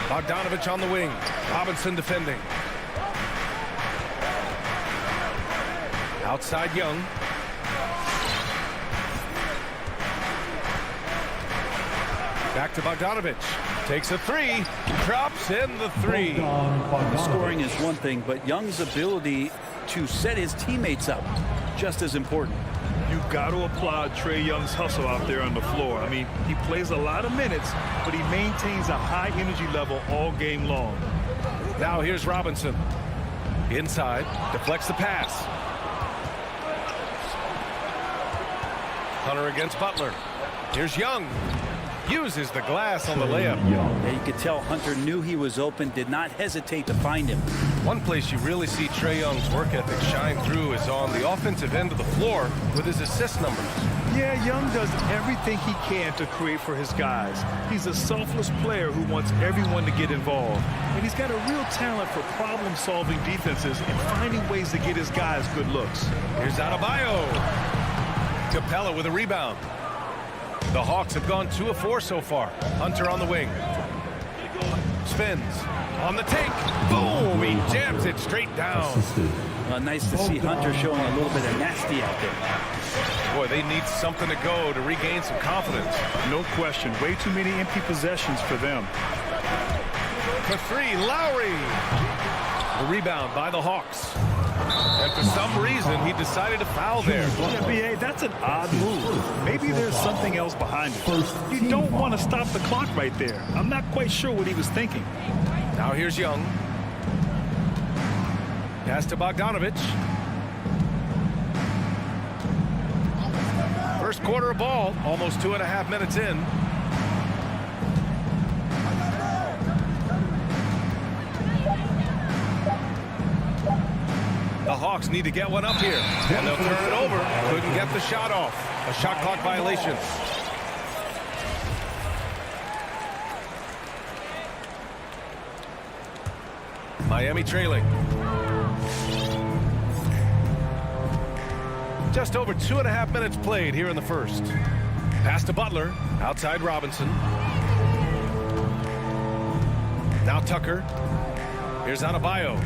Bogdanovich on the wing. Robinson defending. Outside Young. Back to Bogdanovich. Takes a three. Drops in the three. Scoring is one thing, but Young's ability to set his teammates up just as important. You got to applaud Trae Young's hustle out there on the floor. I mean, he plays a lot of minutes, but he maintains a high energy level all game long. Now here's Robinson. Inside. Deflects the pass. Hunter against Butler. Here's Young. Uses the glass on the layup. Yeah, you could tell Hunter knew he was open, did not hesitate to find him. One place you really see Trae Young's work ethic shine through is on the offensive end of the floor with his assist numbers. Yeah, Young does everything he can to create for his guys. He's a selfless player who wants everyone to get involved. And he's got a real talent for problem-solving defenses and finding ways to get his guys good looks. Here's Adebayo. Capella with a rebound. The Hawks have gone 2 of 4 so far. Hunter on the wing. Spins. On the take. Boom! He jams it straight down. Nice to see Hunter showing a little bit of nasty out there. Boy, they need something to go to regain some confidence. No question. Way too many empty possessions for them. For three, Lowry. The rebound by the Hawks. And for some reason, he decided to foul there. Yeah, B.A., that's an odd move. Maybe there's something else behind it. You don't want to stop the clock right there. I'm not quite sure what he was thinking. Now here's Young. Pass to Bogdanovich. First quarter of ball, almost 2.5 minutes in. The Hawks need to get one up here, and they'll turn it over. Couldn't get the shot off. A shot clock violation. Miami trailing. Just over 2.5 minutes played here in the first. Pass to Butler. Outside Robinson. Now Tucker. Here's Adebayo.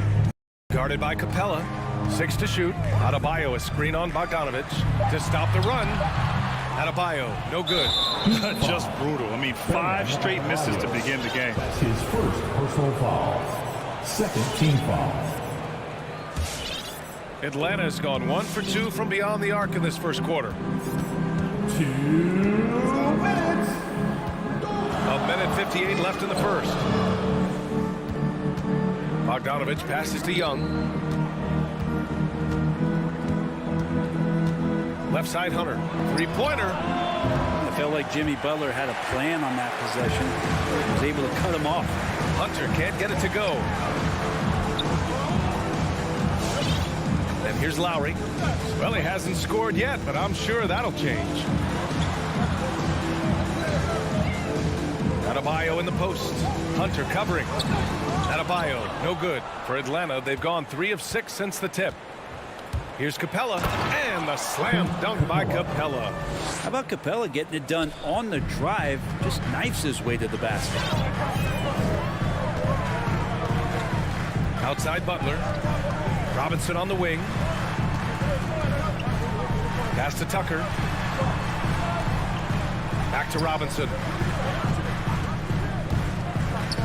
Guarded by Capella. 6 to shoot. Adebayo, a screen on Bogdanovich to stop the run. Adebayo, no good. Just brutal. I mean, 5 straight misses to begin the game. That's his first personal foul. Second team foul. Atlanta has gone 1 for 2 from beyond the arc in this first quarter. 2 minutes. A minute 58 left in the first. Bogdanovich passes to Young. Left side Hunter. Three-pointer. I felt like Jimmy Butler had a plan on that possession. He was able to cut him off. Hunter can't get it to go. And here's Lowry. Well, he hasn't scored yet, but I'm sure that'll change. Adebayo in the post. Hunter covering. Adebayo, no good. For Atlanta, they've gone 3 of 6 since the tip. Here's Capella, and the slam dunk by Capella. How about Capella getting it done on the drive? Just knifes his way to the basket. Outside Butler. Robinson on the wing. Pass to Tucker. Back to Robinson.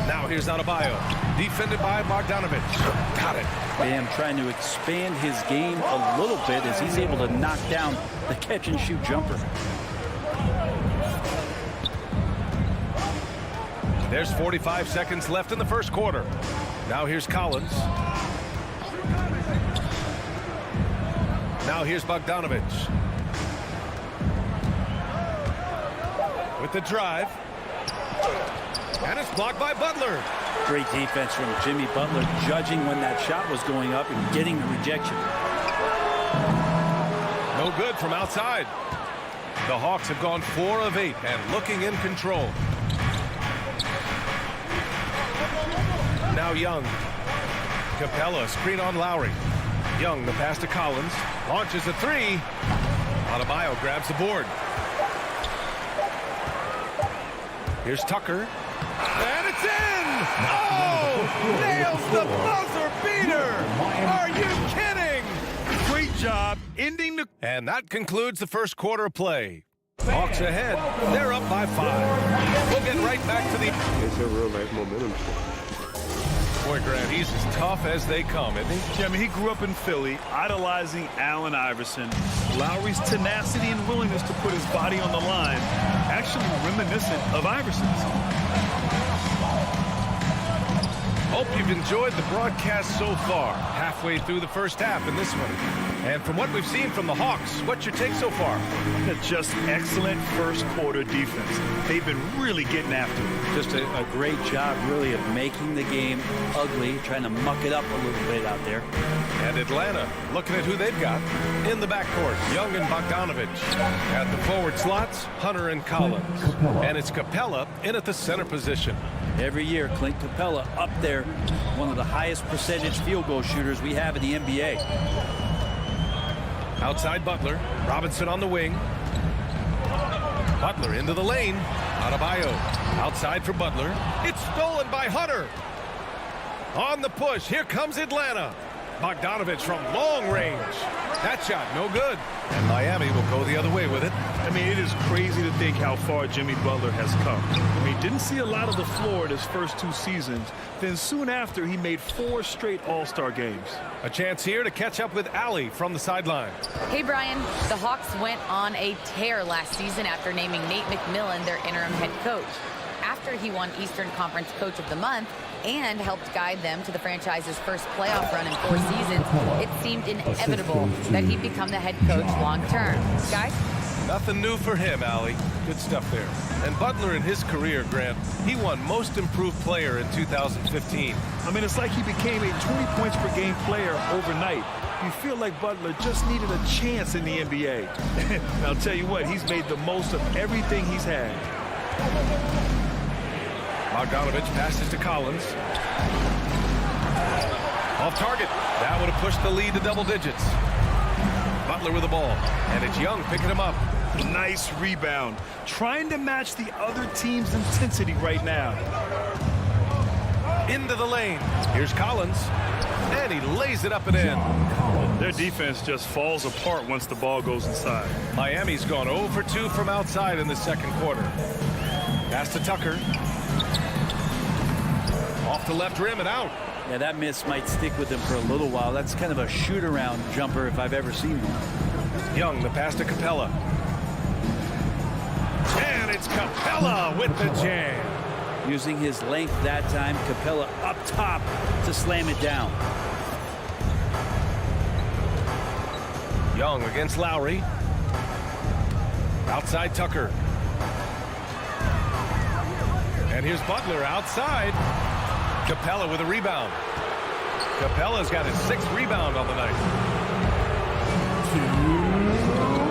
Now here's Adebayo. Defended by Bogdanovich. Got it. Bam trying to expand his game a little bit as he's able to knock down the catch-and-shoot jumper. There's 45 seconds left in the first quarter. Now here's Collins. Now here's Bogdanovich. With the drive. And it's blocked by Butler. Great defense from Jimmy Butler, judging when that shot was going up and getting the rejection. No good from outside. The Hawks have gone 4 of 8 and looking in control. Now Young. Capella, screen on Lowry. Young, the pass to Collins. Launches a 3. Adebayo grabs the board. Here's Tucker. And it's in! the buzzer beater! Are you kidding? Great job ending the... And that concludes the first quarter of play. Hawks ahead. They're up by 5. We'll get right back to the... It's a real life momentum. Boy, Grant, he's as tough as they come, isn't he? Yeah, I mean, he grew up in Philly, idolizing Allen Iverson. Lowry's tenacity and willingness to put his body on the line, actually reminiscent of Iverson's. Hope you've enjoyed the broadcast so far. Halfway through the first half in this one. And from what we've seen from the Hawks, what's your take so far? Just excellent first quarter defense. They've been really getting after it. Just a great job, really, of making the game ugly, trying to muck it up a little bit out there. And Atlanta, looking at who they've got. In the backcourt, Young and Bogdanovich. At the forward slots, Hunter and Collins. And it's Capella in at the center position. Every year, Clint Capella up there, one of the highest percentage field goal shooters we have in the NBA. Outside Butler, Robinson on the wing. Butler into the lane. Adebayo outside for Butler. It's stolen by Hunter. On the push, here comes Atlanta. Bogdanovich from long range. That shot, no good. And Miami will go the other way with it. I mean, it is crazy to think how far Jimmy Butler has come. I mean, didn't see a lot of the floor in his first 2 seasons. Then soon after, he made 4 straight All-Star games. A chance here to catch up with Allie from the sideline. Hey, Brian. The Hawks went on a tear last season after naming Nate McMillan their interim head coach. After he won Eastern Conference Coach of the Month and helped guide them to the franchise's first playoff run in 4 seasons, it seemed inevitable that he'd become the head coach long term. Guys? Nothing new for him, Allie. Good stuff there. And Butler in his career, Grant, he won Most Improved Player in 2015. I mean, it's like he became a 20 points per game player overnight. You feel like Butler just needed a chance in the NBA. I'll tell you what, he's made the most of everything he's had. Bogdanovich passes to Collins. Off target. That would have pushed the lead to double digits. Butler with the ball. And it's Young picking him up. Nice rebound. Trying to match the other team's intensity right now. Into the lane. Here's Collins. And he lays it up and in. Their defense just falls apart once the ball goes inside. Miami's gone 0 for 2 from outside in the second quarter. Pass to Tucker. Off the left rim and out. Yeah, that miss might stick with him for a little while. That's kind of a shoot-around jumper if I've ever seen one. Young, the pass to Capella. And it's Capella with the jam. Using his length that time, Capella up top to slam it down. Young against Lowry. Outside Tucker. And here's Butler outside. Capella with a rebound. Capella's got his 6th rebound on the night. 2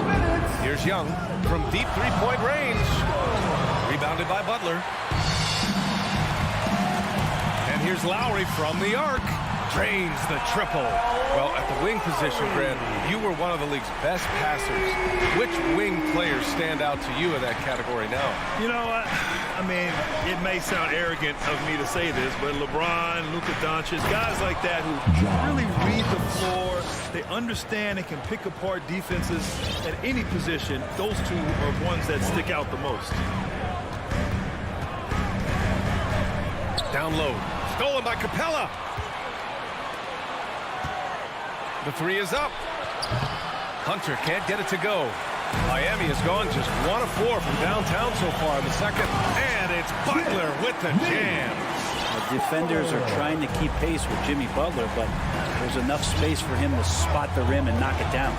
minutes. Here's Young from deep 3-point range. Rebounded by Butler. And here's Lowry from the arc. Drains the triple. Well, at the wing position, Grant, you were one of the league's best passers. Which wing players stand out to you in that category now? You know what? I mean, it may sound arrogant of me to say this, but LeBron, Luka Doncic, guys like that who really read the floor, they understand and can pick apart defenses at any position. Those two are ones that stick out the most. Down low. Stolen by Capella. The 3 is up. Hunter can't get it to go. Miami has gone just 1 of 4 from downtown so far in the second. And it's Butler with the jam. The defenders are trying to keep pace with Jimmy Butler, but there's enough space for him to spot the rim and knock it down.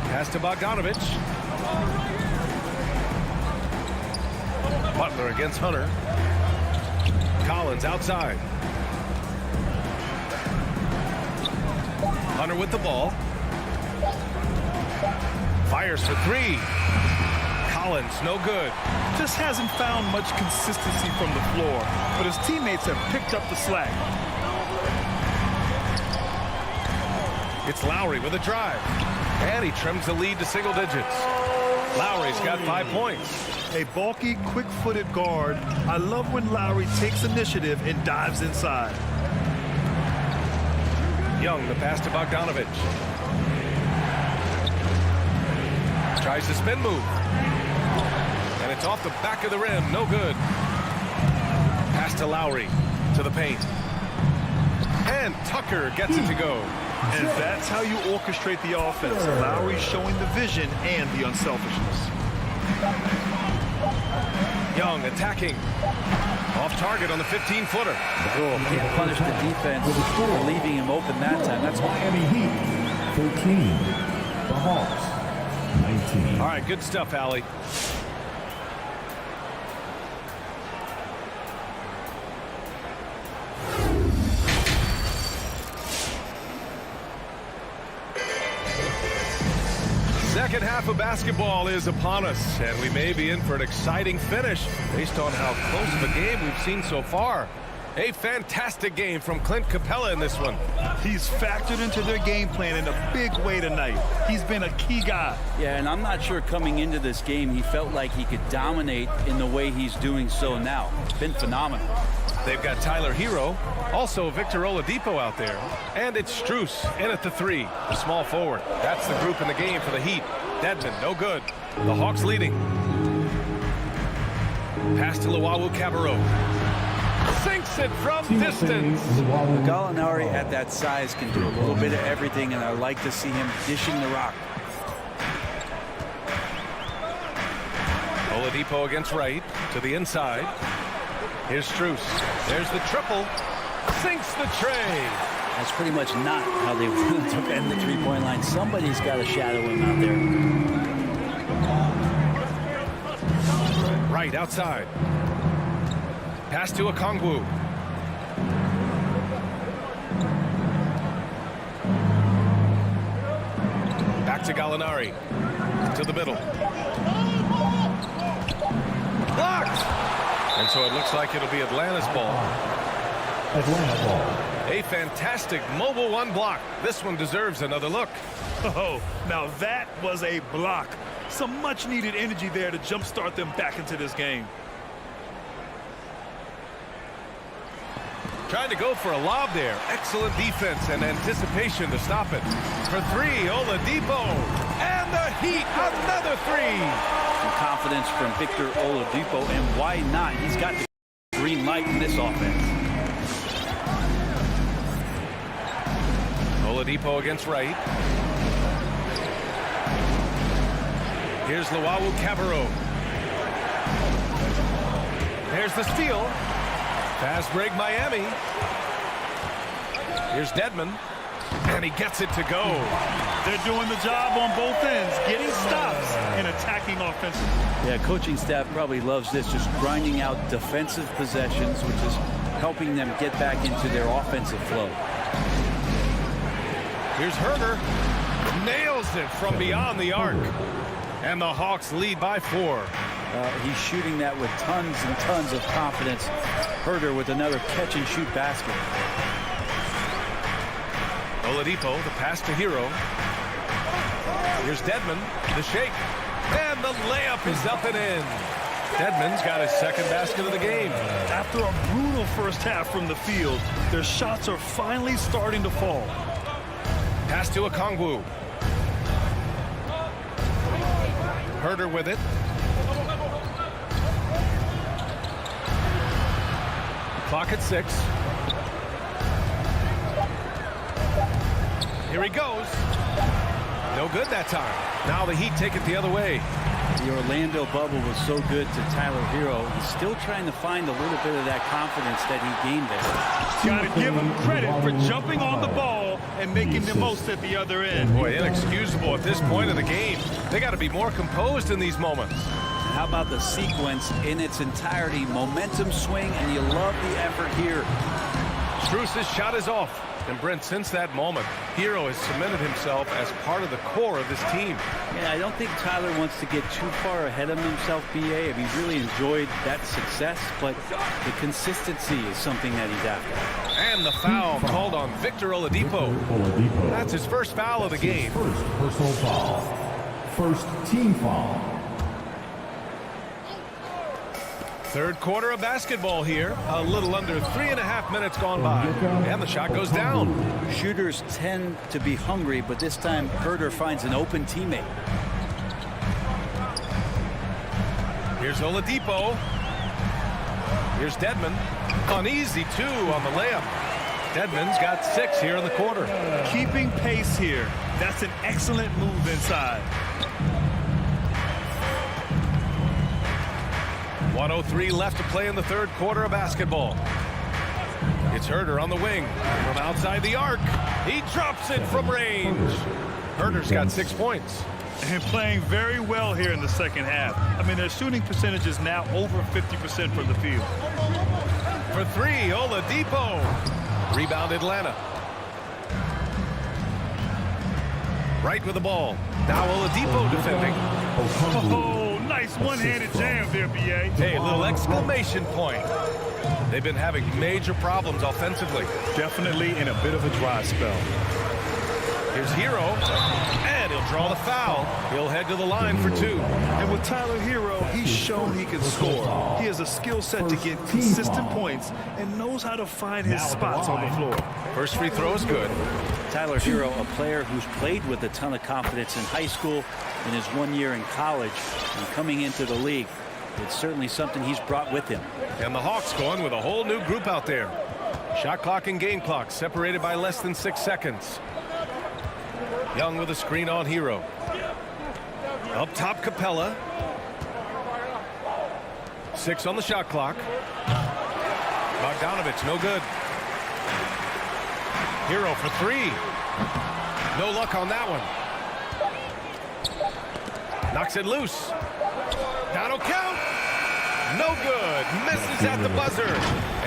Pass to Bogdanovich. Butler against Hunter. Collins outside. Hunter with the ball. Fires for 3. Collins, no good. Just hasn't found much consistency from the floor, but his teammates have picked up the slack. It's Lowry with a drive. And he trims the lead to single digits. Lowry's got 5 points. A bulky, quick-footed guard. I love when Lowry takes initiative and dives inside. Young, the pass to Bogdanovich. Tries the spin move. And it's off the back of the rim. No good. Pass to Lowry. To the paint. And Tucker gets it to go. And that's how you orchestrate the offense. Lowry showing the vision and the unselfishness. Young attacking. Off target on the 15-footer. Can't punish the defense for leaving him open that time. That's Miami Heat 13. The Hawks 19. All right, good stuff, Allie. Second half of basketball is upon us, and we may be in for an exciting finish based on how close of a game we've seen so far. A fantastic game from Clint Capella in this one. He's factored into their game plan in a big way tonight. He's been a key guy. Yeah, and I'm not sure coming into this game he felt like he could dominate in the way he's doing so now. It's been phenomenal. They've got Tyler Hero, also Victor Oladipo out there, and it's Strus in at the 3, the small forward. That's the group in the game for the Heat. Dedmon, no good. The Hawks leading. Pass to Luwawu-Cabarrot. Sinks it from distance. Gallinari at that size can do a little bit of everything, and I like to see him dishing the rock. Oladipo against Wright to the inside. Here's Strus. There's the triple. Sinks the tray. That's pretty much not how they want to defend the three-point line. Somebody's got to shadow him out there. Right outside. Pass to Okongwu. Back to Gallinari. To the middle. Blocked! And so it looks like it'll be Atlanta's ball. Atlanta ball. A fantastic mobile one block. This one deserves another look. Oh, now that was a block. Some much-needed energy there to jumpstart them back into this game. Trying to go for a lob there. Excellent defense and anticipation to stop it. For 3, Oladipo. And the Heat, another 3. Some confidence from Victor Oladipo, and why not? He's got the green light in this offense. Oladipo against Wright. Here's Luwawu-Cabarrot. There's the steal. Fast break Miami. Here's Dedmon. And he gets it to go. They're doing the job on both ends, getting stops and attacking offensively. Yeah, coaching staff probably loves this, just grinding out defensive possessions, which is helping them get back into their offensive flow. Here's Herder. Nails it from beyond the arc. And the Hawks lead by 4. He's shooting that with tons and tons of confidence. Herder with another catch-and-shoot basket. Oladipo, the pass to Hero. Here's Dedmon, the shake. And the layup is up and in. Dedmon's got his second basket of the game. After a brutal first half from the field, their shots are finally starting to fall. Pass to Okongwu. Herder with it. Clock at 6. Here he goes. No good that time. Now the Heat take it the other way. The Orlando bubble was so good to Tyler Hero. He's still trying to find a little bit of that confidence that he gained there. Got to give him credit for jumping on the ball and making the most at the other end. Boy, inexcusable at this point in the game. They got to be more composed in these moments. And how about the sequence in its entirety? Momentum swing, and you love the effort here. Strus's shot is off. And Brent, since that moment, Hero has cemented himself as part of the core of this team. Yeah, I don't think Tyler wants to get too far ahead of himself, BA. He really enjoyed that success, but the consistency is something that he's after. And the foul called on Victor Oladipo. That's his first foul of the game. First personal foul. First team foul. Third quarter of basketball here. A little under 3.5 minutes gone by. And the shot goes down. Shooters tend to be hungry, but this time Herder finds an open teammate. Here's Oladipo. Here's Dedmon. An easy 2 on the layup. Dedmon's got 6 here in the quarter. Keeping pace here. That's an excellent move inside. 1:03 left to play in the third quarter of basketball. It's Herder on the wing. From outside the arc. He drops it from range. Herder's got 6 points. And playing very well here in the second half. I mean, their shooting percentage is now over 50% from the field. For 3, Oladipo. Rebound Atlanta. Right with the ball. Now Oladipo defending. Oh, nice one-handed jam there, B.A. Hey, a little exclamation point. They've been having major problems offensively. Definitely in a bit of a dry spell. Here's Hero, and he'll draw the foul. He'll head to the line for 2. And with Tyler Hero, he's shown he can score. He has a skill set to get consistent points and knows how to find his spots on the floor. First free throw is good. Tyler Hero, a player who's played with a ton of confidence in high school, in his 1 year in college, and coming into the league. It's certainly something he's brought with him. And the Hawks going with a whole new group out there. Shot clock and game clock separated by less than 6 seconds. Young with a screen on Hero. Up top, Capella. 6 on the shot clock. Bogdanovich, no good. Hero for 3. No luck on that one. Knocks it loose. That'll count. No good. Misses at the buzzer.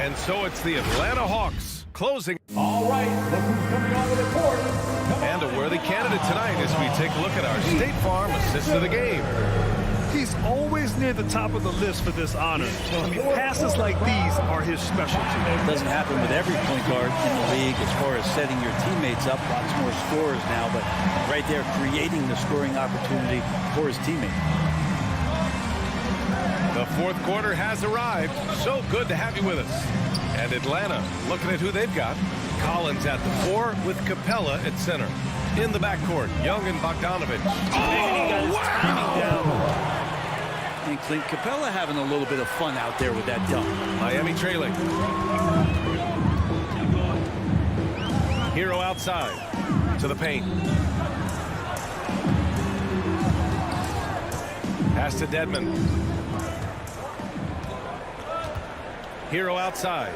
And so it's the Atlanta Hawks closing. All right, look who's coming on the court. And a worthy candidate tonight as we take a look at our State Farm assist of the game. He's always near the top of the list for this honor. I mean, passes like these are his specialty. It doesn't happen with every point guard in the league as far as setting your teammates up. Lots more scorers now, but right there creating the scoring opportunity for his teammate. The fourth quarter has arrived. So good to have you with us. And Atlanta looking at who they've got. Collins at the 4 with Capella at center. In the backcourt, Young and Bogdanovich. Oh, wow! And Clint Capella having a little bit of fun out there with that dunk. Miami trailing. Hero outside to the paint. Pass to Dedmon. Hero outside.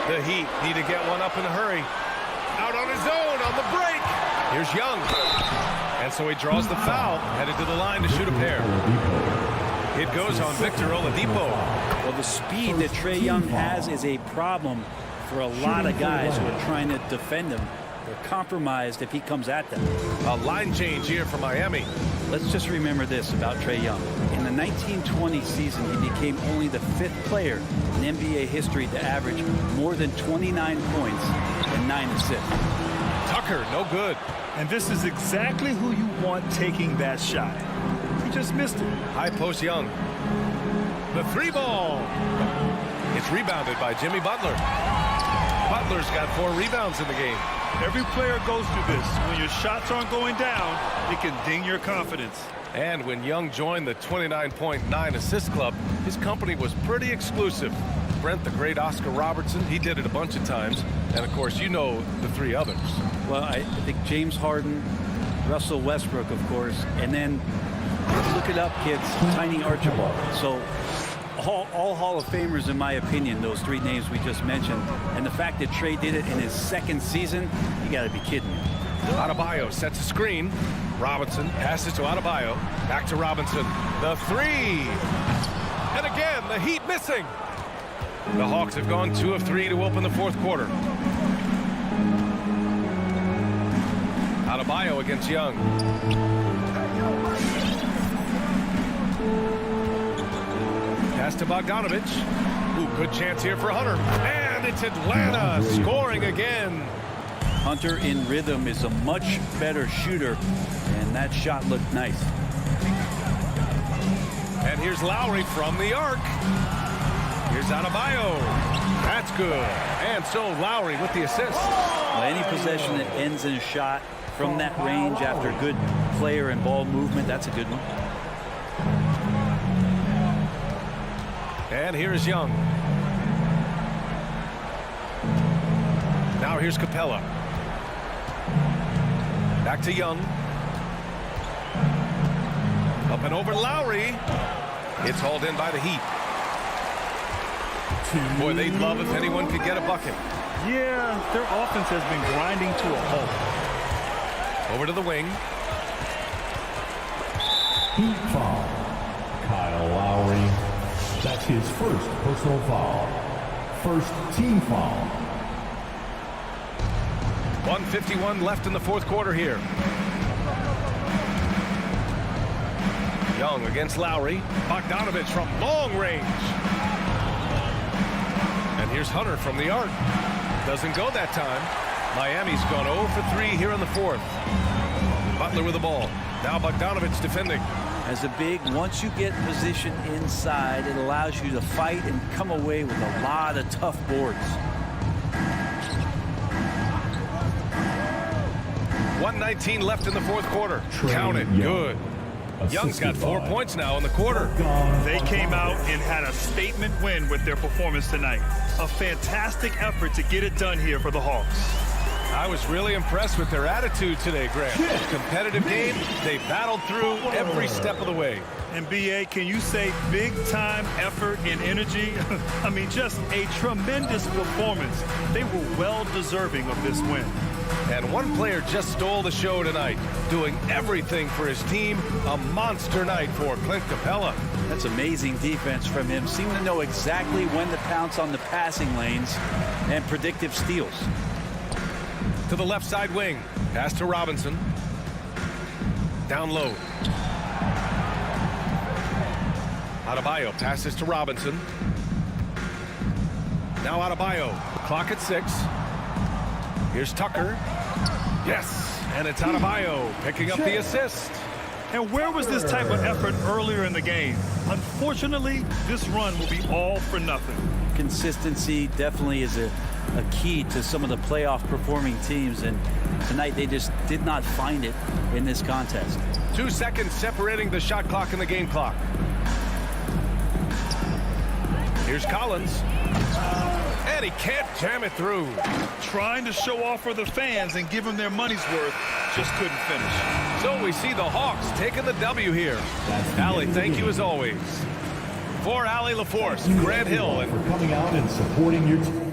The Heat need to get one up in a hurry. Out on his own on the break. Here's Young. And so he draws the foul, headed to the line to shoot a pair. It goes on Victor Oladipo. Well, the speed that Trae Young has is a problem for a lot of guys who are trying to defend him. They're compromised if he comes at them. A line change here for Miami. Let's just remember this about Trae Young. In the 1920 season, he became only the 5th player in NBA history to average more than 29 points and 9 assists. Tucker, no good. And this is exactly who you want taking that shot. He just missed it. High post Young. The 3 ball. It's rebounded by Jimmy Butler. Butler's got 4 rebounds in the game. Every player goes through this. When your shots aren't going down, it can ding your confidence. And when Young joined the 29.9 assist club, his company was pretty exclusive. Brent, the great Oscar Robertson, he did it a bunch of times. And, of course, you know the 3 others. Well, I think James Harden, Russell Westbrook, of course, and then look it up, kids, Tiny Archibald. So all Hall of Famers, in my opinion, those 3 names we just mentioned. And the fact that Trae did it in his 2nd season, you got to be kidding me. Adebayo sets a screen. Robinson passes to Adebayo. Back to Robinson. The 3. And again, the Heat missing. The Hawks have gone 2 of 3 to open the fourth quarter. Adebayo against Young. Pass to Bogdanovich. Ooh, good chance here for Hunter. And it's Atlanta scoring again. Hunter in rhythm is a much better shooter, and that shot looked nice. And And here's Lowry from the arc. Here's Adebayo. That's good. And so Lowry with the assist. Well, any possession that ends in a shot from that range after good player and ball movement, that's a good one. And here's Young. Now here's Capella. Back to Young. Up and over Lowry. It's hauled in by the Heat. Boy, they'd love if anyone could get a bucket. Yeah, their offense has been grinding to a halt. Over to the wing. Heat foul. Kyle Lowry. That's his first personal foul. First team foul. 1:51 left in the fourth quarter here. Young against Lowry. Bogdanovich from long range. And here's Hunter from the arc. Doesn't go that time. Miami's gone 0 for 3 here in the fourth. Butler with the ball. Now Bogdanovich defending. As a big, once you get position inside, it allows you to fight and come away with a lot of tough boards. 1:19 left in the fourth quarter. Count it. Good. Young's got 4 points now in the quarter. They came out and had a statement win with their performance tonight. A fantastic effort to get it done here for the Hawks. I was really impressed with their attitude today, Grant. Competitive game. They battled through every step of the way. And B.A., can you say big-time effort and energy? I mean, just a tremendous performance. They were well-deserving of this win. And one player just stole the show tonight, doing everything for his team. A monster night for Clint Capella. That's amazing defense from him. Seemed to know exactly when to pounce on the passing lanes and predictive steals. To the left side wing. Pass to Robinson. Down low. Adebayo passes to Robinson. Now Adebayo. Clock at 6. Here's Tucker. Yes, and it's Adebayo picking up the assist. And where was this type of effort earlier in the game? Unfortunately, this run will be all for nothing. Consistency definitely is a key to some of the playoff performing teams, and tonight they just did not find it in this contest. 2 seconds separating the shot clock and the game clock. Here's Collins. And he can't jam it through. Trying to show off for the fans and give them their money's worth, just couldn't finish. So we see the Hawks taking the W here. Allie, thank you as always. For Allie LaForce, Grant Hill, and for coming out and supporting your team.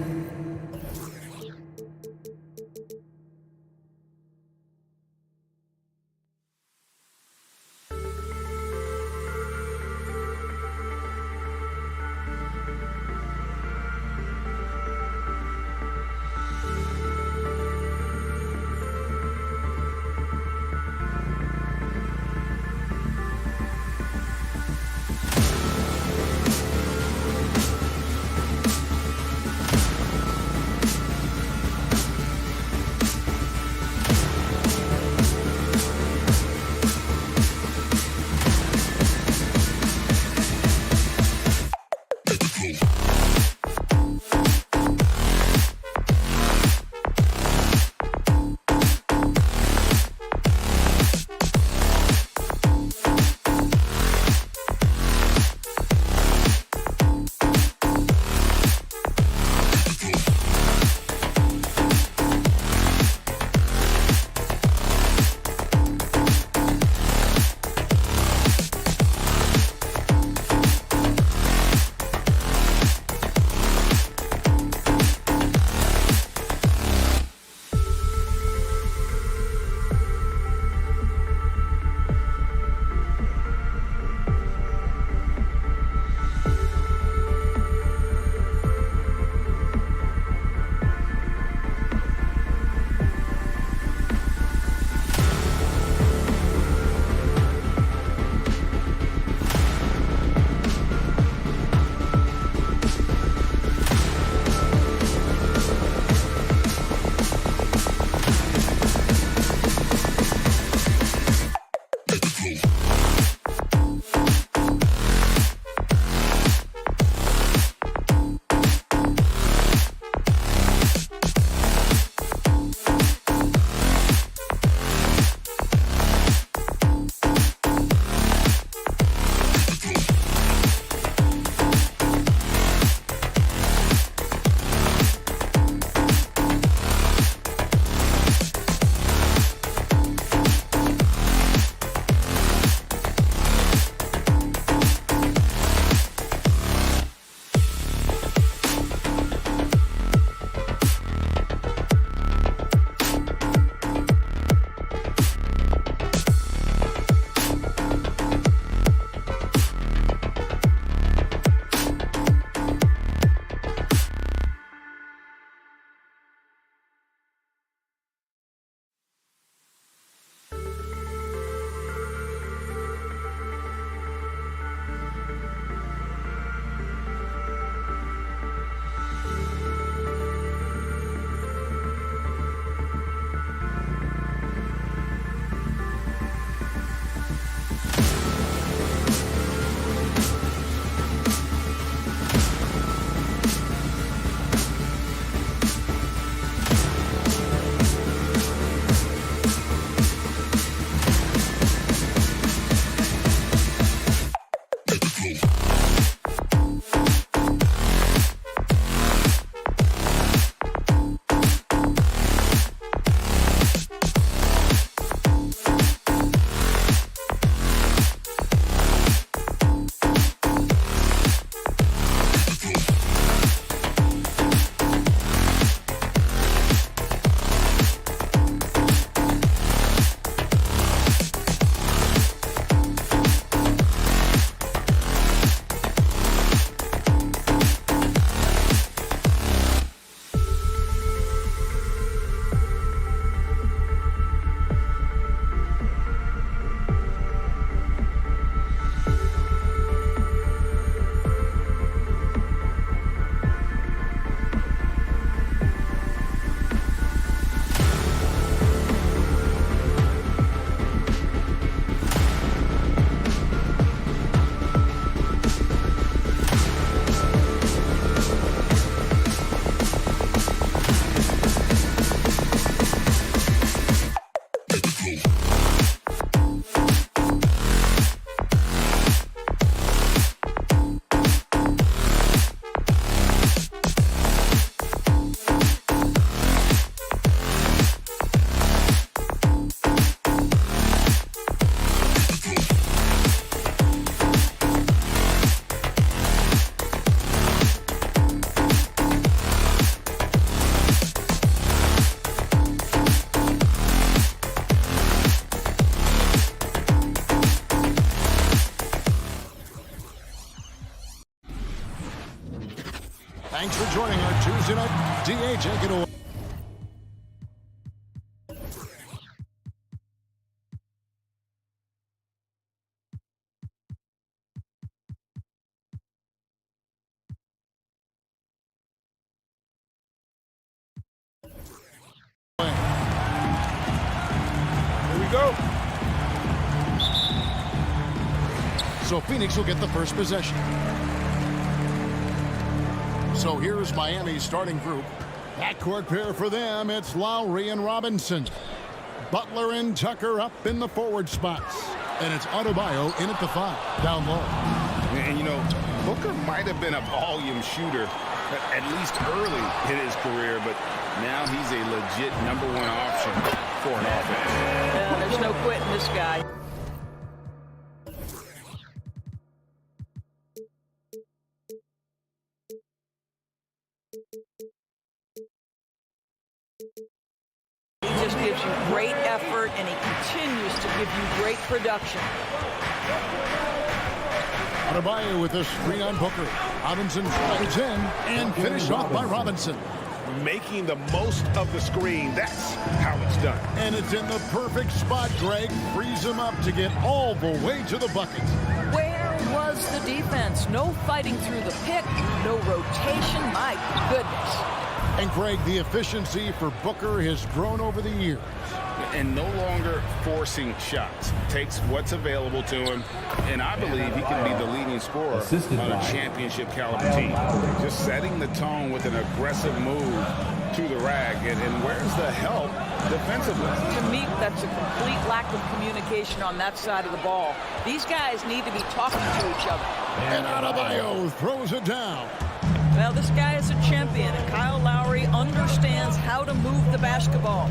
Thanks for joining our Tuesday night DA. Take it away. Here we go. So Phoenix will get the first possession. So here's Miami's starting group. Backcourt pair for them, it's Lowry and Robinson. Butler and Tucker up in the forward spots. And it's Adebayo in at the 5, down low. And, you know, Booker might have been a volume shooter, at least early in his career, but now he's a legit #1 option for an offense. Yeah, there's no quitting this guy. He just gives you great effort, and he continues to give you great production. Adebayo with a screen on Booker. Robinson slides in and finished off by Robinson. Making the most of the screen. That's how it's done. And it's in the perfect spot, Greg. Frees him up to get all the way to the bucket. Where was the defense? No fighting through the pick, no rotation. My goodness. And Greg, the efficiency for Booker has grown over the years. And no longer forcing shots. Takes what's available to him, and I believe he can be the leading scorer on a championship caliber team. Just setting the tone with an aggressive move to the rack. And where's the help defensively? To me, that's a complete lack of communication on that side of the ball. These guys need to be talking to each other. And Adebayo throws it down. Well, this guy is a champion, and Kyle Lowry understands how to move the basketball.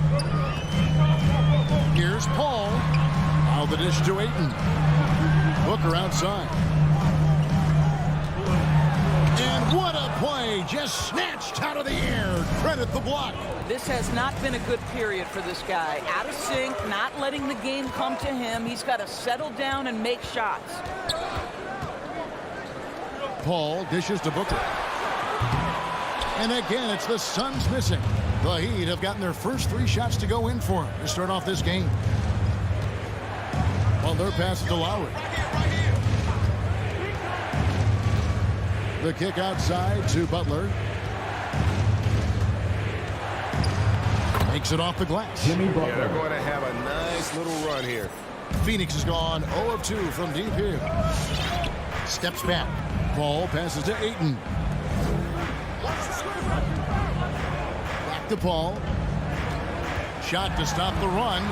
Here's Paul. Now the dish to Ayton. Booker outside. And what a play. Just snatched out of the air. Credit the block. This has not been a good period for this guy. Out of sync, not letting the game come to him. He's got to settle down and make shots. Paul dishes to Booker. And again, it's the Suns missing. The Heat have gotten their first 3 shots to go in for him to start off this game. Butler passes to Lowry. The kick outside to Butler. Makes it off the glass. Yeah, they're going to have a nice little run here. Phoenix has gone 0 of 2 from deep here. Steps back. Paul passes to Ayton. Back to Paul. Shot to stop the run.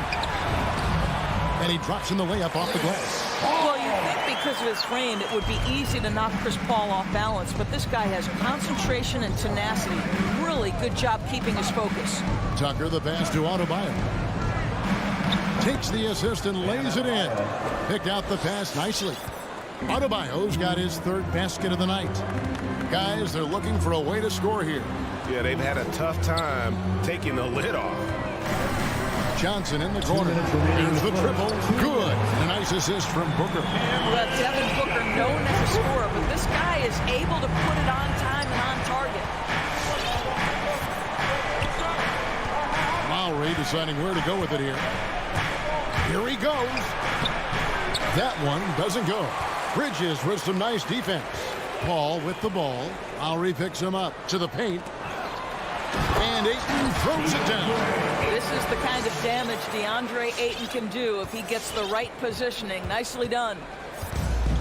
And he drops in the layup off the glass. Well, you think because of his frame, it would be easy to knock Chris Paul off balance, but this guy has concentration and tenacity. Really good job keeping his focus. Tucker, the pass to Adebayo. Takes the assist and lays it in. Picked out the pass nicely. Adebayo's got his 3rd basket of the night. Guys, they're looking for a way to score here. Yeah, they've had a tough time taking the lid off. Johnson in the corner. Here's the triple. Good. And a nice assist from Booker. Well, Devin Booker, known as a scorer, but this guy is able to put it on time and on target. Lowry deciding where to go with it here. Here he goes. That one doesn't go. Bridges with some nice defense. Paul with the ball. Lowry picks him up to the paint. And Ayton throws it down. This is the kind of damage DeAndre Ayton can do if he gets the right positioning. Nicely done.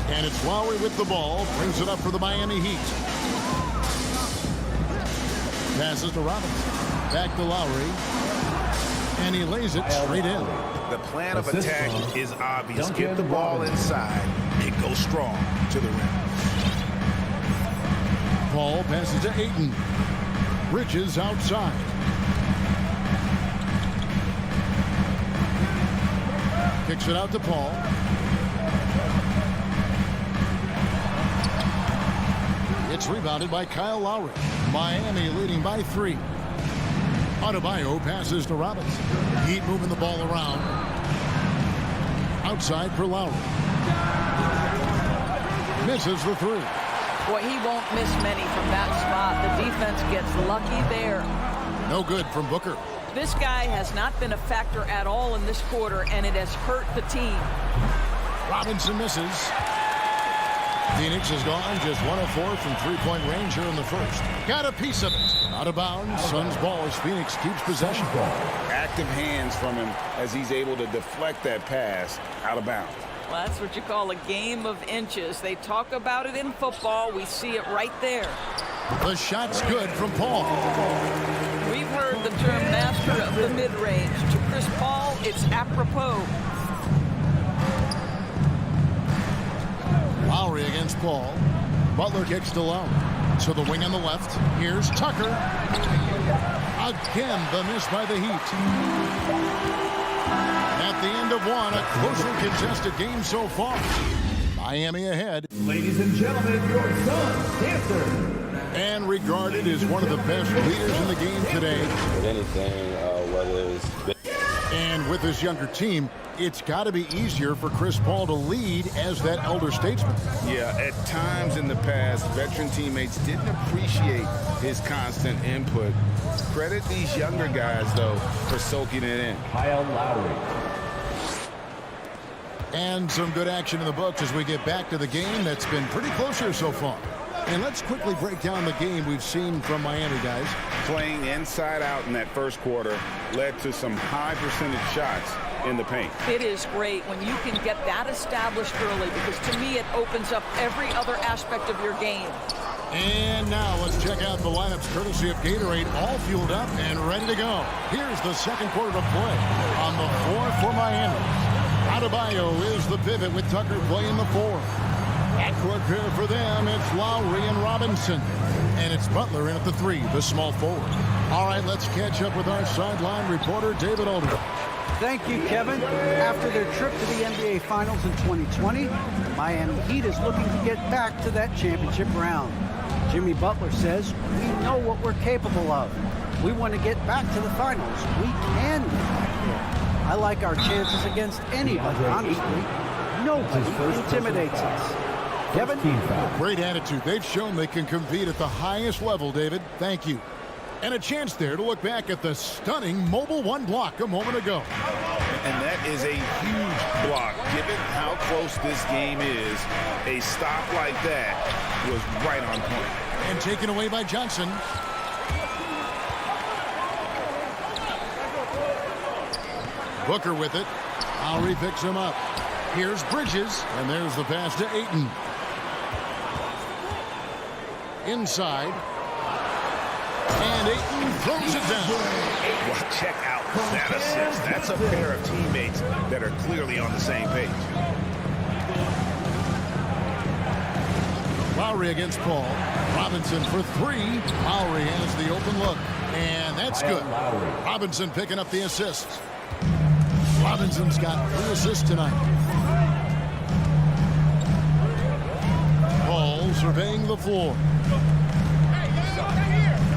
And it's Lowry with the ball. Brings it up for the Miami Heat. Passes to Robinson. Back to Lowry. And he lays it straight in. The plan of attack is obvious. Get the ball inside and go strong to the rim. Paul passes to Ayton. Bridges outside. Kicks it out to Paul. It's rebounded by Kyle Lowry. Miami leading by 3. Adebayo passes to Robinson. Heat moving the ball around. Outside for Lowry. Misses the 3. Boy, he won't miss many from that spot. The defense gets lucky there. No good from Booker. This guy has not been a factor at all in this quarter, and it has hurt the team. Robinson misses. Phoenix has gone just 1 of 4 from three-point range here in the first. Got a piece of it. Out of bounds. Suns ball as Phoenix keeps possession. Active hands from him as he's able to deflect that pass out of bounds. Well, that's what you call a game of inches. They talk about it in football. We see it right there. The shot's good from Paul. We've heard the term master of the mid-range. To Chris Paul, it's apropos. Lowry against Paul. Butler kicks to Lowe. So the wing on the left. Here's Tucker. Again, the miss by the Heat. At the end of one, a closely contested game so far. Miami ahead. Ladies and gentlemen, your Suns dancer. And regarded as one of the best leaders in the game today. With anything, whether it's... And with this younger team, it's got to be easier for Chris Paul to lead as that elder statesman. Yeah, at times in the past, veteran teammates didn't appreciate his constant input. Credit these younger guys, though, for soaking it in. Kyle Lowry. And some good action in the books as we get back to the game that's been pretty close here so far. And let's quickly break down the game we've seen from Miami, guys. Playing inside out in that first quarter led to some high percentage shots in the paint. It is great when you can get that established early, because to me it opens up every other aspect of your game. And now let's check out the lineups courtesy of Gatorade, all fueled up and ready to go. Here's the second quarter to play on the floor for Miami. Adebayo is the pivot with Tucker playing the 4. Backcourt pair for them, it's Lowry and Robinson. And it's Butler in at the 3, the small forward. All right, let's catch up with our sideline reporter, David Aldridge. Thank you, Kevin. After their trip to the NBA Finals in 2020, the Miami Heat is looking to get back to that championship round. Jimmy Butler says, we know what we're capable of. We want to get back to the finals. We can get back there. I like our chances against anybody, honestly. Nobody intimidates us. Kevin? Great attitude. They've shown they can compete at the highest level, David. Thank you. And a chance there to look back at the stunning Mobile One block a moment ago. And that is a huge block. Given how close this game is, a stop like that was right on point. And taken away by Johnson. Booker with it. Lowry picks him up. Here's Bridges, and there's the pass to Ayton. Inside. And Ayton throws it down. Well, check out that assist. That's a pair of teammates that are clearly on the same page. Lowry against Paul. Robinson for 3. Lowry has the open look. And that's good. Robinson picking up the assist. Robinson's got 3 assists tonight. Paul surveying the floor.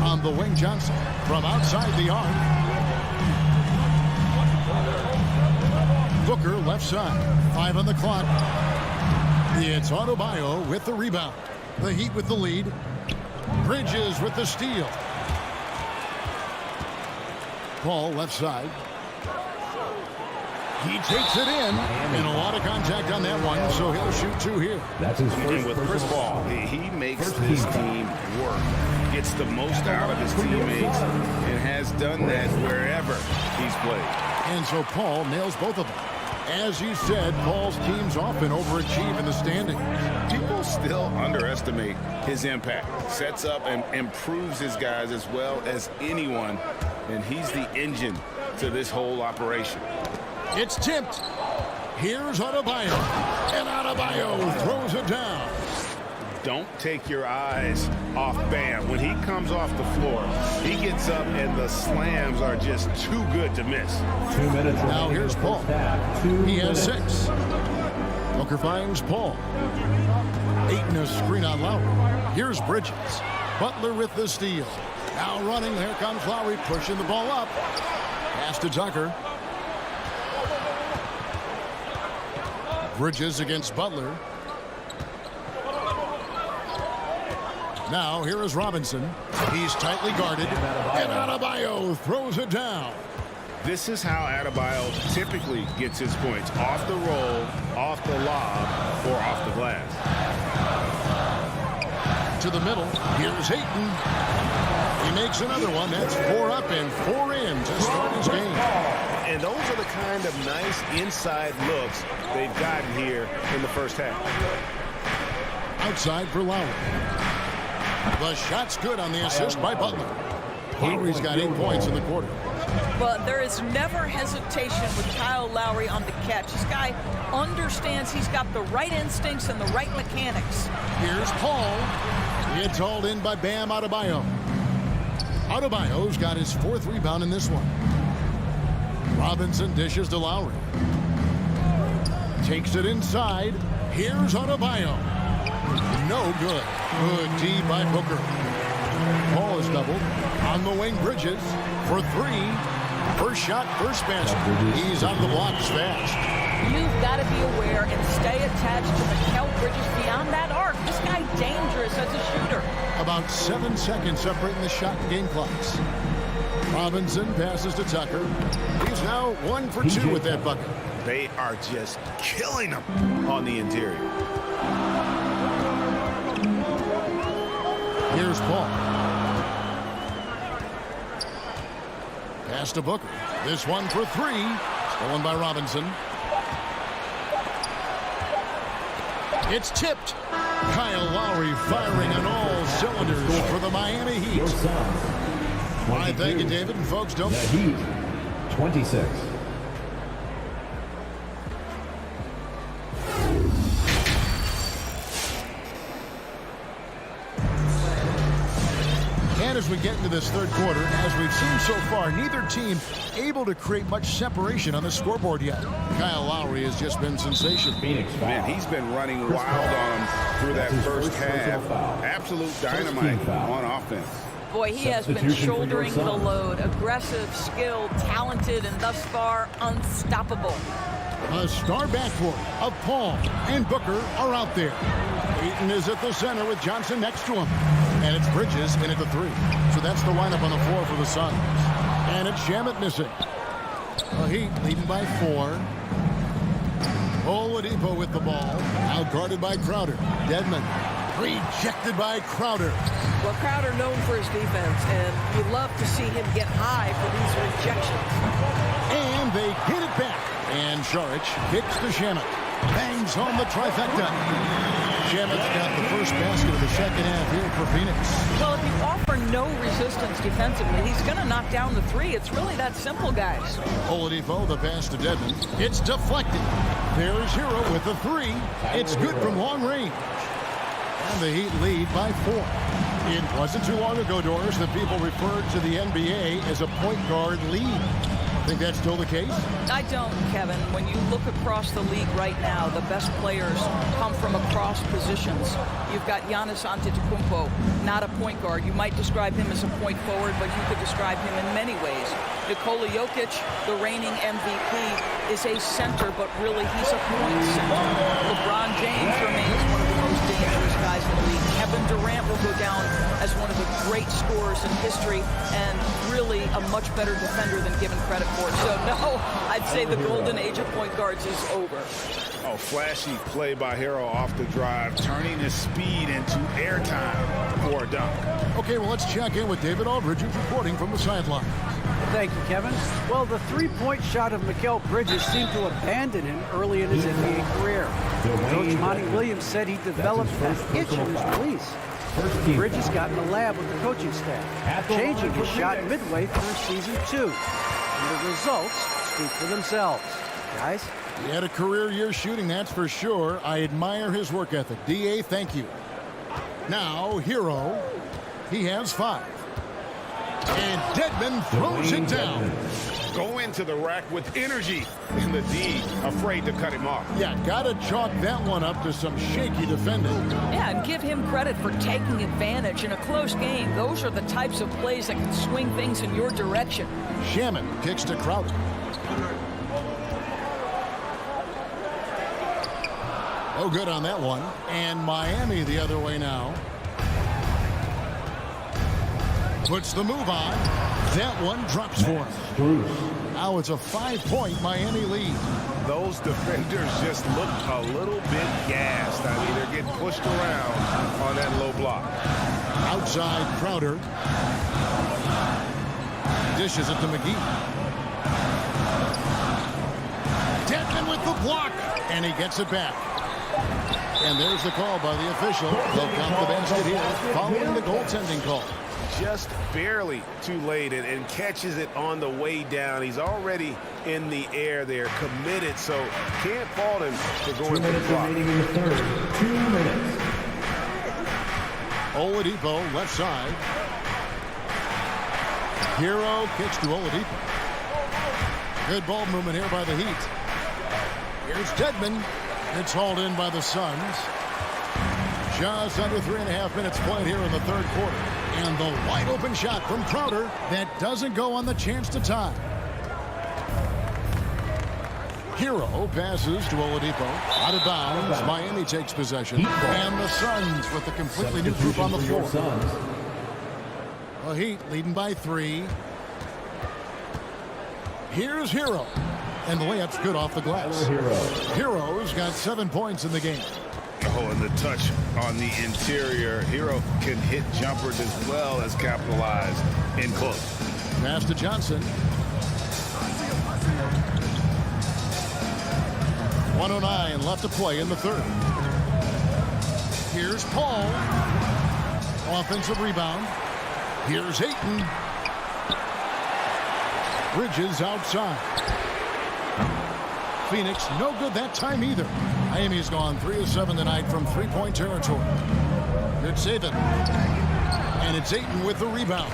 On the wing, Johnson from outside the arc. Booker left side. 5 on the clock. It's Adebayo with the rebound. The Heat with the lead. Bridges with the steal. Paul left side. He takes it in, and a lot of contact on that one, so he'll shoot 2 here. That's his first. And with Chris Paul, he makes this team work. Gets the most out of his teammates, and has done that wherever he's played. And so Paul nails both of them. As you said, Paul's teams often overachieve in the standings. People still underestimate his impact. Sets up and improves his guys as well as anyone, and he's the engine to this whole operation. It's tipped. Here's Adebayo. And Adebayo throws it down. Don't take your eyes off Bam. When he comes off the floor, he gets up and the slams are just too good to miss. 2 minutes. Now here's Paul. He has 6. Booker finds Paul. Ayton a screen on Lowry. Here's Bridges. Butler with the steal. Now running. Here comes Lowry pushing the ball up. Pass to Tucker. Bridges against Butler. Now here is Robinson. He's tightly guarded. And Adebayo throws it down. This is how Adebayo typically gets his points. Off the roll, off the lob, or off the glass. To the middle. Here's Ayton. He makes another one. That's 4 up and 4 in to start his game. And those are the kind of nice inside looks they've gotten here in the first half. Outside for Lowry. The shot's good on the assist by Butler. Lowry's got 8 points in the quarter. But there is never hesitation with Kyle Lowry on the catch. This guy understands he's got the right instincts and the right mechanics. Here's Paul. It's hauled in by Bam Adebayo. Adebayo's got his 4th rebound in this one. Robinson dishes to Lowry. Takes it inside. Here's Adebayo. No good. Good D by Booker. Paul is doubled. On the wing, Bridges for 3. First shot, first basket. He's on the blocks fast. You've got to be aware and stay attached to Mikal Bridges beyond that arc. This guy dangerous as a shooter. About 7 seconds separating the shot and game clocks. Robinson passes to Tucker. He's now 1 for 2 with that bucket. They are just killing them on the interior. Here's Paul. Pass to Booker. This one for 3. Stolen by Robinson. It's tipped. Kyle Lowry firing on all cylinders for the Miami Heat. All right, thank you, David. And folks, don't... The Heat, 26. And as we get into this third quarter, as we've seen so far, neither team able to create much separation on the scoreboard yet. Kyle Lowry has just been sensational. Man, he's been running wild on him through that first half. Absolute dynamite on offense. Boy, he has been shouldering the load. Aggressive, skilled, talented, and thus far unstoppable. A star backcourt of Paul and Booker are out there. Ayton is at the center with Johnson next to him. And it's Bridges in at the 3. So that's the lineup on the floor for the Suns. And it's Shamet missing. The Heat leading by 4. Oladipo with the ball. Out guarded by Crowder. Dedmon rejected by Crowder. Well, Crowder known for his defense, and you love to see him get high for these rejections. And they hit it back. And Šarić kicks to Shamet. Bangs home the trifecta. Shamet's got the first basket of the second half here for Phoenix. Well, if you offer no resistance defensively, he's going to knock down the 3. It's really that simple, guys. Oladipo, the pass to Dedmon. It's deflected. There's Hero with the 3. It's good from long range. And the Heat lead by 4. It wasn't too long ago, Doris, that people referred to the NBA as a point guard league. Think that's still the case? I don't, Kevin. When you look across the league right now, the best players come from across positions. You've got Giannis Antetokounmpo, not a point guard. You might describe him as a point forward, but you could describe him in many ways. Nikola Jokic, the reigning MVP, is a center, but really he's a point center. LeBron James remains one of the most dangerous guys in the league. Kevin Durant will go down as one of the great scorers in history and really a much better defender than given credit for. So, no, I'd say the golden age of point guards is over. Oh, flashy play by Hero off the drive, turning his speed into airtime for a dunk. Okay, well, let's check in with David Aldridge, who's reporting from the sideline. Thank you, Kevin. Well, the three-point shot of Mikal Bridges seemed to abandon him early in his NBA career. Coach Monty Williams said he developed an itch in his release. Bridges got in the lab with the coaching staff, changing his shot midway through season 2. And the results speak for themselves. Guys? He had a career year shooting, that's for sure. I admire his work ethic. D.A., thank you. Now, Hero, he has 5. And Dedmon throws it down. Go into the rack with energy, and the D afraid to cut him off. Yeah, gotta chalk that one up to some shaky defending. Yeah, and give him credit for taking advantage in a close game. Those are the types of plays that can swing things in your direction. Shamet kicks to Crowder. Oh, good on that one. And Miami the other way now. Puts the move on. That one drops for him. Now it's a 5-point Miami lead. Those defenders just look a little bit gassed. I mean, they're getting pushed around on that low block. Outside Crowder. Dishes it to McGee. Dedmon with the block. And he gets it back. And there's the call by the official. They'll count the basket here following the goaltending call. Just barely too late and catches it on the way down. He's already in the air there, committed, so can't fault him for going for the block. 2 minutes remaining in the third. 2 minutes. Oladipo left side. Hero kicks to Oladipo. Good ball movement here by the Heat. Here's Dedmon. It's hauled in by the Suns. Just under 3.5 minutes played here in the third quarter. And the wide open shot from Crowder that doesn't go on the chance to tie. Hero passes to Oladipo. Out of bounds. Miami takes possession. And the Suns with a completely new group on the floor. The Heat leading by 3. Here's Hero. And the layup's good off the glass. Hero's got 7 points in the game. Oh, and the touch on the interior. Hero can hit jumpers as well as capitalize in close. Pass to Johnson. 1:09 left to play in the third. Here's Paul. Offensive rebound. Here's Ayton. Bridges outside. Phoenix no good that time either. Miami's gone 3 of 7 tonight from three-point territory. It's Ayton. And it's Ayton with the rebound.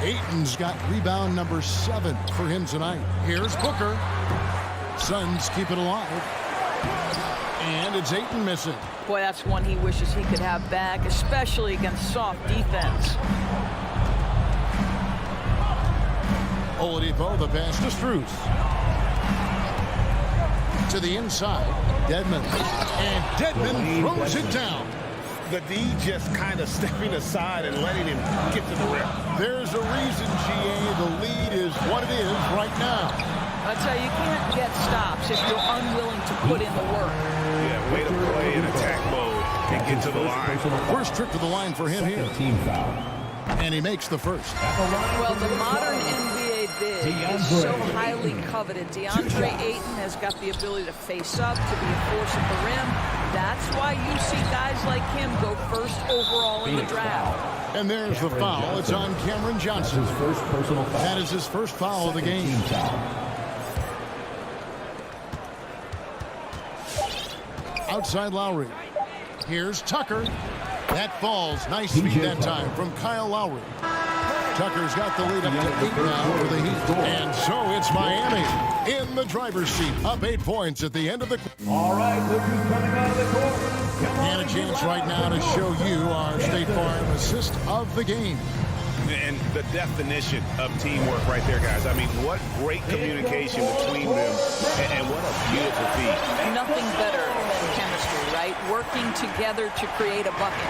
Ayton's got rebound number 7 for him tonight. Here's Booker. Suns keep it alive. And it's Ayton missing. Boy, that's one he wishes he could have back, especially against soft defense. Oladipo, the pass to Strus. To the inside, Dedmon. And Dedmon throws it down. The D just kind of stepping aside and letting him get to the rim. There's a reason, GA, the lead is what it is right now. I tell you, you can't get stops if you're unwilling to put in the work. Yeah, way to play in attack mode and get to the line. First trip to the line for him here. Team foul. And he makes the first. Well, the modern NBA big is so highly coveted. DeAndre Ayton has got the ability to face up, to be a force at the rim. That's why you see guys like him go first overall in the draft. And there's the foul. It's on Cameron Johnson. His first personal foul. That is his first foul of the game. Team foul. Outside Lowry. Here's Tucker. That falls. Nice speed that time from Kyle Lowry. Tucker's got the lead up to 8 now for the Heat. And so it's Miami in the driver's seat. Up 8 points at the end of the quarter. All right, look who's coming out of the court. And a chance right now to show you our State Farm assist of the game. And the definition of teamwork right there, guys. I mean, what great communication between them, and what a beautiful feat. Nothing better than chemistry, right? Working together to create a bucket.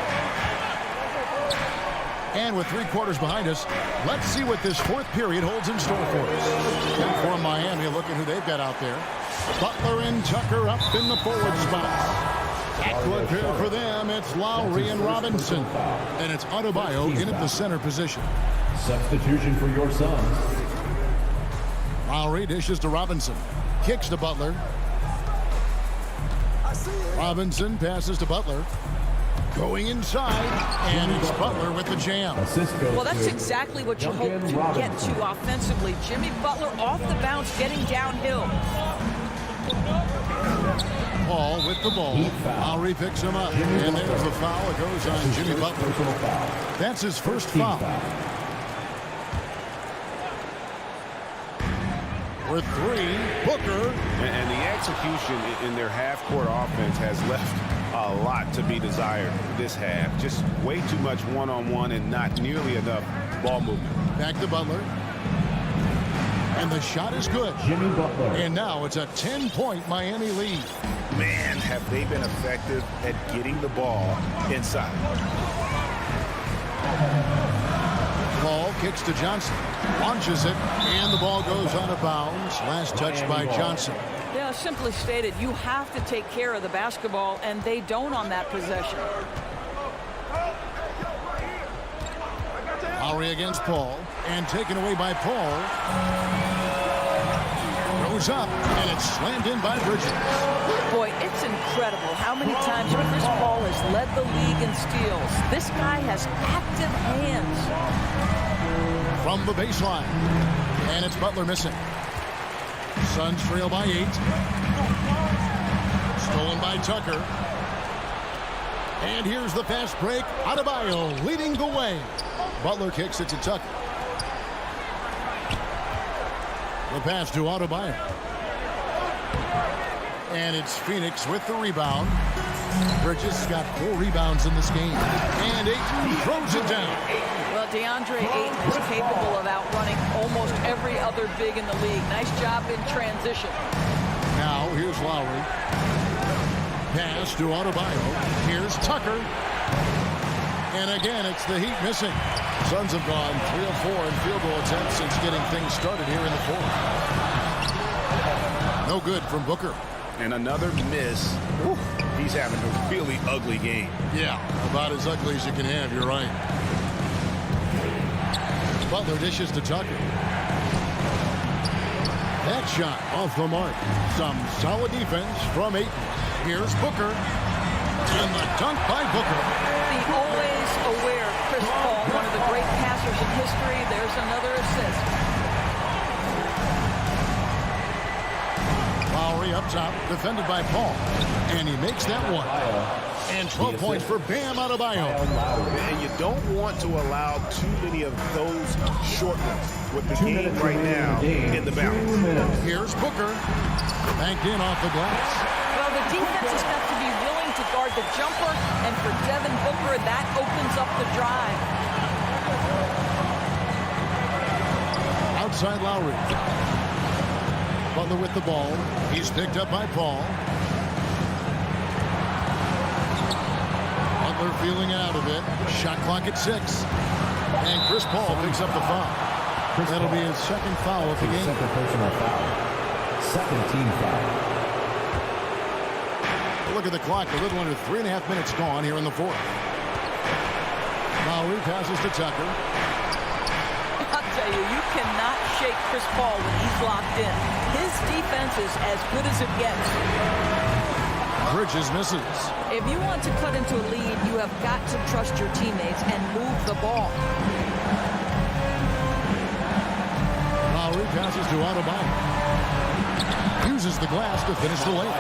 And with 3 quarters behind us, let's see what this fourth period holds in store for us. And for Miami, look at who they've got out there. Butler and Tucker up in the forward spot. Backcourt pair for them, it's Lowry and Robinson. And it's Adebayo in at the center position. Substitution for your Suns. Lowry dishes to Robinson. Kicks to Butler. Robinson passes to Butler. Going inside, and it's Butler with the jam. Well, that's exactly what you hope to get to offensively. Jimmy Butler off the bounce, getting downhill. Paul with the ball. Lowry picks him up. And there's the foul. It goes on Jimmy Butler. That's his first foul. For 3, Booker. And the execution in their half-court offense has left a lot to be desired this half. Just way too much one-on-one and not nearly enough ball movement. Back to Butler. And the shot is good. Jimmy Butler. And now it's a 10-point Miami lead. Man, have they been effective at getting the ball inside. kicks to Johnson. Launches it, and the ball goes out of bounds. Last touch by Johnson. Yeah, simply stated, you have to take care of the basketball, and they don't on that possession. Lowry against Paul, and taken away by Paul. Goes up, and it's slammed in by Bridges. Boy, it's incredible how many times Chris Paul has led the league in steals. This guy has active hands. From the baseline, and it's Butler missing. Suns trail by 8. Stolen by Tucker. And here's the fast break. Adebayo leading the way. Butler kicks it to Tucker. The pass to Adebayo. And it's Phoenix with the rebound. Bridges got 4 rebounds in this game. And Ayton throws it down. Well, DeAndre Ayton is capable of outrunning almost every other big in the league. Nice job in transition. Now, here's Lowry. Pass to Adebayo. Here's Tucker. And again, it's the Heat missing. Suns have gone 3 of 4 in field goal attempts since getting things started here in the fourth. No good from Booker. And another miss. Whew. He's having a really ugly game. Yeah, about as ugly as you can have. You're right. Butler dishes to Tucker. That shot off the mark. Some solid defense from Ayton. Here's Booker. And the dunk by Booker. The always aware Chris Paul, one of the great passers in history. There's another assist. Lowry up top, defended by Paul. And he makes that one. And 12 points for Bam Adebayo. And you don't want to allow too many of those short ones with the game right now in the balance. Here's Booker. Banked in off the glass. Well, the defense has got to be willing to guard the jumper, and for Devin Booker, that opens up the drive. Outside Lowry. Butler with the ball. He's picked up by Paul. Butler feeling it out a bit. Shot clock at 6. And Chris Paul picks up the foul. That'll be his second foul of the game. Second personal foul. Second team foul. Look at the clock. A little under 3.5 minutes gone here in the fourth. Lowry passes to Tucker. I'll tell you, you cannot shake Chris Paul when he's locked in. His defense is as good as it gets. Bridges misses. If you want to cut into a lead, you have got to trust your teammates and move the ball. Lowry passes to Adebayo. Uses the glass to finish the layup.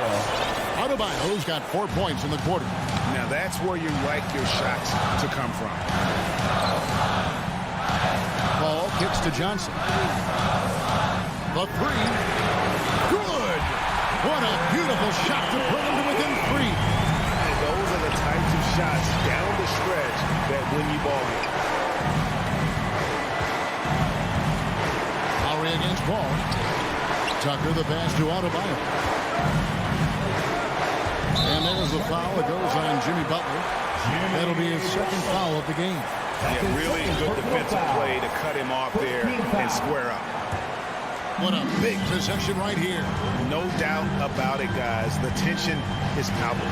Adebayo's got 4 points in the quarter. Now that's where you like your shots to come from. Paul kicks to Johnson. The 3. Good! What a beautiful shot to bring him to within 3. And those are the types of shots down the stretch that win you ball games. Lowry against Paul. Tucker the pass to Adebayo. And there's the foul. It goes on Jimmy Butler. That'll be his second foul of the game. Yeah, really good defensive play to cut him off there and square up. What a big possession right here. No doubt about it, guys. The tension is palpable.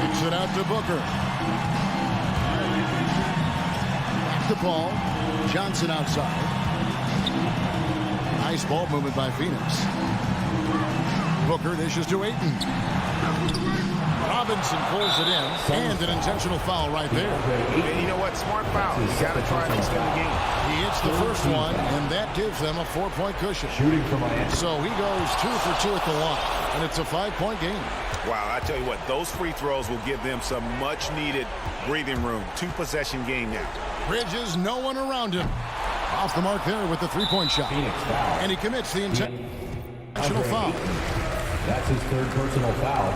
Kicks it out to Booker. Back to Paul. Johnson outside. Nice ball movement by Phoenix. Booker dishes to Ayton. Robinson pulls it in. And an intentional foul right there. And you know what? Smart foul. You got to try and extend the game. He hits the first one, and that gives them a 4-point cushion. Shooting from Miami. So he goes 2 for 2 at the line, and it's a 5-point game. Wow, I tell you what, those free throws will give them some much-needed breathing room. 2-possession game now. Bridges, no one around him. Off the mark there with the 3-point shot. And he commits the intentional foul. That's his third personal foul.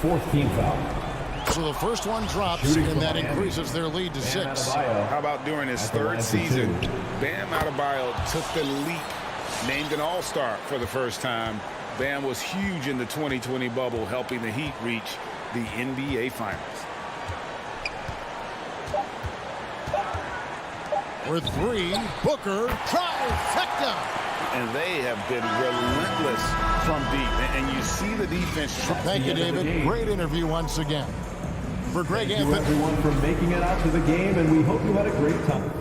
4th team foul. So the first one drops, and that increases their lead to 6. How about during his third season, Bam Adebayo took the leap, named an all-star for the first time. Bam was huge in the 2020 bubble, helping the Heat reach the NBA Finals. For three, Booker, trifecta. And they have been relentless from deep. And you see the defense. Thank you, David. Great interview once again. For Greg Thank you, Anthony. everyone, for making it out to the game, and we hope you had a great time.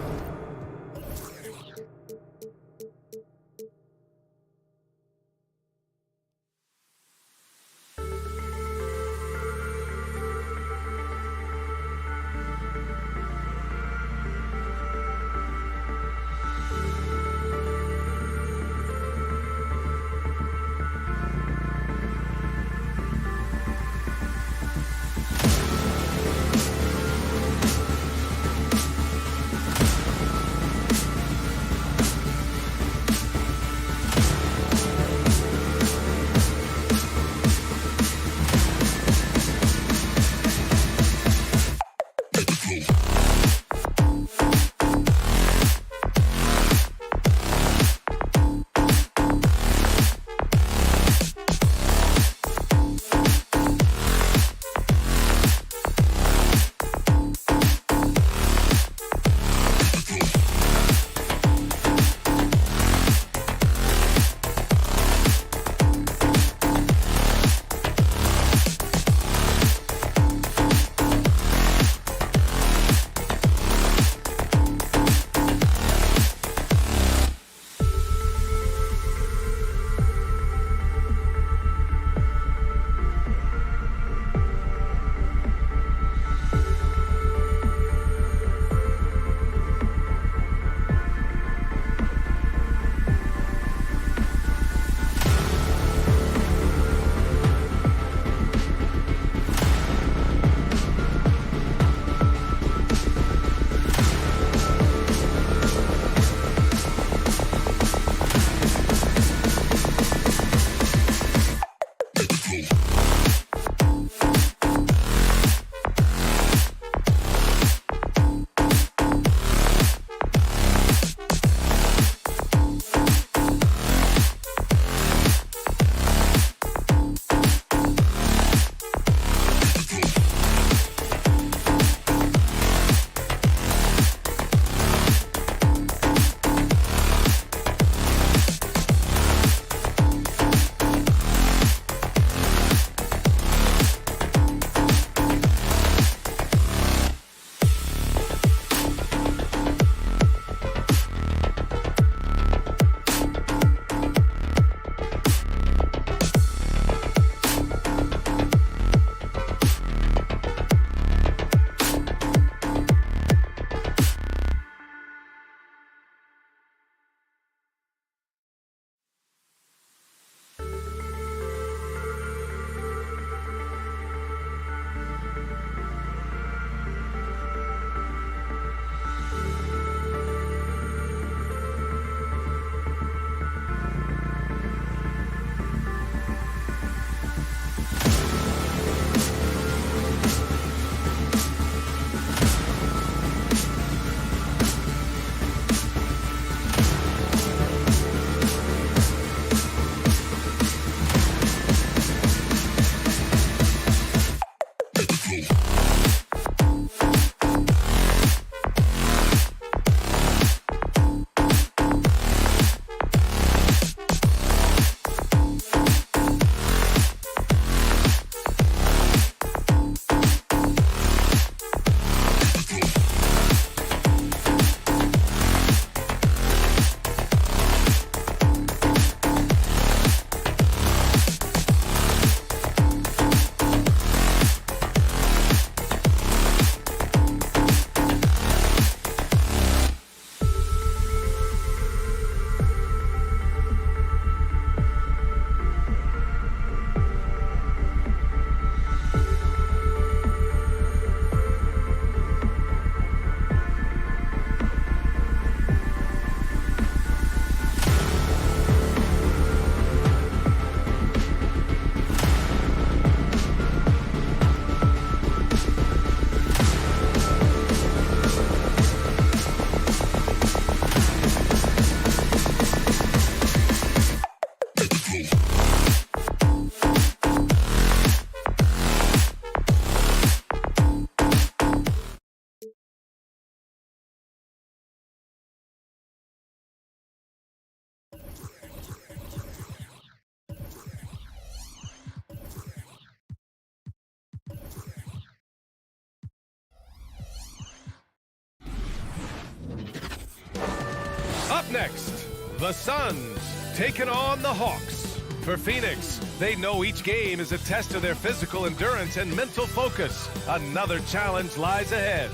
Up next, the Suns taking on the Hawks. For Phoenix, they know each game is a test of their physical endurance and mental focus. Another challenge lies ahead.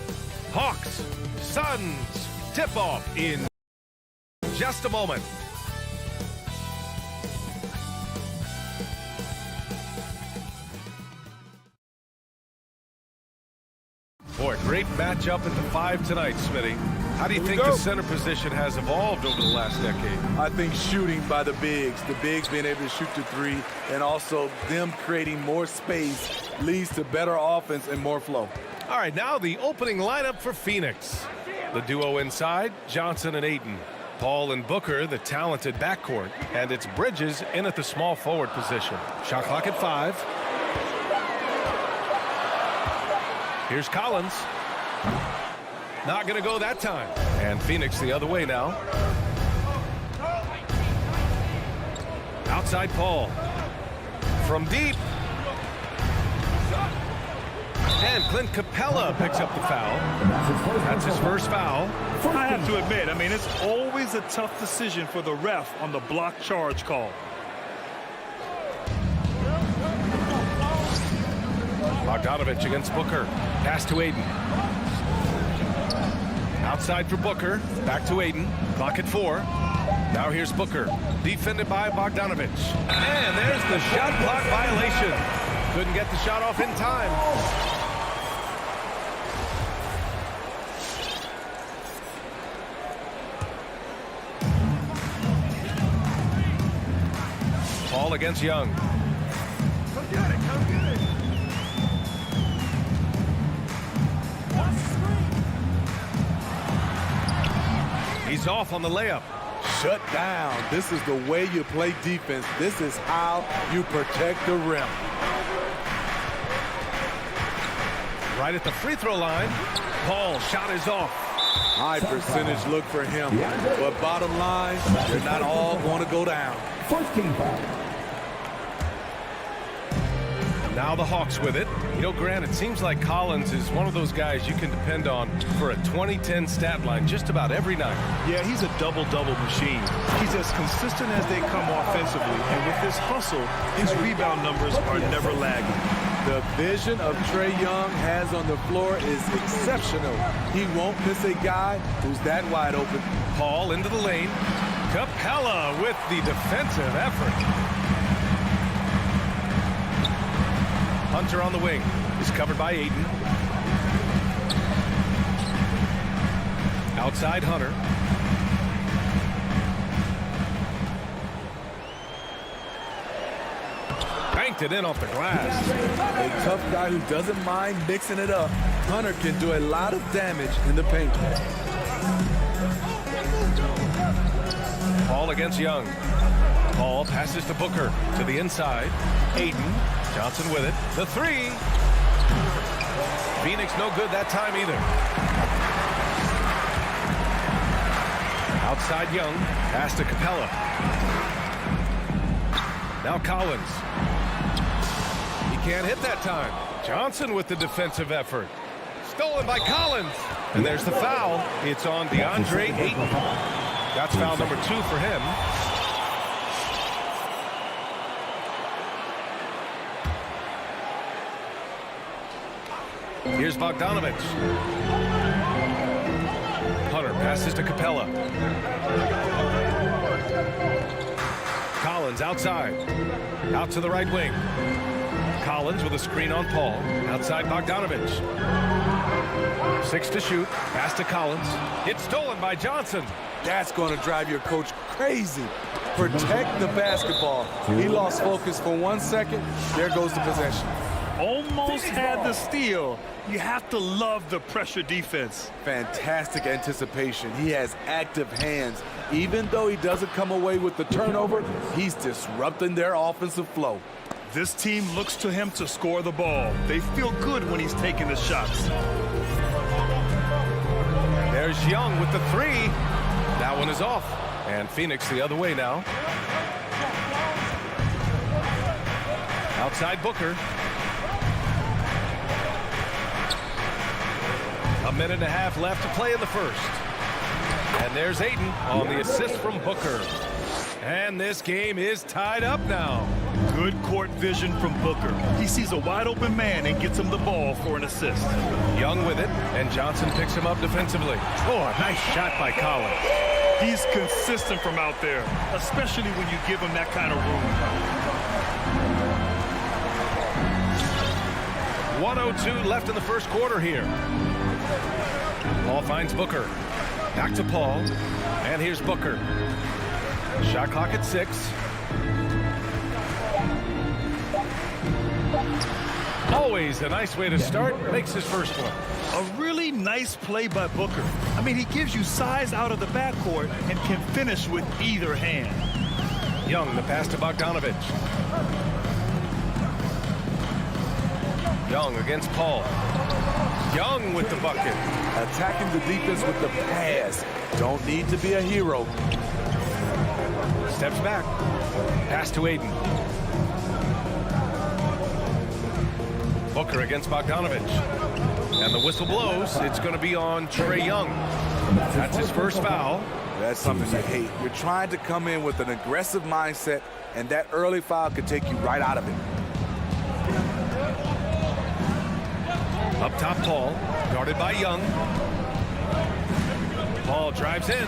Hawks, Suns, tip-off in just a moment. Boy, great matchup at the 5 tonight, Smitty. How do you think the center position has evolved over the last decade? I think shooting by the bigs being able to shoot the 3, and also them creating more space leads to better offense and more flow. All right, now the opening lineup for Phoenix. The duo inside, Johnson and Ayton. Paul and Booker, the talented backcourt. And it's Bridges in at the small forward position. Shot clock at 5. Here's Collins. Not going to go that time. And Phoenix the other way now. Outside Paul. From deep. And Clint Capella picks up the foul. That's his first foul. I have to admit, I mean, it's always a tough decision for the ref on the block charge call. Bogdanovich against Booker. Pass to Ayton. Outside for Booker. Back to Ayton. Clock at 4. Now here's Booker. Defended by Bogdanovich. And there's the shot clock violation. Couldn't get the shot off in time. Paul against Young. Come get it, come get it. He's off on the layup. Shut down. This is the way you play defense. This is how you protect the rim. Right at the free throw line. Paul, shot is off. High percentage look for him. But bottom line, they're not all going to go down. First team foul. Now the Hawks with it. You know, Grant, it seems like Collins is one of those guys you can depend on for a 2010 stat line just about every night. Yeah, he's a double-double machine. He's as consistent as they come offensively, and with his hustle, his rebound numbers are never lagging. The vision of Trae Young has on the floor is exceptional. He won't miss a guy who's that wide open. Paul into the lane. Capella with the defensive effort. Hunter on the wing. Is covered by Ayton. Outside Hunter. Banked it in off the glass. A tough guy who doesn't mind mixing it up. Hunter can do a lot of damage in the paint. Paul against Young. Paul passes to Booker to the inside. Ayton. Johnson with it. The 3. Phoenix no good that time either. Outside Young. Pass to Capella. Now Collins. He can't hit that time. Johnson with the defensive effort. Stolen by Collins. And there's the foul. It's on DeAndre Ayton. That's foul number 2 for him. Here's Bogdanovich. Hunter passes to Capella. Collins outside. Out to the right wing. Collins with a screen on Paul. Outside Bogdanovich. 6 to shoot. Pass to Collins. It's stolen by Johnson. That's going to drive your coach crazy. Protect the basketball. He lost focus for 1 second. There goes the possession. Almost had the steal. You have to love the pressure defense. Fantastic anticipation. He has active hands. Even though he doesn't come away with the turnover, he's disrupting their offensive flow. This team looks to him to score the ball. They feel good when he's taking the shots. There's Young with the 3. That one is off. And Phoenix the other way now. Outside Booker. A minute and a half left to play in the first. And And there's Ayton on the assist from Booker. And this game is tied up now. Good court vision from Booker. He sees a wide open man and gets him the ball for an assist. Young with it, and Johnson picks him up defensively. Oh, a nice shot by Collins. He's consistent from out there, especially when you give him that kind of room. 1:02 left in the first quarter here. Paul finds Booker. Back to Paul. And here's Booker. Shot clock at 6. Always a nice way to start. Makes his first one. A really nice play by Booker. I mean, he gives you size out of the backcourt and can finish with either hand. Young, the pass to Bogdanovich. Young against Paul. Young with the bucket. Attacking the defense with the pass. Don't need to be a hero. Steps back. Pass to Ayton. Booker against Bogdanovich. And the whistle blows. It's going to be on Trae Young. That's his first foul. That's something you hate. You're trying to come in with an aggressive mindset, and that early foul could take you right out of it. Up top, Paul. Guarded by Young. Paul drives in.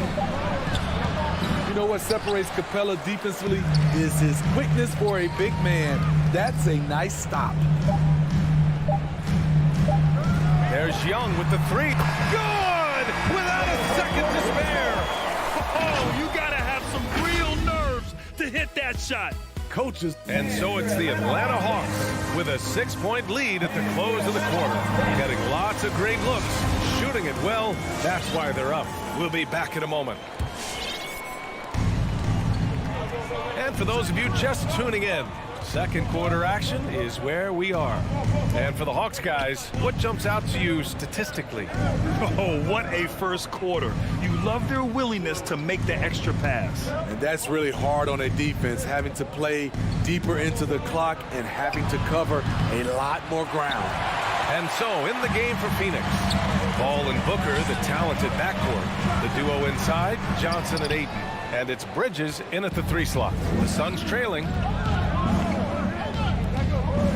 You know what separates Capella defensively is his quickness for a big man. That's a nice stop. There's Young with the 3. Good! Without a second to spare. Oh, you gotta have some real nerves to hit that shot. Coaches. And so it's the Atlanta Hawks with a 6-point lead at the close of the quarter. Getting lots of great looks, shooting it well. That's why they're up. We'll be back in a moment. And for those of you just tuning in, second quarter action is where we are. And for the Hawks guys, what jumps out to you statistically? Oh, what a first quarter. You love their willingness to make the extra pass. And that's really hard on a defense, having to play deeper into the clock and having to cover a lot more ground. And so in the game for Phoenix, Paul and Booker, the talented backcourt. The duo inside, Johnson and Ayton. And it's Bridges in at the 3 slot. The Suns trailing.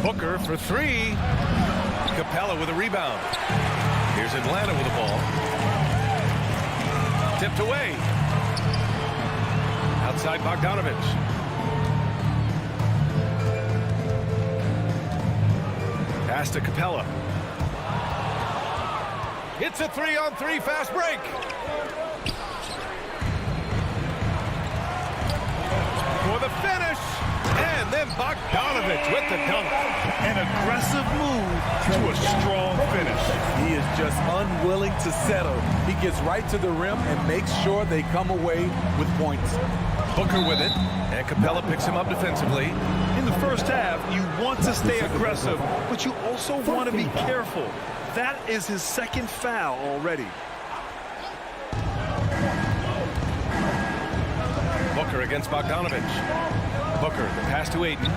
Booker for 3. Capella with a rebound. Here's Atlanta with the ball. Tipped away. Outside Bogdanovich. Pass to Capella. It's a 3-on-3 fast break. For the finish. And then Bogdanovich with the dunk. An aggressive move to a strong finish. He is just unwilling to settle. He gets right to the rim and makes sure they come away with points. Booker with it, and Capella picks him up defensively. In the first half, you want to stay aggressive, but you also want to be careful. That is his second foul already. Booker against Bogdanovich. Booker, the pass to Ayton.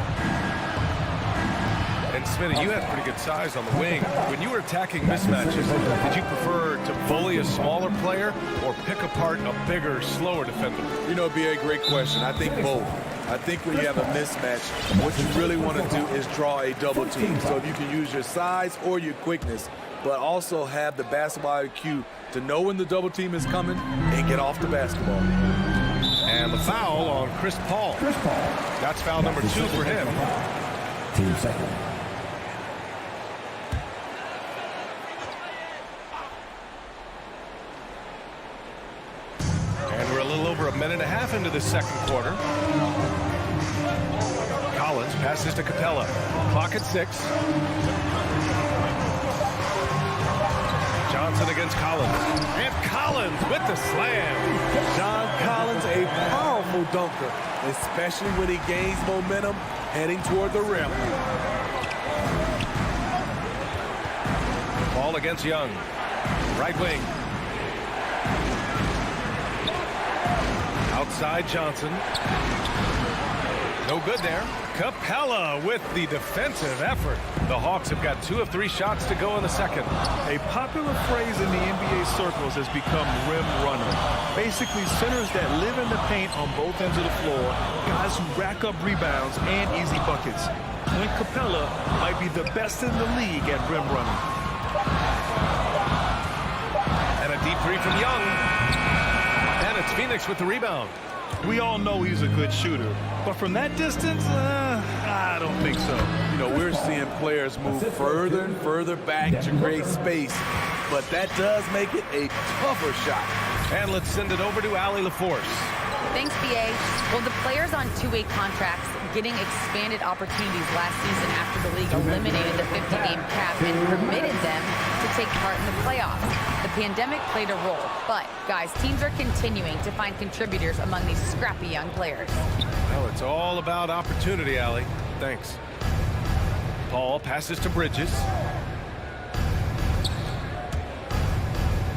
And Smitty, you had pretty good size on the wing. When you were attacking mismatches, did you prefer to bully a smaller player or pick apart a bigger, slower defender? You know, it'd be a great question. I think both. I think when you have a mismatch, what you really want to do is draw a double team. So if you can use your size or your quickness, but also have the basketball IQ to know when the double team is coming and get off the basketball. And the foul on Chris Paul. That's foul number 2 for him. Team second. And we're a little over a minute and a half into the second quarter. Collins passes to Capella. Clock at 6. Johnson against Collins. And Collins with the slam. John Collins, a powerful dunker, especially when he gains momentum heading toward the rim. Ball against Young. Right wing. Outside Johnson. No good there. Capella with the defensive effort. The Hawks have got 2 of 3 shots to go in the second. A popular phrase in the NBA circles has become rim runner. Basically, centers that live in the paint on both ends of the floor, guys who rack up rebounds and easy buckets. Clint Capella might be the best in the league at rim running. And a deep 3 from Young. And it's Phoenix with the rebound. We all know he's a good shooter, but from that distance, I don't think so. You know, we're seeing players move further and further back to create space, but that does make it a tougher shot. And let's send it over to Allie LaForce. Thanks, BA. Well, the players on two-way contracts getting expanded opportunities last season after the league eliminated the 50-game cap and permitted them to take part in the playoffs. The pandemic played a role, but, guys, teams are continuing to find contributors among these scrappy young players. Well, it's all about opportunity, Allie. Thanks. Paul passes to Bridges.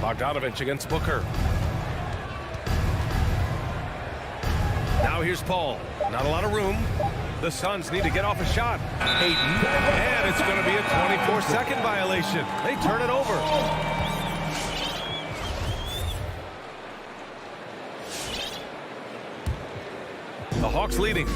Bogdanovich against Booker. Now here's Paul. Not a lot of room. The Suns need to get off a shot. Hayden. And it's going to be a 24-second violation. They turn it over. The Hawks leading.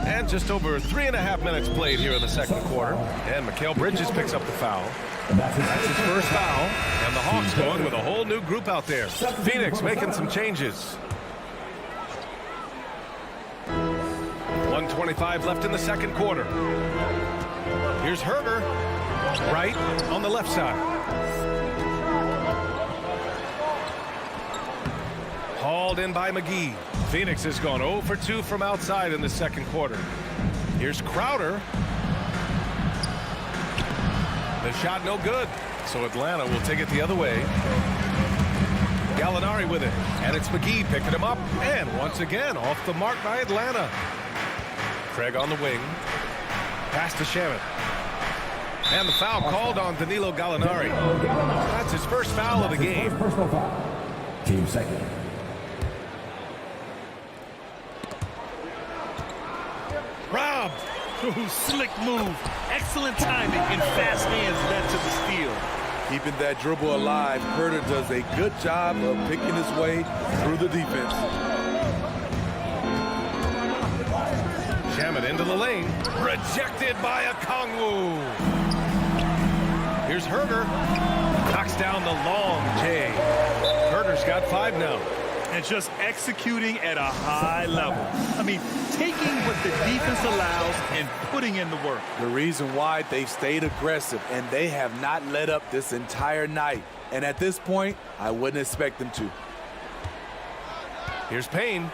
And just over 3.5 minutes played here in the second quarter. And Mikal Bridges picks up the foul. That's his first foul. And the Hawks going with a whole new group out there. Phoenix making some changes. 1:25 left in the second quarter. Here's Herter. Right on the left side. Hauled in by McGee. Phoenix has gone 0 for 2 from outside in the second quarter. Here's Crowder. The shot no good, so Atlanta will take it the other way. Gallinari with it, and it's McGee picking him up, and once again off the mark by Atlanta. Craig on the wing. Pass to Shamet. And the foul called on Danilo Gallinari. That's his first foul of the game. Personal foul. Team second. Rob. Ooh, slick move. Excellent timing and fast hands led to the steal. Keeping that dribble alive, Herter does a good job of picking his way through the defense. Shamet into the lane. Rejected by Okongwu. Here's Herter. Knocks down the long J. Herter's got 5 now. And just executing at a high level. I mean, taking what the defense allows and putting in the work. The reason why they've stayed aggressive and they have not let up this entire night. And at this point, I wouldn't expect them to. Here's Payne.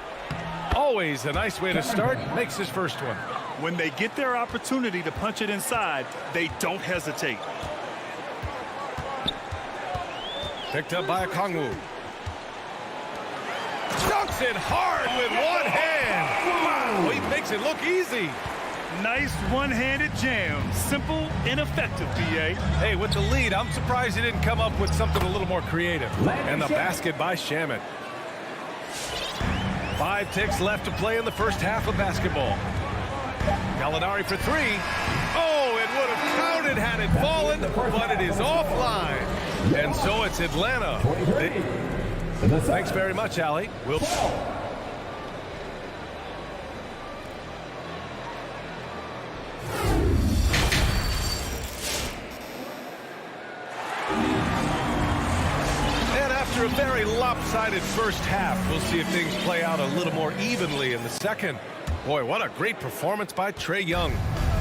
Always a nice way to start. Makes his first one. When they get their opportunity to punch it inside, they don't hesitate. Picked up by Okongwu. Dunks it hard with one hand. Wow, he makes it look easy. Nice one-handed jam. Simple and effective, BA. Hey, with the lead, I'm surprised he didn't come up with something a little more creative. And the basket by Shamet. 5 ticks left to play in the first half of basketball. Gallinari for 3. Oh, it would have counted had it fallen, but it is offline. And so it's Atlanta. Thanks very much, Allie. We'll... After a very lopsided first half, we'll see if things play out a little more evenly in the second. Boy, what a great performance by Trae Young.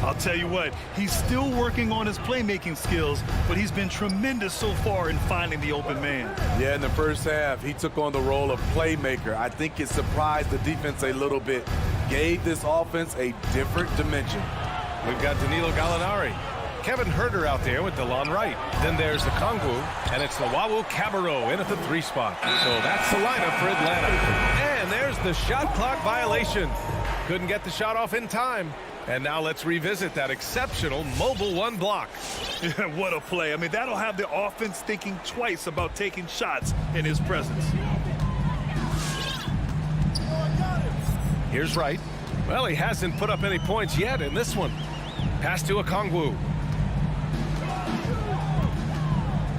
I'll tell you what, he's still working on his playmaking skills, but he's been tremendous so far in finding the open man. Yeah, in the first half, he took on the role of playmaker. I think it surprised the defense a little bit, gave this offense a different dimension. We've got Danilo Gallinari. Kevin Herter out there with DeLon Wright. Then there's the Okongwu, and it's the Wawu Cabarrot in at the 3 spot. So that's the lineup for Atlanta. And there's the shot clock violation. Couldn't get the shot off in time. And now let's revisit that exceptional mobile 1 block. What a play. I mean, that'll have the offense thinking twice about taking shots in his presence. Here's Wright. Well, he hasn't put up any points yet in this one. Pass to Okongwu.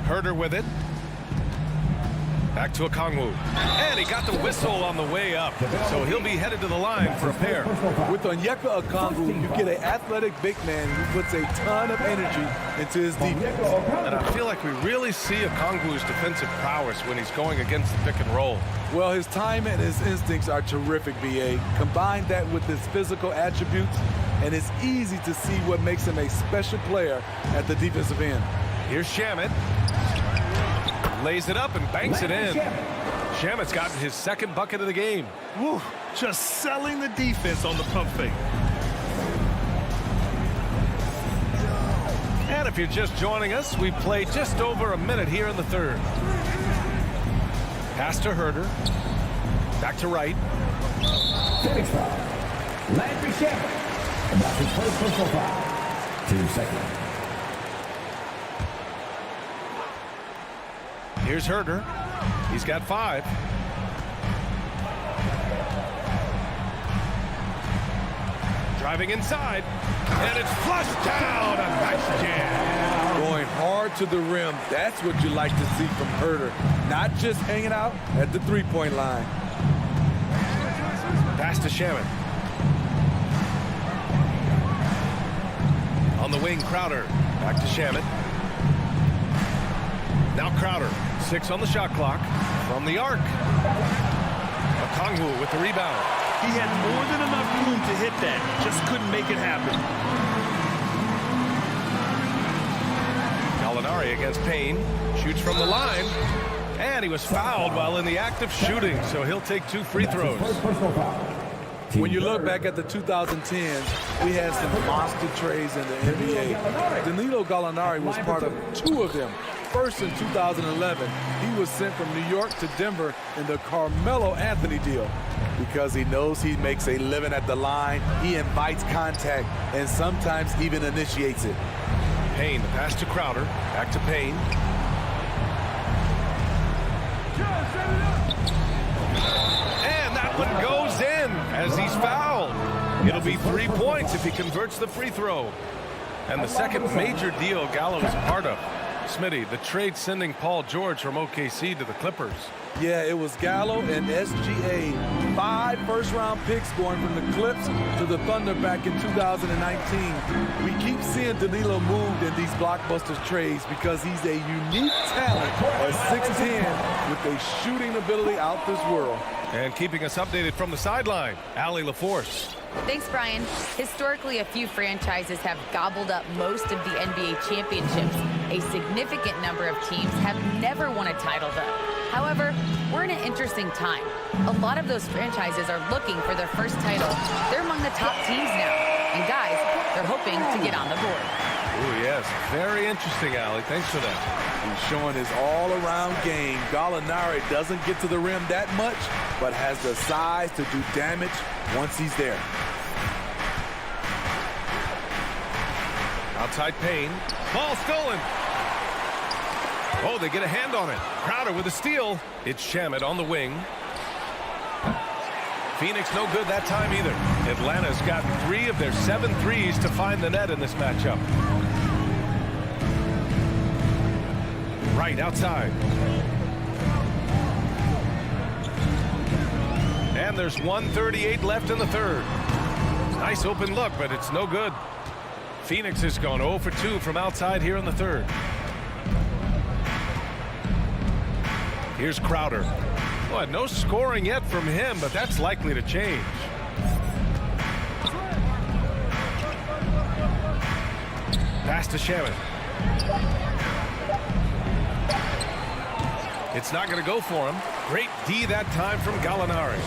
Herder with it. Back to Okongwu. And he got the whistle on the way up. So he'll be headed to the line for a pair. With Onyeka Okongwu, you get an athletic big man who puts a ton of energy into his defense. And I feel like we really see Okongwu's defensive prowess when he's going against the pick and roll. Well, his time and his instincts are terrific, B.A. Combine that with his physical attributes, and it's easy to see what makes him a special player at the defensive end. Here's Shamet. Lays it up and banks it in. Shamet's gotten his second bucket of the game. Woo, just selling the defense on the pump fake. And if you're just joining us, we've played just over a minute here in the third. Pass to Herder. Back to Wright. Landry Shamet. That's his first personal foul. 2 seconds. Here's Herder. He's got 5. Driving inside. And it's flushed down. A nice jam. Going hard to the rim. That's what you like to see from Herder. Not just hanging out at the three-point line. Pass to Shamet. On the wing, Crowder. Back to Shamet. Now Crowder. 6 on the shot clock. From the arc. Okongwu with the rebound. He had more than enough room to hit that. Just couldn't make it happen. Gallinari against Payne. Shoots from the line. And he was fouled while in the act of shooting, so he'll take 2 free throws. When you look back at the 2010s, we had some monster trades in the NBA. Danilo Gallinari was part of 2 of them. First in 2011, he was sent from New York to Denver in the Carmelo Anthony deal. Because he knows he makes a living at the line, he invites contact and sometimes even initiates it. Payne, the pass to Crowder. Back to Payne. And that one goes in as he's fouled. It'll be 3 points if he converts the free throw. And the second major deal Gallo is a part of. Smitty, the trade sending Paul George from OKC to the Clippers. Yeah, it was Gallo and SGA. 5 first-round picks going from the Clips to the Thunder back in 2019. We keep seeing Danilo moved in these blockbuster trades because he's a unique talent at 6'10" with a shooting ability out this world. And keeping us updated from the sideline, Allie LaForce. Thanks, Brian. Historically, a few franchises have gobbled up most of the NBA championships. A significant number of teams have never won a title, though. However, we're in an interesting time. A lot of those franchises are looking for their first title. They're among the top teams now. And guys, they're hoping to get on the board. Oh, yes. Very interesting, Allie. Thanks for that. He's showing his all-around game. Gallinari doesn't get to the rim that much, but has the size to do damage once he's there. Outside Payne. Ball stolen. Oh, they get a hand on it. Crowder with a steal. It's Shamet on the wing. Phoenix no good that time either. Atlanta's got 3 of their 7 threes to find the net in this matchup. Right outside. And there's 1:38 left in the third. Nice open look, but it's no good. Phoenix has gone 0 for 2 from outside here in the third. Here's Crowder. Well, no scoring yet from him, but that's likely to change. Pass to Shamet. It's not going to go for him. Great D that time from Gallinari.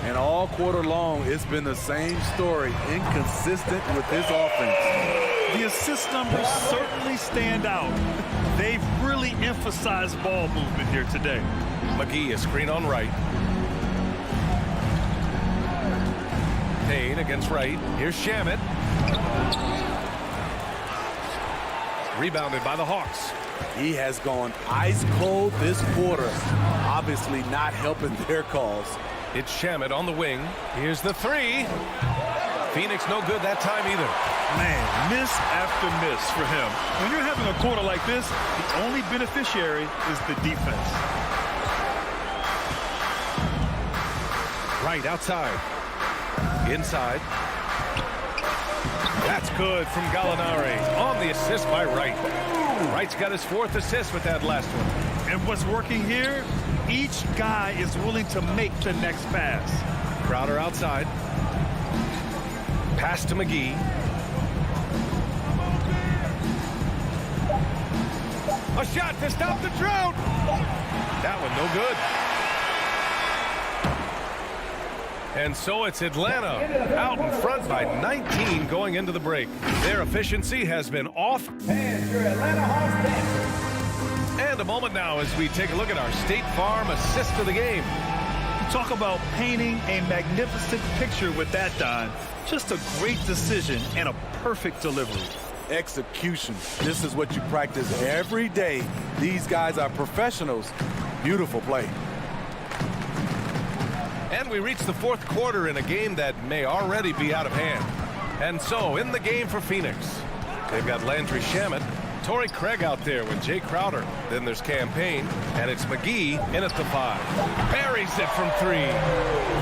And all quarter long, it's been the same story. Inconsistent with his offense. The assist numbers certainly stand out. They've really emphasized ball movement here today. McGee, a screen on Wright. Payne against Wright. Here's Shamet. Rebounded by the Hawks. He has gone ice cold this quarter. Obviously not helping their cause. It's Shamet on the wing. Here's the three. Phoenix no good that time either. Man, miss after miss for him. When you're having a quarter like this, the only beneficiary is the defense. Right outside. Inside. That's good from Gallinari on the assist by Wright. Wright's got his 4th assist with that last one. And what's working here, each guy is willing to make the next pass. Crowder outside. Pass to McGee. A shot to stop the drought. That one no good. And so it's Atlanta out in front by 19 going into the break. Their efficiency has been off. And your Atlanta Hawks Panthers. And a moment now as we take a look at our State Farm assist of the game. Talk about painting a magnificent picture with that, Don. Just a great decision and a perfect delivery. Execution. This is what you practice every day. These guys are professionals. Beautiful play. And we reach the 4th quarter in a game that may already be out of hand. And so in the game for Phoenix, they've got Landry Shamet, Torrey Craig out there with Jay Crowder. Then there's Campaign, and it's McGee in at the 5. Buries it from 3.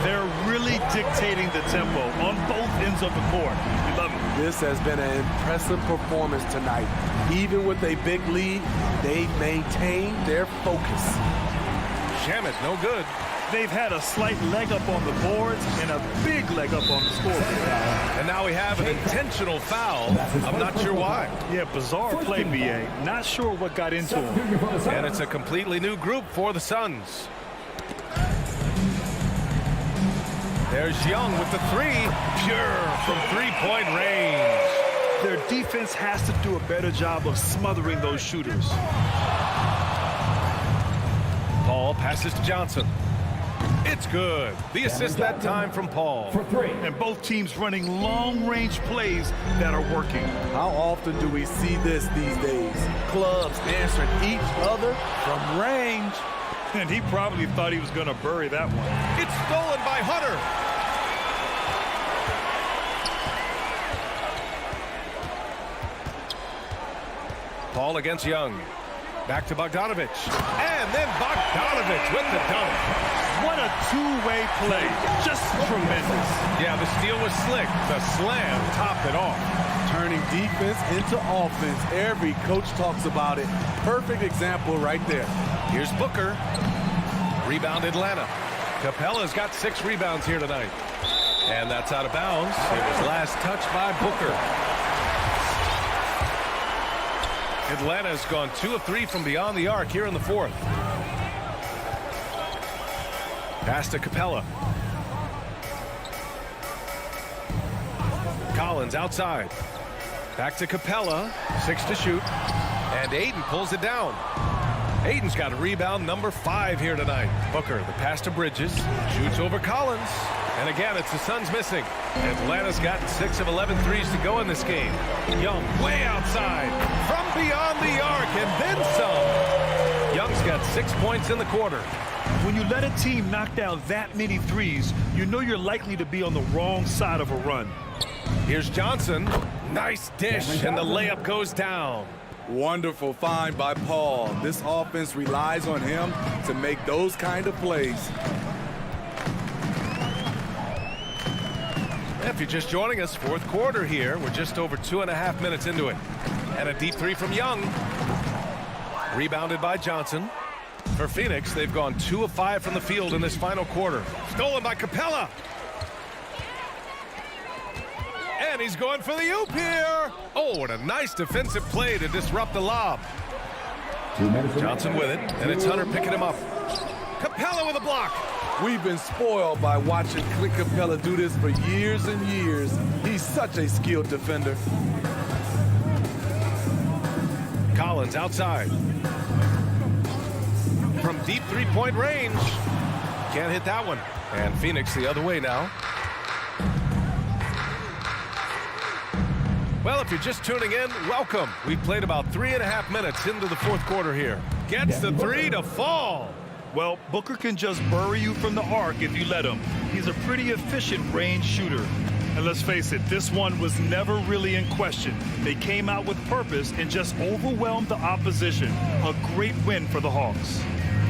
They're really dictating the tempo on both ends of the court. We love it. This has been an impressive performance tonight. Even with a big lead, they maintain their focus. Shamet no good. They've had a slight leg up on the boards and a big leg up on the scoreboard. And now we have an intentional foul. I'm not sure why. Yeah, bizarre play, BA. Not sure what got into him. And it's a completely new group for the Suns. There's Young with the 3. Pure from 3-point range. Their defense has to do a better job of smothering those shooters. Paul passes to Johnson. It's good. The assist that time from Paul. For 3. And both teams running long-range plays that are working. How often do we see this these days? Clubs answering each other from range. And he probably thought he was going to bury that one. It's stolen by Hunter. Paul against Young. Back to Bogdanovich. And then Bogdanovich with the dunk. What a two-way play. Just tremendous. Yeah, the steal was slick. The slam topped it off. Turning defense into offense. Every coach talks about it. Perfect example right there. Here's Booker. Rebound Atlanta. Capella's got 6 rebounds here tonight. And that's out of bounds. It was last touched by Booker. Atlanta's gone 2 of 3 from beyond the arc here in the 4th. Pass to Capella. Collins outside. Back to Capella. 6 to shoot. And Aiden pulls it down. Aiden's got a rebound number 5 here tonight. Booker, the pass to Bridges. Shoots over Collins. And again, it's the Suns missing. Atlanta's gotten 6 of 11 threes to go in this game. Young way outside from beyond the arc and then some. Young's got 6 points in the quarter. When you let a team knock down that many threes, you know you're likely to be on the wrong side of a run. Here's Johnson. Nice dish, and the layup goes down. Wonderful find by Paul. This offense relies on him to make those kind of plays. If you're just joining us, 4th quarter here. We're just over 2.5 minutes into it. And a deep 3 from Young. Rebounded by Johnson. For Phoenix, they've gone 2 of 5 from the field in this final quarter. Stolen by Capella. And he's going for the oop here. Oh, and a nice defensive play to disrupt the lob. Johnson with it, and it's Hunter picking him up. Capella with a block. We've been spoiled by watching Clint Capella do this for years and years. He's such a skilled defender. Collins outside. From deep 3-point range. Can't hit that one. And Phoenix the other way now. Well, if you're just tuning in, welcome. We've played about 3.5 minutes into the 4th quarter here. Gets the 3 to fall. Well, Booker can just bury you from the arc if you let him. He's a pretty efficient range shooter. And let's face it, this one was never really in question. They came out with purpose and just overwhelmed the opposition. A great win for the Hawks.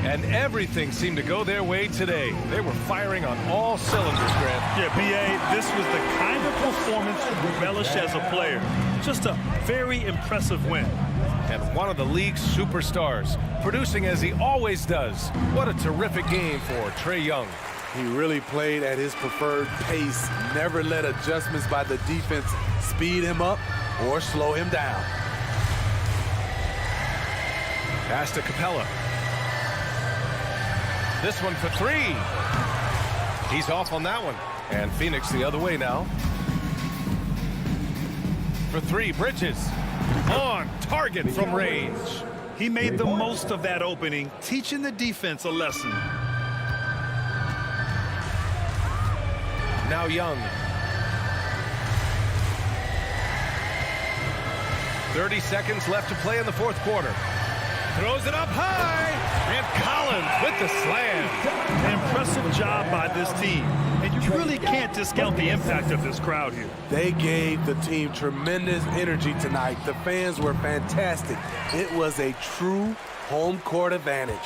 And everything seemed to go their way today. They were firing on all cylinders, Grant. Yeah, B.A., this was the kind of performance you relish as a player. Just a very impressive win. And one of the league's superstars, producing as he always does. What a terrific game for Trae Young. He really played at his preferred pace, never let adjustments by the defense speed him up or slow him down. Pass to Capella. This one for three. He's off on that one. And Phoenix the other way now. For three, Bridges. On target from range. He made the most of that opening, teaching the defense a lesson. Now Young. 30 seconds left to play in the fourth quarter. Throws it up high. And Collins with the slam. An impressive job by this team. And you really can't discount the impact of this crowd here. They gave the team tremendous energy tonight. The fans were fantastic. It was a true home court advantage.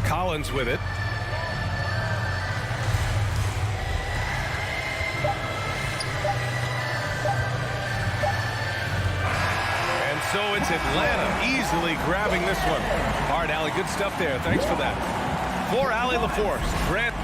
Collins with it. And so it's Atlanta easily grabbing this one. All right, Allie, good stuff there. Thanks for that. For Allie LaForce, Grant.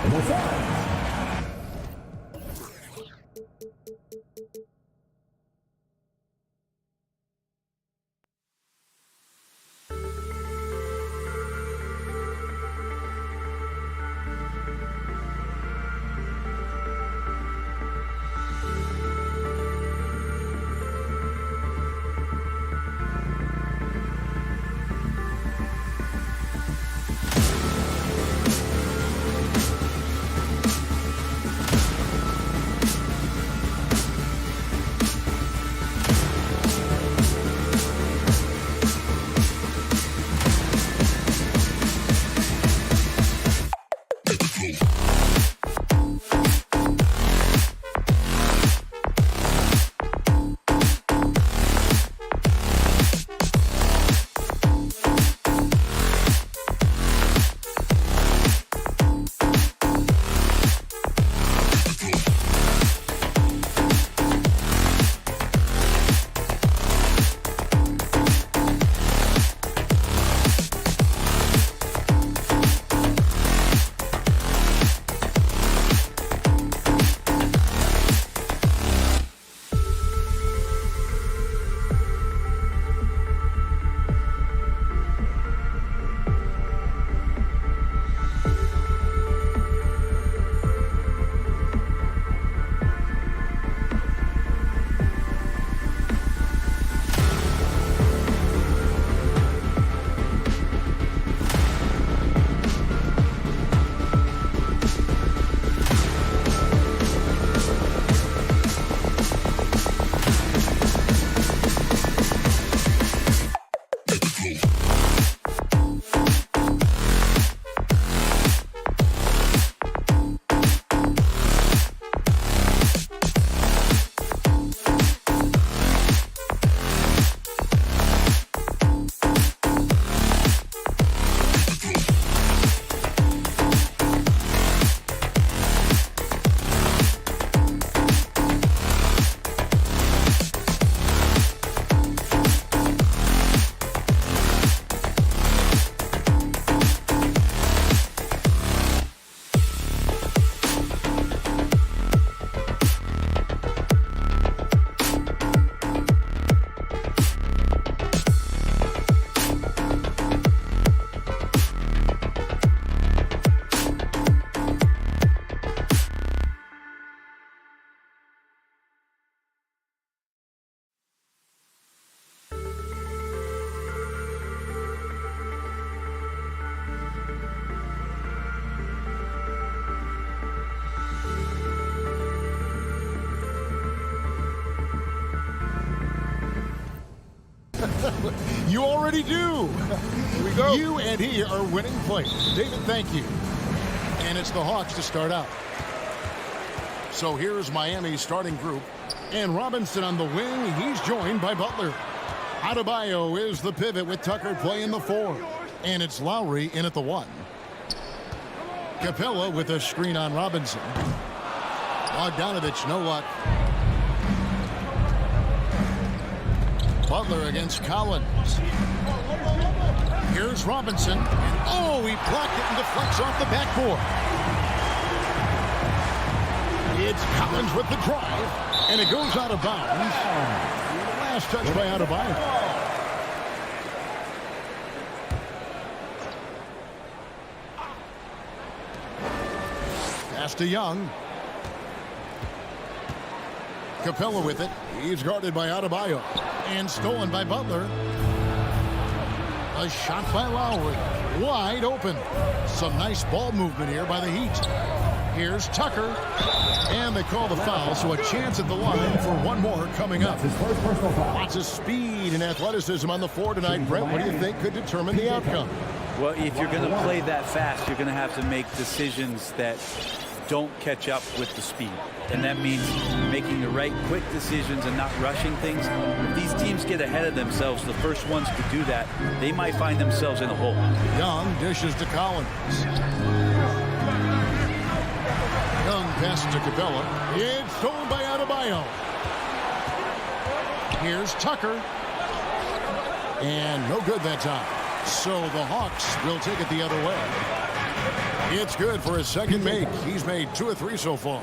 You already do. Here we go. You and he are winning plays. David, thank you. And it's the Hawks to start out. So here's Miami's starting group. And Robinson on the wing. He's joined by Butler. Adebayo is the pivot with Tucker playing the 4. And it's Lowry in at the 1. Capella with a screen on Robinson. Bogdanovich, no luck. Butler against Collins. Here's Robinson. And oh, he blocked it and deflects off the backboard. It's Collins with the drive. And it goes out of bounds. Last touch by Adebayo. Pass to Young. Capella with it. He's guarded by Adebayo. And stolen by Butler. A shot by Lowry. Wide open. Some nice ball movement here by the Heat. Here's Tucker. And they call the foul, so a chance at the line for one more coming up. Lots of speed and athleticism on the floor tonight. Brett, what do you think could determine the outcome? Well, if you're going to play that fast, you're going to have to make decisions that don't catch up with the speed. And that means making the right quick decisions and not rushing things. If these teams get ahead of themselves, the first ones to do that, they might find themselves in a hole. Young dishes to Collins. Young pass to Capella. It's stolen by Adebayo. Here's Tucker. And no good that time. So the Hawks will take it the other way. It's good for his second make. He's made 2 of 3 so far.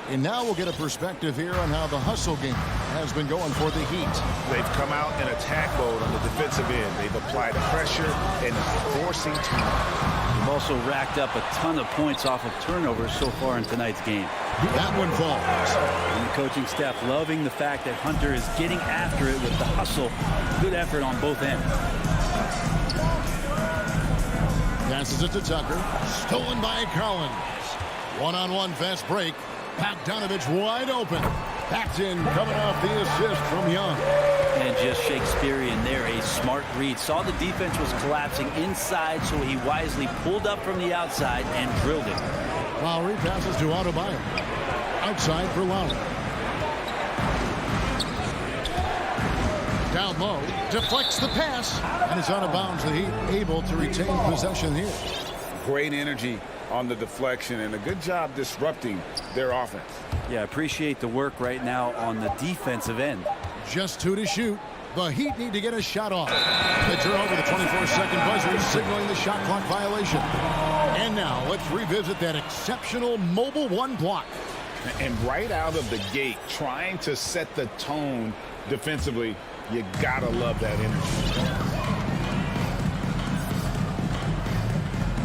And now we'll get a perspective here on how the hustle game has been going for the Heat. They've come out in attack mode on the defensive end. They've applied pressure and forcing turnovers. They've also racked up a ton of points off of turnovers so far in tonight's game. That one falls. And the coaching staff loving the fact that Hunter is getting after it with the hustle. Good effort on both ends. Passes it to Tucker. Stolen by Collins. One-on-one fast break. Bogdanovich wide open. Backed in, coming off the assist from Young. And just Shakespearean there, a smart read. Saw the defense was collapsing inside, so he wisely pulled up from the outside and drilled it. Lowry passes to Adebayo. Outside for Lowry. Down low, deflects the pass, and it's out of bounds. The Heat able to retain possession here. Great energy on the deflection and a good job disrupting their offense. Yeah, appreciate the work right now on the defensive end. Just 2 to shoot. The Heat need to get a shot off. They turn over the 24-second buzzer, signaling the shot clock violation. And now let's revisit that exceptional mobile 1 block. And right out of the gate, trying to set the tone defensively, you gotta love that energy.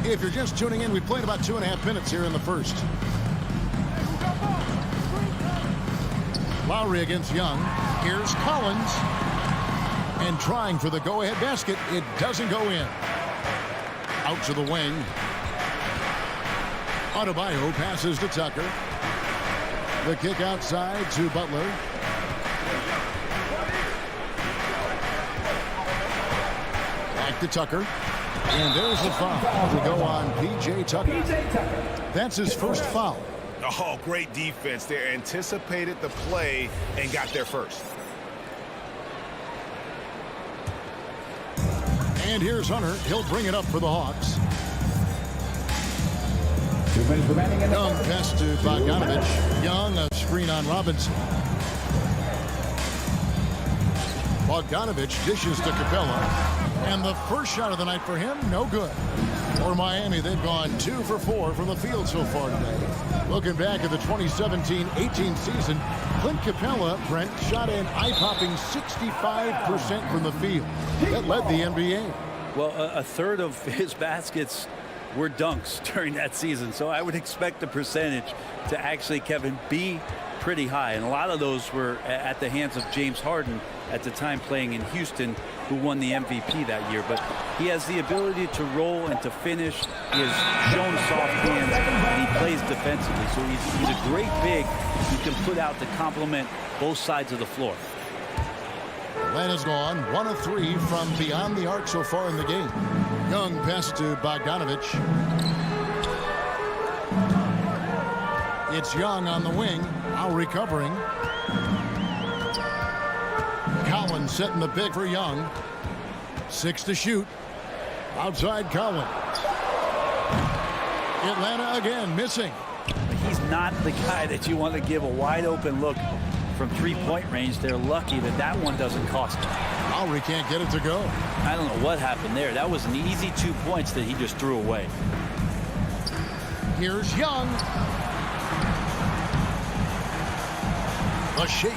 If you're just tuning in, we played about 2.5 minutes here in the first. Lowry against Young. Here's Collins. And trying for the go-ahead basket. It doesn't go in. Out to the wing. Adebayo passes to Tucker. The kick outside to Butler. Back to Tucker. And there's the foul to go on P.J. Tucker. That's his first foul. Oh, great defense there. Anticipated the play and got there first. And here's Hunter. He'll bring it up for the Hawks. Young pass to Bogdanovich. Young, a screen on Robinson. Bogdanovich dishes to Capella. And the first shot of the night for him, no good. For Miami, they've gone 2 for 4 from the field so far today. Looking back at the 2017-18 season, Clint Capella, Brent, shot an eye-popping 65% from the field. That led the NBA. Well, a third of his baskets were dunks during that season, so I would expect the percentage to actually, Kevin, be pretty high. And a lot of those were at the hands of James Harden at the time playing in Houston, who won the MVP that year. But he has the ability to roll and to finish. He has shown soft hands, and he plays defensively. So he's a great big who can put out to complement both sides of the floor. Atlanta's gone 1 of 3 from beyond the arc so far in the game. Young pass to Bogdanovich. It's Young on the wing. Now recovering. Collins setting the pick for Young. 6 to shoot. Outside Collins. Atlanta again missing. He's not the guy that you want to give a wide open look from three-point range. They're lucky that that one doesn't cost him. Lowry can't get it to go. I don't know what happened there. That was an easy 2 points that he just threw away. Here's Young. A shake.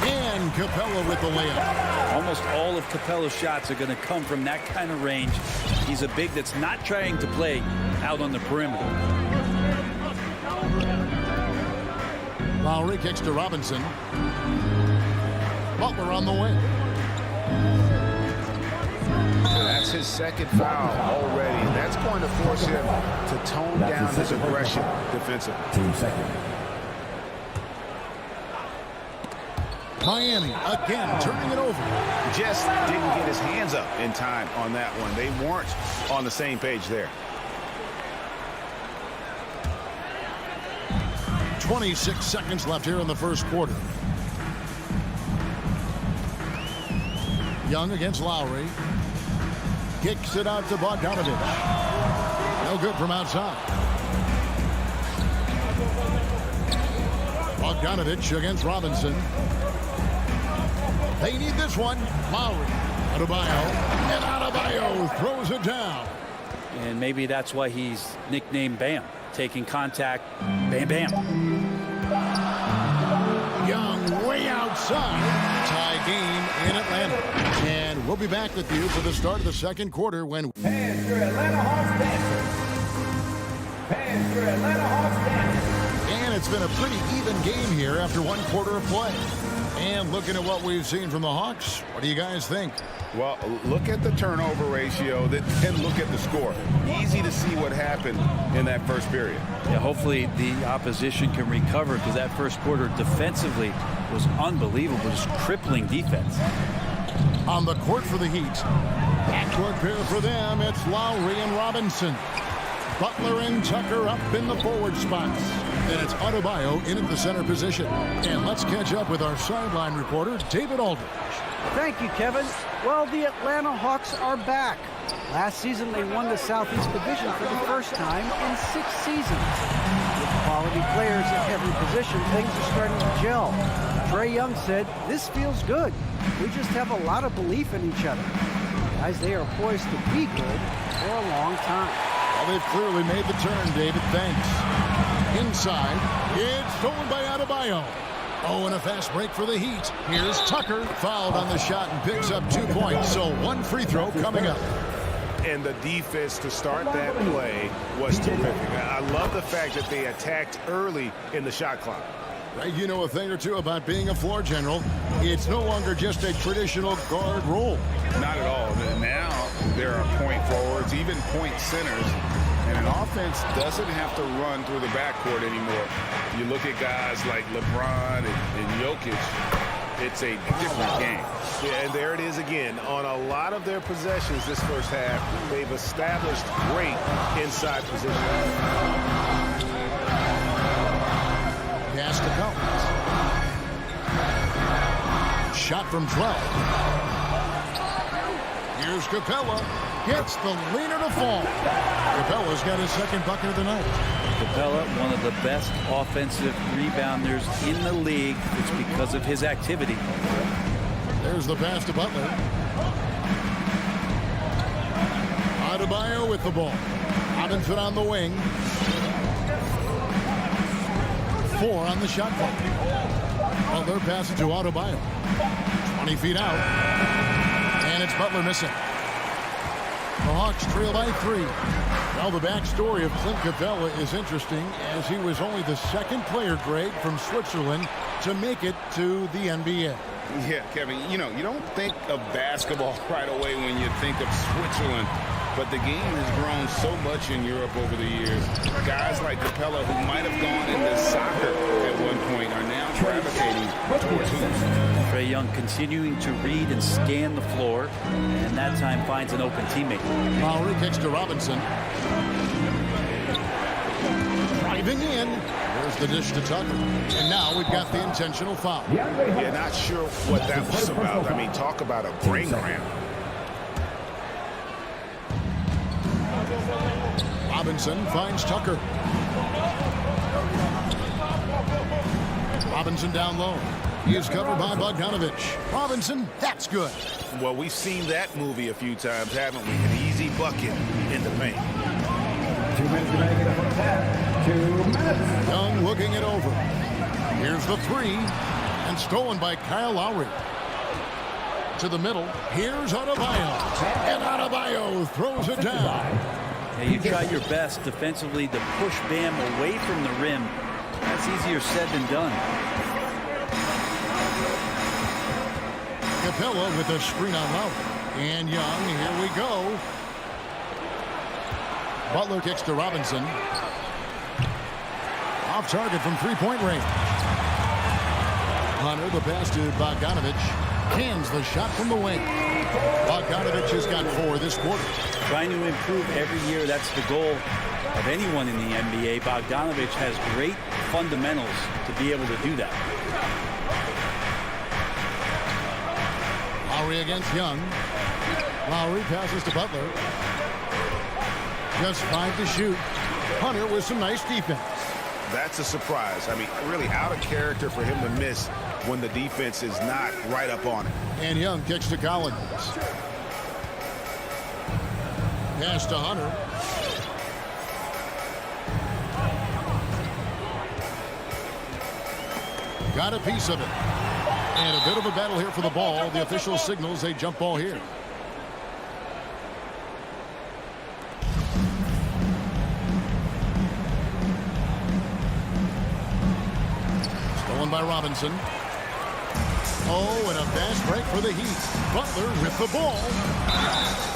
And Capella with the layup. Almost all of Capella's shots are going to come from that kind of range. He's a big that's not trying to play out on the perimeter. Lowry kicks to Robinson. Butler on the wing. That's his second foul already. That's going to force him to tone down his aggression defensively. 2 seconds. Miami again turning it over. Just didn't get his hands up in time on that one. They weren't on the same page there. 26 seconds left here in the first quarter. Young against Lowry. Kicks it out to Bogdanovich. No good from outside. Bogdanovich against Robinson. They need this one. Lowry. Adebayo. And Adebayo throws it down. And maybe that's why he's nicknamed Bam. Taking contact. Bam, bam. Young way outside. Tie game in Atlanta. And we'll be back with you for the start of the second quarter when... Fans for Atlanta Hawks dancing. Fans for Atlanta Hawks dancing. And it's been a pretty even game here after 1 quarter of play. And looking at what we've seen from the Hawks, what do you guys think? Well, look at the turnover ratio, then look at the score. Easy to see what happened in that first period. Yeah, hopefully the opposition can recover because that first quarter defensively was unbelievable, just crippling defense. On the court for the Heat. Backcourt pair for them, it's Lowry and Robinson. Butler and Tucker up in the forward spots. Then it's Adebayo in at the center position. And let's catch up with our sideline reporter, David Aldridge. Thank you, Kevin. Well, the Atlanta Hawks are back. Last season, they won the Southeast Division for the first time in 6 seasons. With quality players at every position, things are starting to gel. Trae Young said, "This feels good. We just have a lot of belief in each other." Guys, they are poised to be good for a long time. Well, they've clearly made the turn, David. Thanks. Inside, it's stolen by Adebayo. Oh, and a fast break for the Heat. Here's Tucker, fouled on the shot and picks up 2 points. So 1 free throw coming up. And the defense to start that play was terrific. I love the fact that they attacked early in the shot clock. You know a thing or two about being a floor general. It's no longer just a traditional guard role. Not at all. Now there are point forwards, even point centers. And an offense doesn't have to run through the backcourt anymore. You look at guys like LeBron and Jokic, it's a different game. Yeah, and there it is again. On a lot of their possessions this first half, they've established great inside position. Pass to Collins. Shot from 12. Here's Capella. Gets the leaner to fall. Capella's got his second bucket of the night. Capella, one of the best offensive rebounders in the league. It's because of his activity. There's the pass to Butler. Adebayo with the ball. Robinson on the wing. 4 on the shot clock. Butler passes to Adebayo. 20 feet out. And it's Butler missing. The Hawks trail by 3. Well, the backstory of Clint Capella is interesting, as he was only the second player, Greg, from Switzerland to make it to the NBA. Yeah, Kevin, you don't think of basketball right away when you think of Switzerland, but the game has grown so much in Europe over the years. Guys like Capella, who might have gone into soccer at one point, are now gravitating towards hoops. Trae Young continuing to read and scan the floor, and that time finds an open teammate. Lowry kicks to Robinson. Driving in. There's the dish to Tucker. And now we've got the intentional foul. Yeah, not sure what that was about. I mean, talk about a brain cramp. Robinson finds Tucker. Robinson down low. He is covered by Bogdanovich. Robinson, that's good. Well, we've seen that movie a few times, haven't we? An easy bucket in the paint. 2 minutes remaining in the first half. 2 minutes. Young looking it over. Here's the three. And stolen by Kyle Lowry. To the middle. Here's Adebayo. And Adebayo throws it down. Yeah, you try your best defensively to push Bam away from the rim. That's easier said than done. Capella with a screen on Lowry. And Young, here we go. Butler kicks to Robinson. Off target from three-point range. Hunter, the pass to Bogdanovich. Cans the shot from the wing. Bogdanovich has got 4 this quarter. Trying to improve every year, that's the goal of anyone in the NBA. Bogdanovich has great fundamentals to be able to do that. Lowry against Young. Lowry passes to Butler. Just 5 to shoot. Hunter with some nice defense. That's a surprise. I mean, really out of character for him to miss when the defense is not right up on it. And Young kicks to Collins. Pass to Hunter. Got a piece of it. And a bit of a battle here for the ball. The official signals a jump ball here. Stolen by Robinson. Oh, and a fast break for the Heat. Butler with the ball.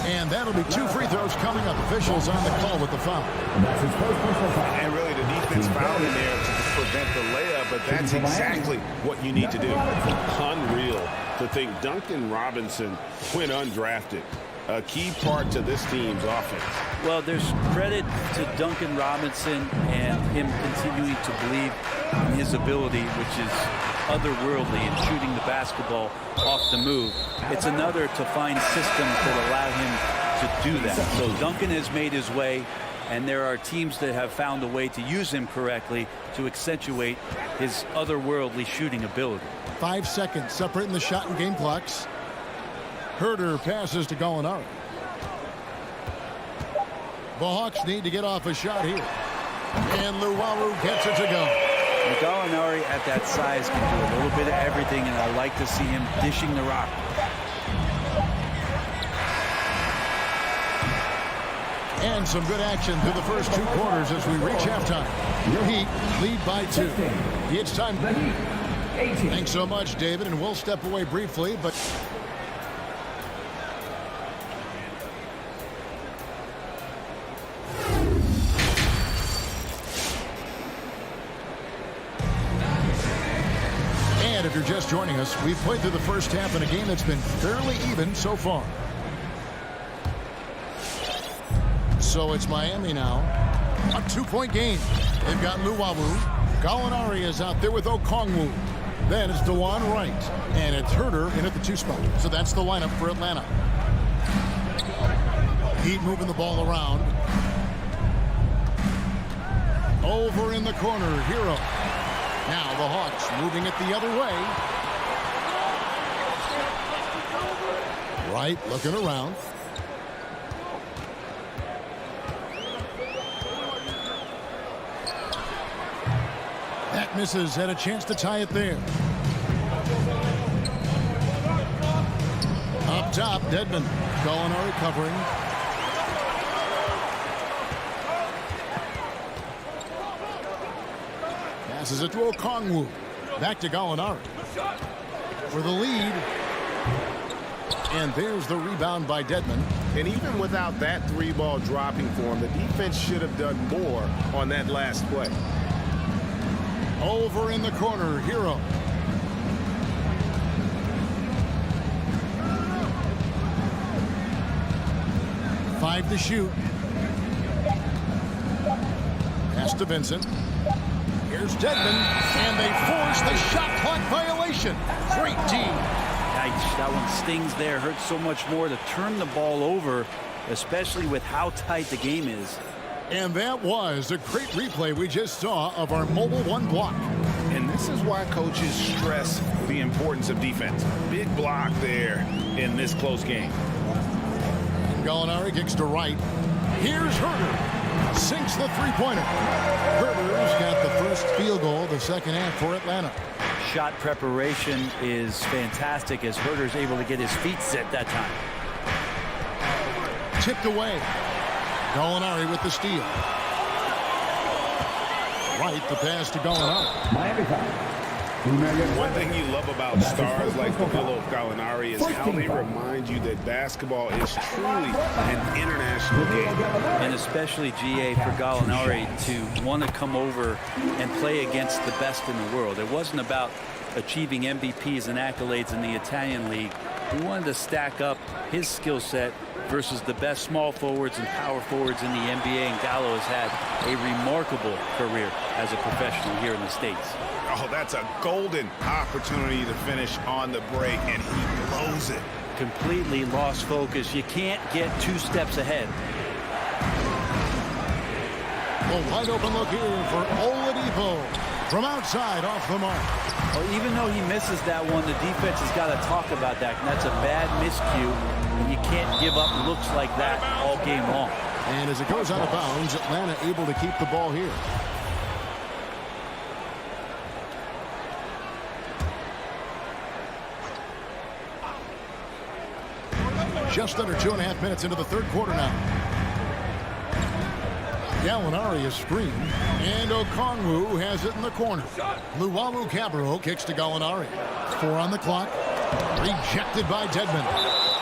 And that'll be 2 free throws coming up. Officials on the call with the foul. That's his first personal foul. And really the defense fouled in there to prevent the layup, but that's exactly what you need to do. Unreal to think Duncan Robinson went undrafted. A key part to this team's offense. Well, there's credit to Duncan Robinson and him continuing to believe in his ability, which is otherworldly in shooting the basketball off the move. It's another to find systems that allow him to do that. So Duncan has made his way, and there are teams that have found a way to use him correctly to accentuate his otherworldly shooting ability. 5 seconds separating the shot and game clocks. Herter passes to Gallinari. The Hawks need to get off a shot here. And Luwawu gets it to go. And Gallinari at that size can do a little bit of everything, and I like to see him dishing the rock. And some good action through the first 2 quarters as we reach halftime. Heat lead by 2. It's time. Thanks so much, David, and we'll step away briefly, but if you're just joining us, we've played through the first half in a game that's been fairly even so far. So it's Miami now. A 2-point game. They've got Luwawu. Gallinari is out there with Okongwu. Then it's DeJuan Wright. And it's Herter in at the 2 spot. So that's the lineup for Atlanta. Heat moving the ball around. Over in the corner, Hero. Now the Hawks moving it the other way. Wright looking around. That misses. Had a chance to tie it there. Up top, Dedmon. Gallinari covering. Passes it to Okongwu. Back to Gallinari. For the lead. And there's the rebound by Dedmon. And even without that 3-ball dropping for him, the defense should have done more on that last play. Over in the corner, Hero. 5 to shoot. Pass to Vincent. Here's Dedmon, and they force the shot clock violation. Great team. Yikes, that one stings there. Hurts so much more to turn the ball over, especially with how tight the game is. And that was a great replay we just saw of our Mobile One block. And this is why coaches stress the importance of defense. Big block there in this close game. Gallinari kicks to right. Here's Herder. Sinks the three-pointer. Herder's got the first field goal of the second half for Atlanta. Shot preparation is fantastic as Herder's able to get his feet set that time. Tipped away. Gallinari with the steal. Right, the pass to Gallinari. Miami foul. One thing you love about stars like Danilo Gallinari is how they remind you that basketball is truly an international game. And especially, GA, for Gallinari to want to come over and play against the best in the world. It wasn't about achieving MVPs and accolades in the Italian league. He wanted to stack up his skill set versus the best small forwards and power forwards in the NBA, and Gallo has had a remarkable career as a professional here in the States. Oh, that's a golden opportunity to finish on the break, and he blows it. Completely lost focus. You can't get 2 steps ahead. A wide open look here for Oladipo from outside off the mark. Well, even though he misses that one, the defense has got to talk about that. And that's a bad miscue, and you can't give up looks like that all game long. And as it goes out of bounds, Atlanta able to keep the ball here. Just under 2.5 minutes into the third quarter now. Gallinari is screened, and Okongwu has it in the corner. Luwawu Cabarro kicks to Gallinari. 4 on the clock. Rejected by Dedmon.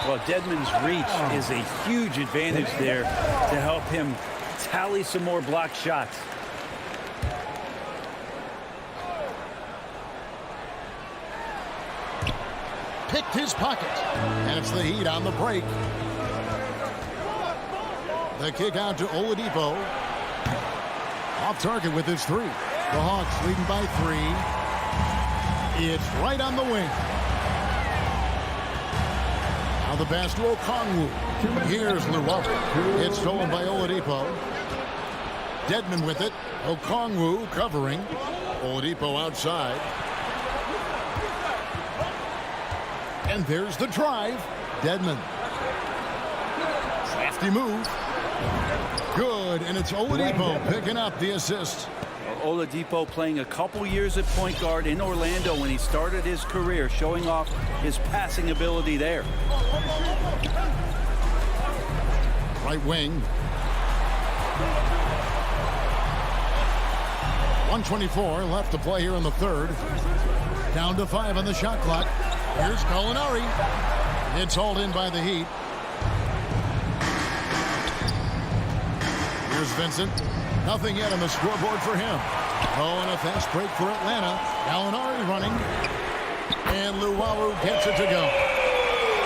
Well, Dedmon's reach is a huge advantage there to help him tally some more blocked shots. Picked his pocket, and it's the Heat on the break. The kick out to Oladipo. Off target with his 3. The Hawks leading by 3. It's right on the wing. Now the pass to Okongwu. Here's Luwawu. It's stolen by Oladipo. Dedmon with it. Okongwu covering. Oladipo outside. And there's the drive. Dedmon. Crafty move. Good, and it's Oladipo picking up the assist. Oladipo playing a couple years at point guard in Orlando when he started his career, showing off his passing ability there. Right wing. 1:24 left to play here in the third. Down to 5 on the shot clock. Here's Gallinari. It's hauled in by the Heat. Here's Vincent. Nothing yet on the scoreboard for him. Oh, and a fast break for Atlanta. Gallinari running. And Luwawu gets it to go.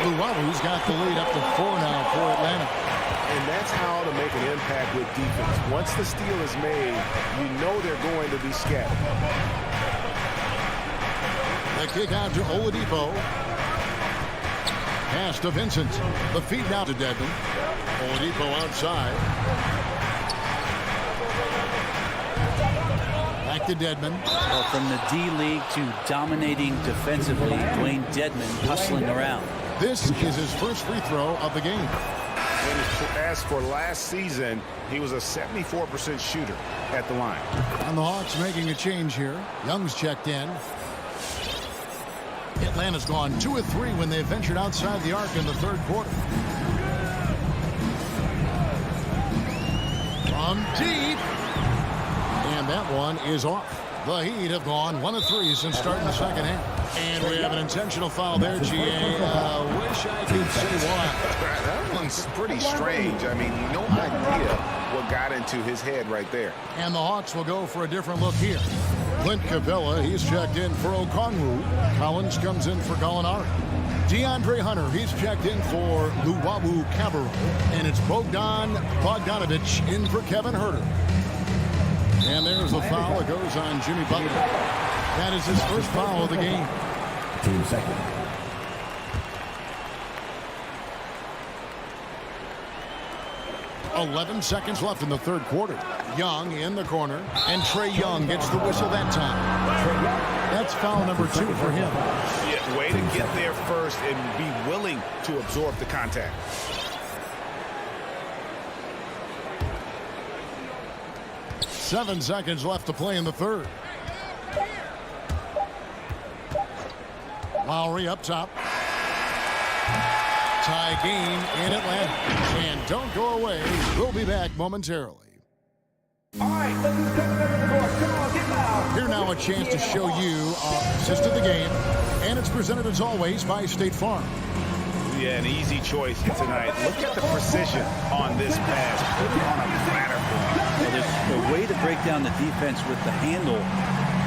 Luwawu's got the lead up to 4 now for Atlanta. And that's how to make an impact with defense. Once the steal is made, you know they're going to be scattered. The kick out to Oladipo. Pass to Vincent. The feed now to Dedmon. Oladipo outside. Back to Dedmon. Well, from the D-League to dominating defensively, Dwayne Dedmon hustling around. This is his first free throw of the game. As for last season, he was a 74% shooter at the line. And the Hawks making a change here. Young's checked in. Atlanta's gone 2 of 3 when they ventured outside the arc in the third quarter. From deep. And that one is off. The Heat have gone 1 of 3 since starting the second half. And we have an intentional foul there, GA. Wish I could say why. That one's pretty strange. I mean, no idea what got into his head right there. And the Hawks will go for a different look here. Clint Capella, he's checked in for Okongwu. Collins comes in for Gallinari. DeAndre Hunter, he's checked in for Luwawu Cabarro. And it's Bogdan Bogdanovic in for Kevin Huerter. And there's the foul that goes on Jimmy Butler. That is his first foul of the game. Team second. .11 seconds left in the third quarter. Young in the corner, and Trae Young gets the whistle that time. That's foul number 2 for him. Yeah, way to get there first and be willing to absorb the contact. Seven seconds left to play in the third. Lowry up top. Tie game in Atlanta. And don't go away. We'll be back momentarily. All right, let's just come to the court. Come on, get loud. Here now a chance to show you assist of the game. And it's presented as always by State Farm. Yeah, an easy choice here tonight. Look at the precision on this pass. Put it on a platter. Well, there's a way to break down the defense with the handle,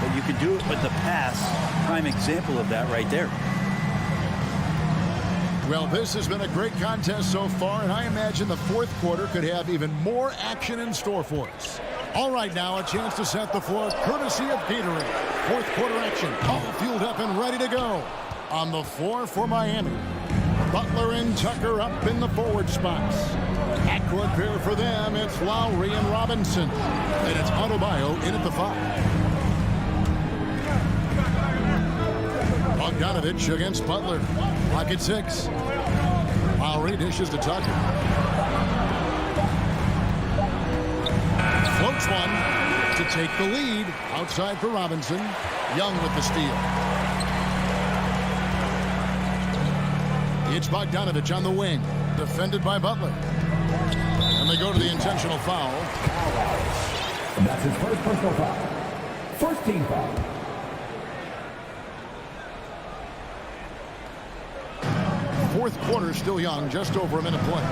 but you can do it with the pass. Prime example of that right there. Well, this has been a great contest so far, and I imagine the fourth quarter could have even more action in store for us. All right, now a chance to set the floor courtesy of Gatorade. Fourth quarter action, all fueled up and ready to go. On the floor for Miami, Butler and Tucker up in the forward spots. Backcourt pair for them, it's Lowry and Robinson. And it's Adebayo in at the 5. Bogdanovic against Butler. Clock at 6. Lowry dishes to Tucker. Floats one to take the lead. Outside for Robinson. Young with the steal. It's Bogdanovic on the wing. Defended by Butler. And they go to the intentional foul. And that's his first personal foul. First team foul. Fourth quarter still young, just over a minute play.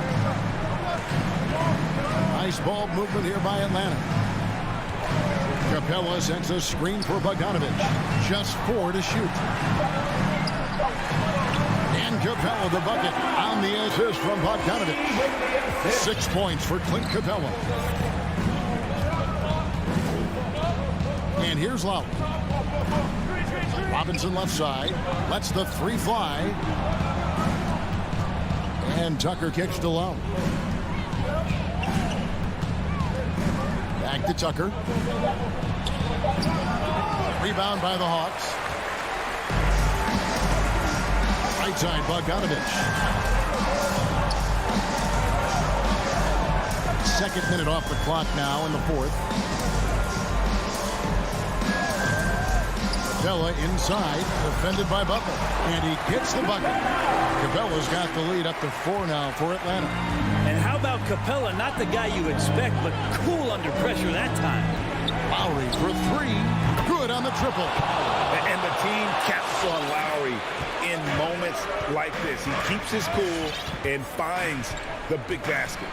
Nice ball movement here by Atlanta. Capella sends a screen for Bogdanovic. Just 4 to shoot. And Capella the bucket on the assist from Bogdanovic. 6 points for Clint Capella. And here's Lowry. Robinson left side. Lets the 3 fly. And Tucker kicks to Lowry. Back to Tucker. Rebound by the Hawks. Right side, Bogdanovic. Second minute off the clock now in the fourth. Capella inside, defended by Butler. And he gets the bucket. Capella's got the lead up to 4 now for Atlanta. And how about Capella? Not the guy you expect, but cool under pressure that time. Lowry for 3. Good on the triple. And the team caps on Lowry in moments like this. He keeps his cool and finds the big basket.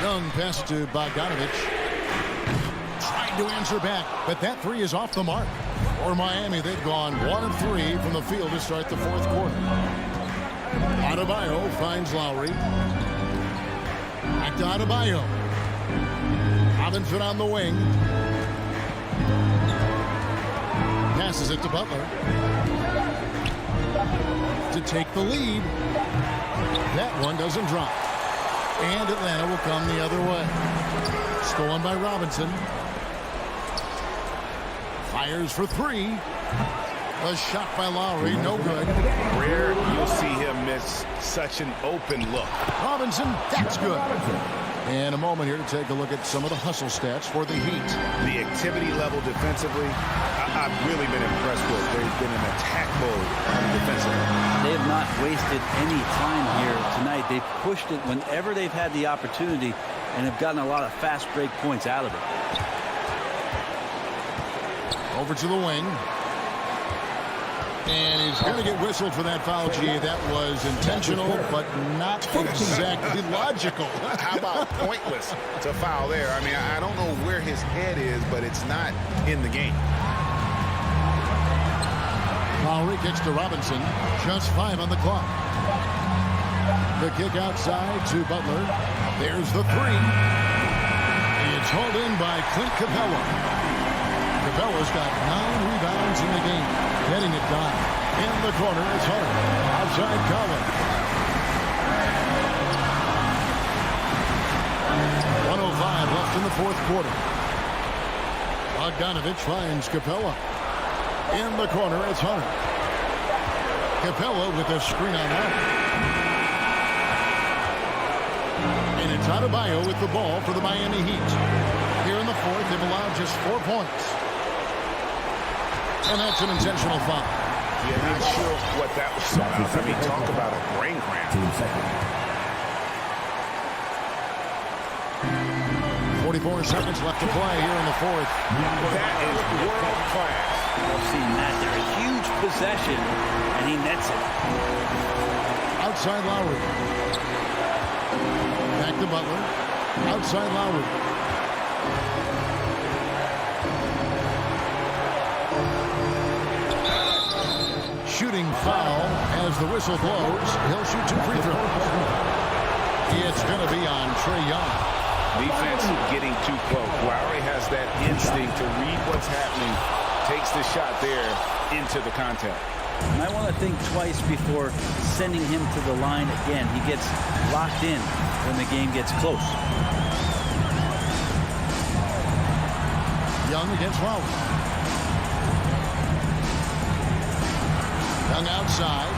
Young pass to Bogdanovic. Trying to answer back, but that 3 is off the mark. For Miami, they've gone 1 of 3 from the field to start the fourth quarter. Adebayo finds Lowry. Back to Adebayo. Robinson on the wing. Passes it to Butler. To take the lead. That one doesn't drop. And Atlanta will come the other way. Stolen by Robinson. Fires for 3. A shot by Lowry, no good. Rare you'll see him miss such an open look. Robinson, that's good. And a moment here to take a look at some of the hustle stats for the Heat. The activity level defensively, I've really been impressed with. They've been in attack mode on the defensive end. They have not wasted any time here tonight. They've pushed it whenever they've had the opportunity and have gotten a lot of fast break points out of it. Over to the wing. And he's going to get whistled for that foul, G. That was intentional, but not exactly logical. How about pointless to foul there? I mean, I don't know where his head is, but it's not in the game. Lowry kicks to Robinson. Just 5 on the clock. The kick outside to Butler. There's the 3. It's hauled in by Clint Capella. Capella's got 9 rebounds in the game. Getting it done. In the corner, it's Hunter. Outside Collins. 1:05 left in the fourth quarter. Bogdanovich finds Capella. In the corner, it's Hunter. Capella with a screen on Lowry. And it's Adebayo with the ball for the Miami Heat. Here in the fourth, they've allowed just 4 points. And that's an intentional foul. Yeah, not sure what that was about. I mean, talk about a brain cramp. 44 seconds left to play here in the fourth. That is world class. I've seen that there. A huge possession, and he nets it. Outside Lowry. Back to Butler. Outside Lowry. Shooting foul as the whistle blows. He'll shoot 2 free throws. It's going to be on Trae Young. Defense getting too close. Lowry has that instinct to read what's happening. Takes the shot there into the contact. And I want to think twice before sending him to the line again. He gets locked in when the game gets close. Young against Lowry. Young outside.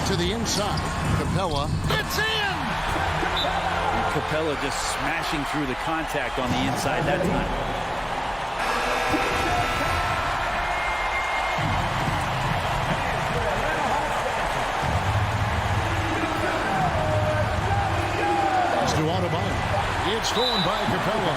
To the inside. Capella. It's in! And Capella just smashing through the contact on the inside that time. It's stolen by Capella.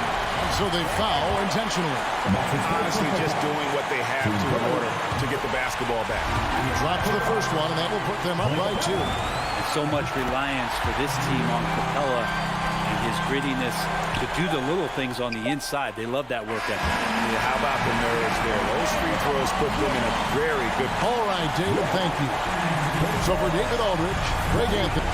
So they foul intentionally. Honestly, just doing what they have to in order to get the basketball back. He dropped for the first one, and that will put them up by 2. And so much reliance for this team on Capella and his grittiness to do the little things on the inside. They love that work ethic. Yeah, how about the nerves there? Those free throws put them in a very good... All right, David, thank you. So for David Aldridge, Greg Anthony.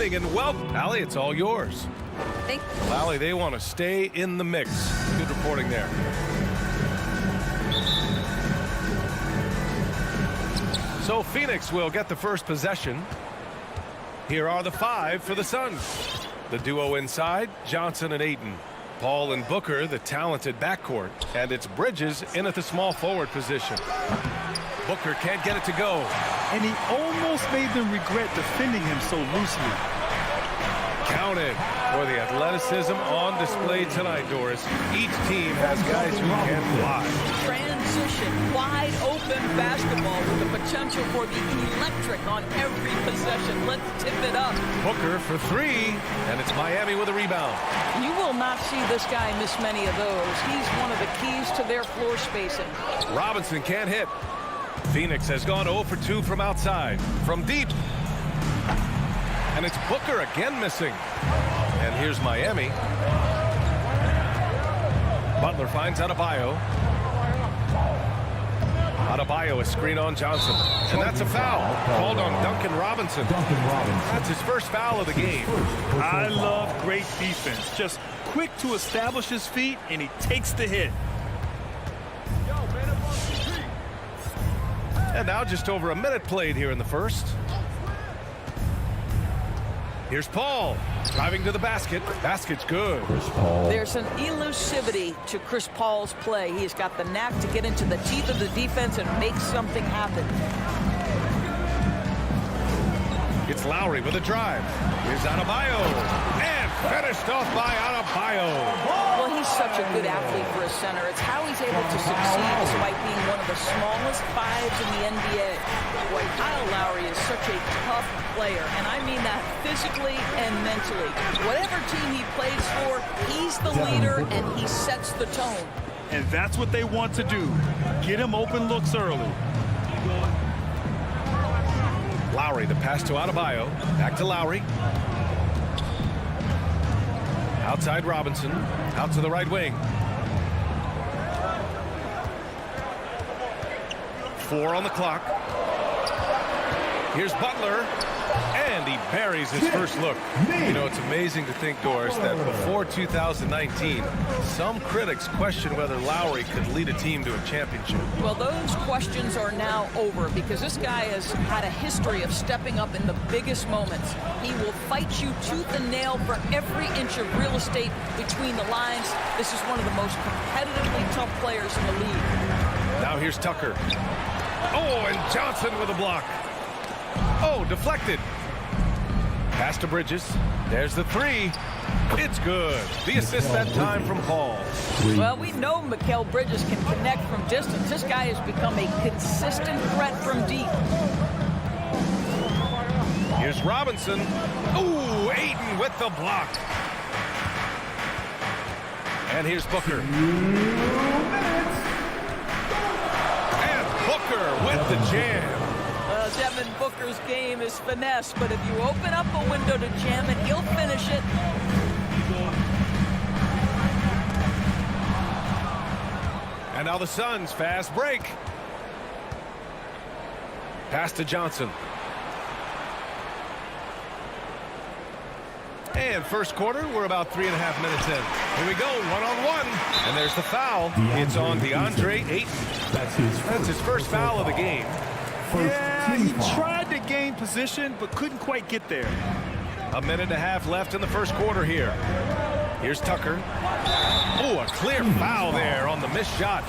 morning and welcome. Allie, it's all yours. Thank you. Allie, they want to stay in the mix. Good reporting there. So Phoenix will get the first possession. Here are the 5 for the Suns. The duo inside, Johnson and Ayton. Paul and Booker, the talented backcourt. And it's Bridges in at the small forward position. Booker can't get it to go. And he almost made them regret defending him so loosely. Counted for the athleticism on display tonight, Doris. Each team has guys who can fly. Transition, wide open basketball with the potential for the electric on every possession. Let's tip it up. Booker for 3, and it's Miami with a rebound. You will not see this guy miss many of those. He's one of the keys to their floor spacing. Robinson can't hit. Phoenix has gone 0 for 2 from outside. From deep. And it's Booker again missing. And here's Miami. Butler finds Adebayo. Adebayo, a screen on Johnson. And that's a foul called on Duncan Robinson. That's his first foul of the game. I love great defense. Just quick to establish his feet, and he takes the hit. And now just over a minute played here in the first. Here's Paul driving to the basket. Basket's good. There's an elusivity to Chris Paul's play. He's got the knack to get into the teeth of the defense and make something happen. It's Lowry with a drive. Here's Adebayo. And finished off by Adebayo. Well, he's such a good athlete for a center. It's how he's able to succeed despite being one of the smallest 5s in the NBA. Boy, Kyle Lowry is such a tough player, and I mean that physically and mentally. Whatever team he plays for, he's the leader, and he sets the tone. And that's what they want to do. Get him open looks early. Lowry, the pass to Adebayo. Back to Lowry. Outside Robinson. Out to the right wing. 4 on the clock. Here's Butler. And he buries his first look. You know, it's amazing to think, Doris, that before 2019, some critics questioned whether Lowry could lead a team to a championship. Well, those questions are now over because this guy has had a history of stepping up in the biggest moments. He will fight you tooth and nail for every inch of real estate between the lines. This is one of the most competitively tough players in the league. Now here's Tucker. Oh, and Johnson with a block. Oh, deflected. Pass to Bridges. There's the 3. It's good. The assist that time from Paul. Well, we know Mikal Bridges can connect from distance. This guy has become a consistent threat from deep. Here's Robinson. Ooh, Ayton with the block. And here's Booker. And Booker with the jam. Devin Booker's game is finesse, but if you open up a window to jam it, he'll finish it. And now the Suns fast break. Pass to Johnson. And first quarter, we're about 3.5 minutes in. Here we go, one-on-one. And there's the foul. It's on DeAndre Ayton. That's his first foul of the game. Yeah, he tried to gain position, but couldn't quite get there. 1.5 minutes left in the first quarter here. Here's Tucker. Oh, a clear foul there on the missed shot.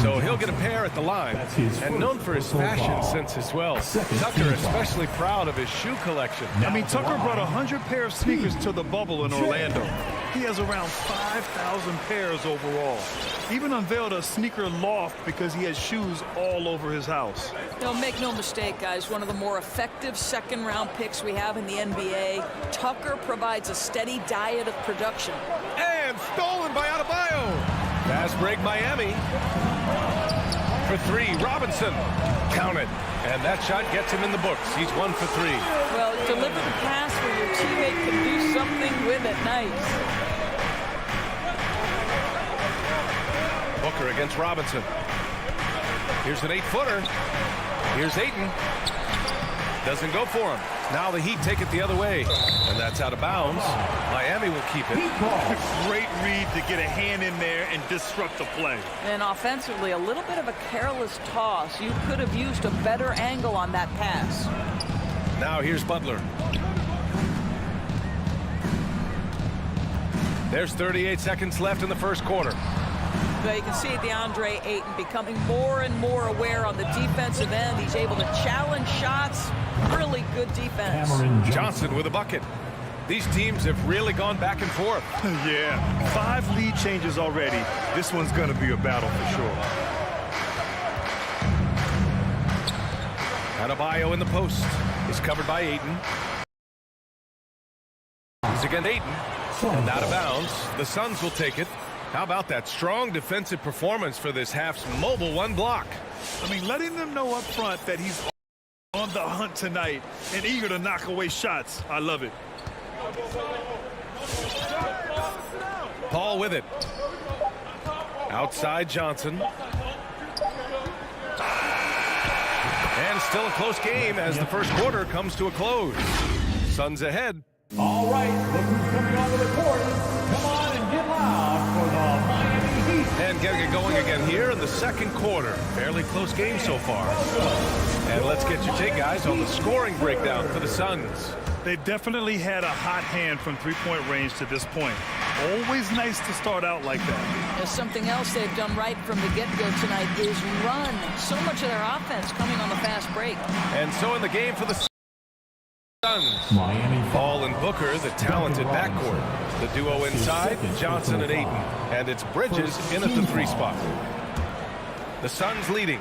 So he'll get a pair at the line. And known for his fashion sense as well. Tucker especially proud of his shoe collection. I mean, Tucker brought 100 pair of sneakers to the bubble in Orlando. He has around 5,000 pairs overall. Even unveiled a sneaker loft because he has shoes all over his house. No, make no mistake, guys. One of the more effective second-round picks we have in the NBA. Tucker provides a steady diet of production. And stolen by Adebayo. Fast break Miami. For 3, Robinson. Counted. And that shot gets him in the books. He's 1 for 3. Well, deliver the pass where your teammate can do something with it. Nice. Booker against Robinson. Here's an 8-footer. Here's Ayton. Doesn't go for him. Now the Heat take it the other way, and that's out of bounds. Miami will keep it. Great read to get a hand in there and disrupt the play. And offensively, a little bit of a careless toss. You could have used a better angle on that pass. Now here's Butler. There's 38 seconds left in the first quarter. So you can see DeAndre Ayton becoming more and more aware on the defensive end. He's able to challenge shots. Really good defense. Johnson with a bucket. These teams have really gone back and forth. Yeah, 5 lead changes already. This one's going to be a battle for sure. Adebayo in the post is covered by Ayton. He's against Ayton. And out of bounds. The Suns will take it. How about that strong defensive performance for this half's mobile one block? I mean, letting them know up front that he's on the hunt tonight and eager to knock away shots. I love it. Paul with it. Outside Johnson. And still a close game as the first quarter comes to a close. Suns ahead. All right, look who's coming onto the court. Come on and get loud for the Miami Heat. And getting it going again here in the second quarter. Fairly close game so far. And let's get your take, guys, on the scoring breakdown for the Suns. They've definitely had a hot hand from three-point range to this point. Always nice to start out like that. There's something else they've done right from the get-go tonight is run. So much of their offense coming on the fast break. And so in the game for the Suns, Miami Paul and Booker, the talented backcourt. The duo inside, Johnson and Ayton. And it's Bridges in at the 3 spot. The Suns leading.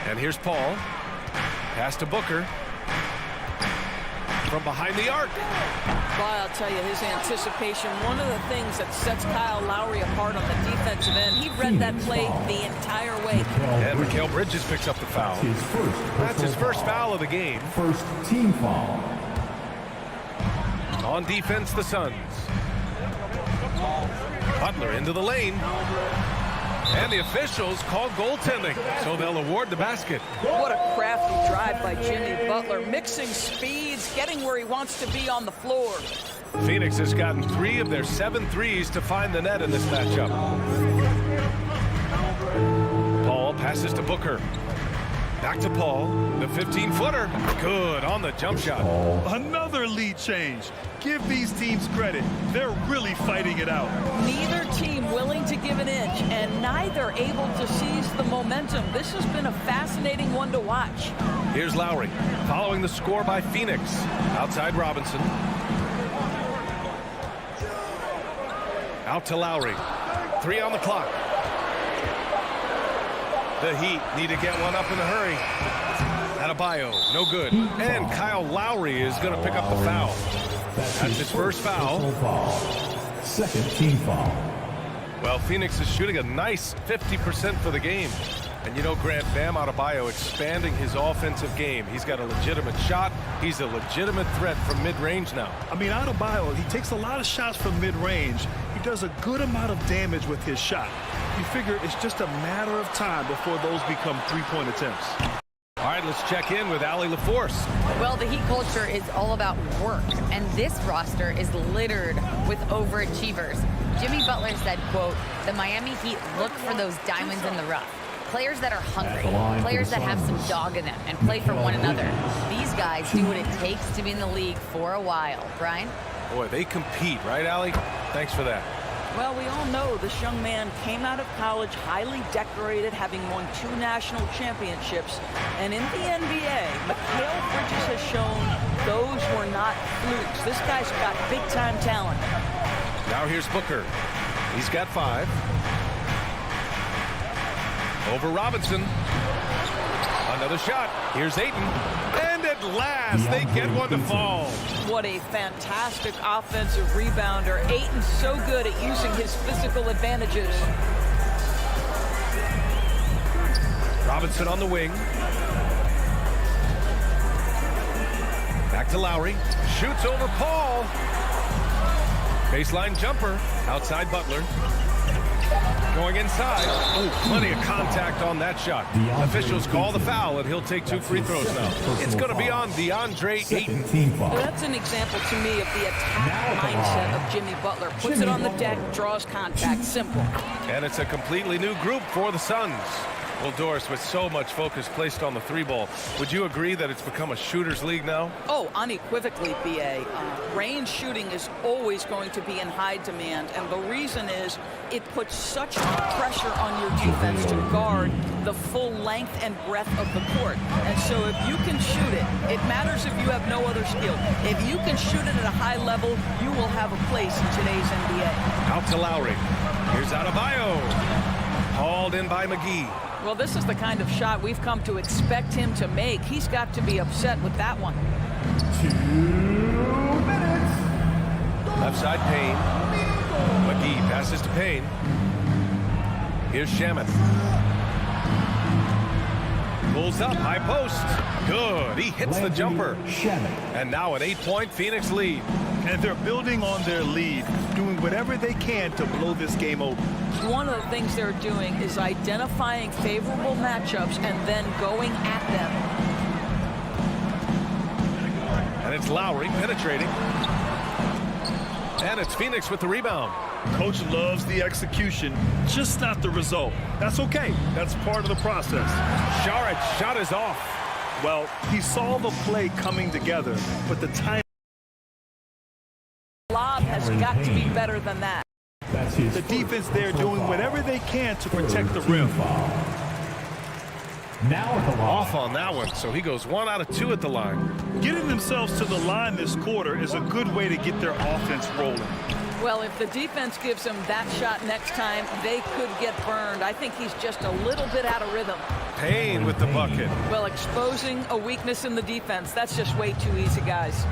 And here's Paul. Pass to Booker. From behind the arc. Well, I'll tell you, his anticipation, one of the things that sets Kyle Lowry apart on the defensive end, he read that play the entire way. And Mikal Bridges picks up the foul. That's his first foul of the game. First team foul. On defense, the Suns. Butler into the lane. And the officials call goaltending, so they'll award the basket. What a crafty drive by Jimmy Butler, mixing speeds, getting where he wants to be on the floor. Phoenix has gotten 3 of their 7 threes to find the net in this matchup. Paul passes to Booker. Back to Paul, the 15-footer. Good on the jump shot. Another lead change. Give these teams credit. They're really fighting it out. Neither team willing to give an inch, and neither able to seize the momentum. This has been a fascinating one to watch. Here's Lowry, following the score by Phoenix. Outside Robinson. Out to Lowry. 3 on the clock. The Heat need to get one up in a hurry. Adebayo, no good. And Kyle Lowry is going to pick up the foul. That's his first foul. Second team foul. Well, Phoenix is shooting a nice 50% for the game. And you know, Grant, Bam Adebayo expanding his offensive game. He's got a legitimate shot. He's a legitimate threat from mid-range now. I mean, Adebayo, he takes a lot of shots from mid-range. He does a good amount of damage with his shot. You figure it's just a matter of time before those become three-point attempts. All right, let's check in with Allie LaForce. Well, the Heat culture is all about work, and this roster is littered with overachievers. Jimmy Butler said, quote, "The Miami Heat look for those diamonds in the rough. Players that are hungry, players that have some dog in them and play for one another. These guys do what it takes to be in the league for a while." Brian? Boy, they compete, right, Allie? Thanks for that. Well, we all know this young man came out of college highly decorated, having won 2 national championships. And in the NBA, Mikal Bridges has shown those were not flukes. This guy's got big-time talent. Now here's Booker. He's got 5. Over Robinson. Another shot. Here's Ayton. And at last, they get one to fall. What a fantastic offensive rebounder. Ayton's so good at using his physical advantages. Robinson on the wing. Back to Lowry. Shoots over Paul. Baseline jumper. Outside Butler. Going inside. Oh, plenty of contact on that shot. Officials call the foul, and he'll take 2 free throws now. It's going to be on DeAndre Ayton. Well, that's an example to me of the attack mindset of Jimmy Butler. Puts it on the deck, draws contact, simple. And it's a completely new group for the Suns. Well, Doris, with so much focus placed on the 3-ball, would you agree that it's become a shooter's league now? Oh, unequivocally, B.A. Range shooting is always going to be in high demand, and the reason is it puts such pressure on your defense to guard the full length and breadth of the court. And so if you can shoot it, it matters if you have no other skill. If you can shoot it at a high level, you will have a place in today's NBA. Out to Lowry. Here's Adebayo. Hauled in by McGee. Well, this is the kind of shot we've come to expect him to make. He's got to be upset with that one. 2 minutes. Left side, Payne. McGee passes to Payne. Here's Shamet. Pulls up, high post. Good. He hits the jumper. And now an 8-point Phoenix lead. And they're building on their lead, doing whatever they can to blow this game open. One of the things they're doing is identifying favorable matchups and then going at them. And it's Lowry penetrating. And it's Phoenix with the rebound. Coach loves the execution, just not the result. That's okay. That's part of the process. Sharic's shot is off. Well, he saw the play coming together, but the time lob has got to be better than that. The defense there doing whatever they can to protect the rim. Now at the line. Off on that one, so he goes 1 out of 2 at the line. Getting themselves to the line this quarter is a good way to get their offense rolling. Well, if the defense gives him that shot next time, they could get burned. I think he's just a little bit out of rhythm. Payne with the bucket. Well, exposing a weakness in the defense, that's just way too easy, guys.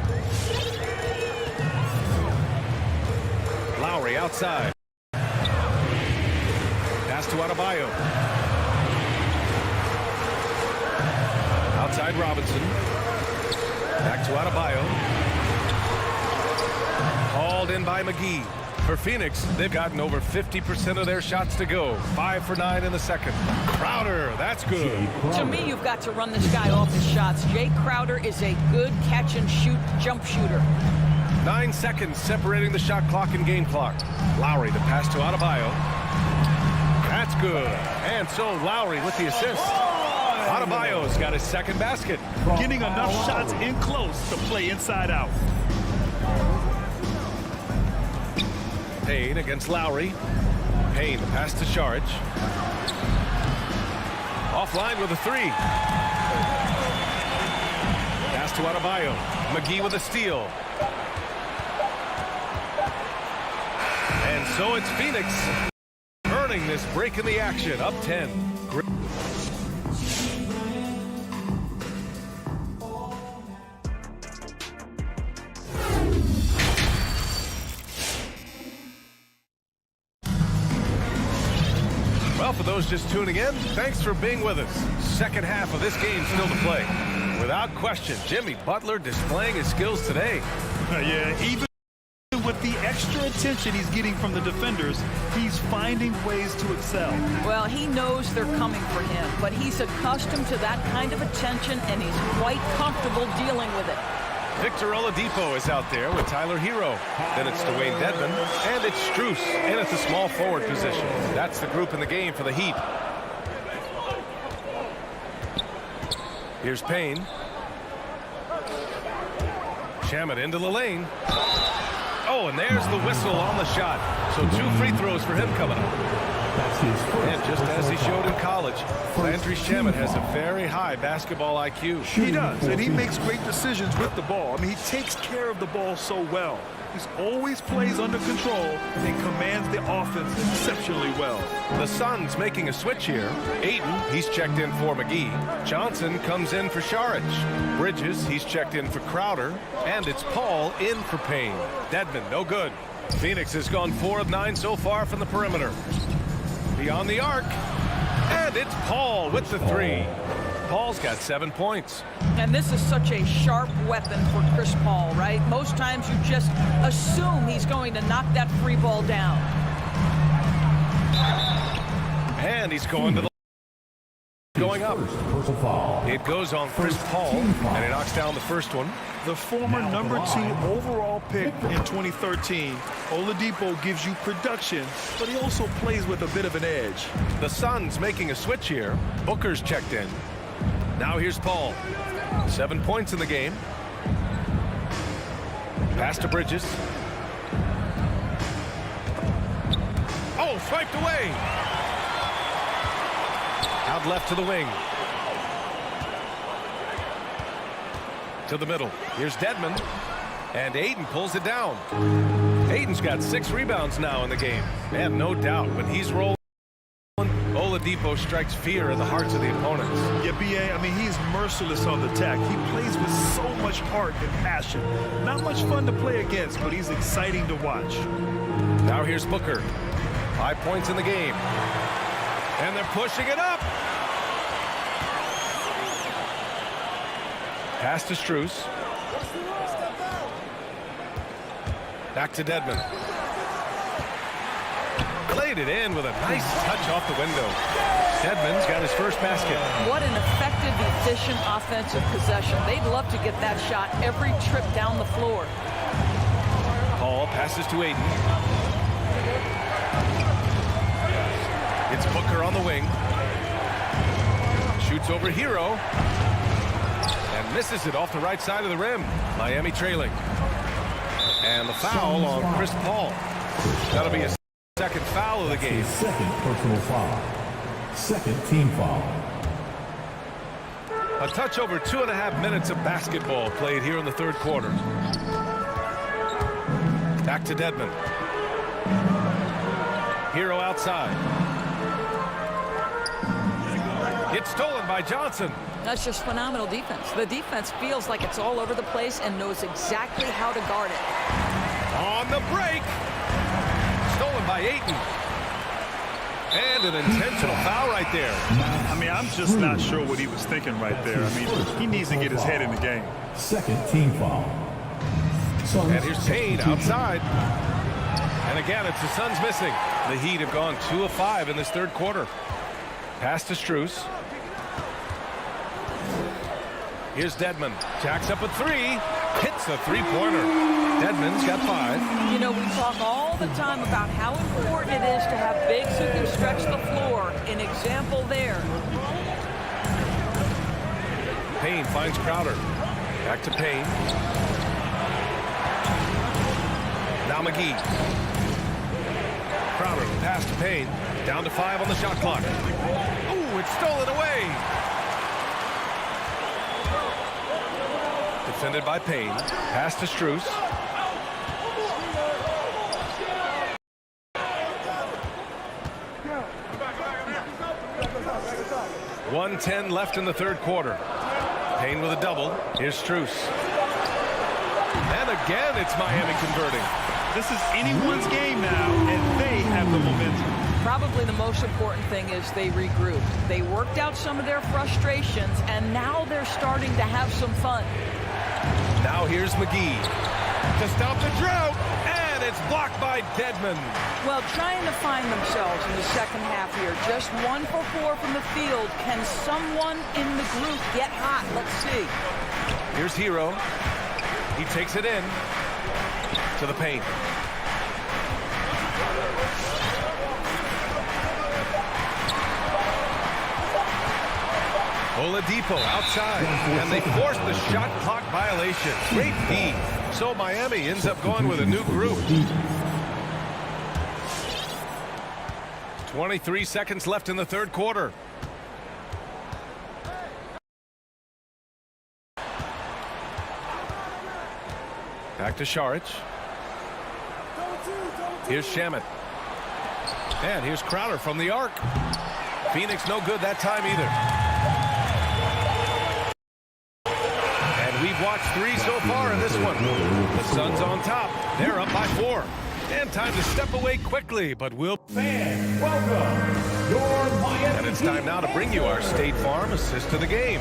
Lowry outside. Pass to Adebayo. Outside Robinson. Back to Adebayo. Hauled in by McGee. For Phoenix, they've gotten over 50% of their shots to go. 5 for 9 in the second. Crowder, that's good. To me, you've got to run this guy off his shots. Jay Crowder is a good catch-and-shoot jump shooter. 9 seconds separating the shot clock and game clock. Lowry, the pass to Adebayo. That's good. And so Lowry with the assist. Adebayo's got his second basket. Getting enough shots in close to play inside out. Payne against Lowry. Payne, the pass to Saric. Offline with a 3. Pass to Adebayo. McGee with a steal. And so it's Phoenix earning this break in the action, up 10. Well, for those just tuning in, thanks for being with us. Second half of this game still to play. Without question, Jimmy Butler displaying his skills today. Yeah, even with the extra attention he's getting from the defenders, he's finding ways to excel. Well, he knows they're coming for him, but he's accustomed to that kind of attention, and he's quite comfortable dealing with it. Victor Oladipo is out there with Tyler Hero. Then it's Dwayne Dedmon, and it's Strus in at the small forward position. That's the group in the game for the Heat. Here's Payne. Shamet into the lane. Oh, and there's the whistle on the shot. So 2 free throws for him coming up. And just as he showed in college, Landry Shamet has a very high basketball IQ. He does, and he makes great decisions with the ball. I mean, he takes care of the ball so well. He's always plays under control and commands the offense exceptionally well. The Suns making a switch here. Ayton, he's checked in for McGee. Johnson comes in for Saric. Bridges, he's checked in for Crowder. And it's Paul in for Payne. Dedmon, no good. Phoenix has gone 4 of 9 so far from the perimeter. Beyond the arc. And it's Paul with the 3. Paul's got 7 points. And this is such a sharp weapon for Chris Paul, right? Most times you just assume he's going to knock that free ball down. And he's going to the going up. Personal foul. It goes on Chris Paul, and he knocks down the first one. The former number 2 overall pick in 2013, Oladipo gives you production, but he also plays with a bit of an edge. The Suns making a switch here. Booker's checked in. Now here's Paul. 7 points in the game. Pass to Bridges. Oh, swiped away. Out left to the wing. To the middle. Here's Dedmon. And Ayton pulls it down. Ayton's got 6 rebounds now in the game. And no doubt, when he's rolling, Oladipo strikes fear in the hearts of the opponents. Yeah, B.A., I mean, he's merciless on the attack. He plays with so much heart and passion. Not much fun to play against, but he's exciting to watch. Now here's Booker. 5 points in the game. And they're pushing it up. Pass to Strus. Back to Dedmon. Played it in with a nice touch off the window. Dedmon's got his first basket. What an effective, efficient offensive possession. They'd love to get that shot every trip down the floor. Paul passes to Ayton. It's Booker on the wing. Shoots over Hero. And misses it off the right side of the rim. Miami trailing. And the foul on Chris Paul. That'll be a second foul of the game. Second personal foul. Second team foul. A touch over 2.5 minutes of basketball played here in the third quarter. Back to Dedmon. Hero outside. Gets stolen by Johnson. That's just phenomenal defense. The defense feels like it's all over the place and knows exactly how to guard it. On the break. Stolen by Ayton. And an intentional foul right there. I mean, I'm just not sure what he was thinking right there. I mean, he needs to get his head in the game. Second team foul. And here's Payne outside. And again, it's the Suns missing. The Heat have gone 2 of 5 in this third quarter. Pass to Strus. Here's Dedmon. Jacks up a 3. Hits a 3-pointer. Dedmon's got 5. You know, we talk all the time about how important it is to have bigs who can stretch the floor. An example there. Payne finds Crowder. Back to Payne. Now McGee. Crowder, pass to Payne. Down to 5 on the shot clock. Ooh, it's stolen away. Defended by Payne. Pass to Strus. .110 left in the third quarter. Payne with a double. Here's Strus. And again, it's Miami converting. This is anyone's game now, and they have the momentum. Probably the most important thing is they regrouped. They worked out some of their frustrations, and now they're starting to have some fun. Now here's McGee to stop the drought, and it's blocked by Dedmon. Well, trying to find themselves in the second half here. Just 1 for 4 from the field. Can someone in the group get hot? Let's see. Here's Hero. He takes it in to the paint. Oladipo outside, and they force the shot clock violation. Great D. So Miami ends up going with a new group. 23 seconds left in the third quarter. Back to Šarić. Here's Shamet. And here's Crowder from the arc. Phoenix no good that time either. And we've watched 3 so far in this one. The Suns on top. They're up by 4. And time to step away quickly, but we'll... Fans, welcome your Miami. And it's time now to bring you our State Farm assist to the game.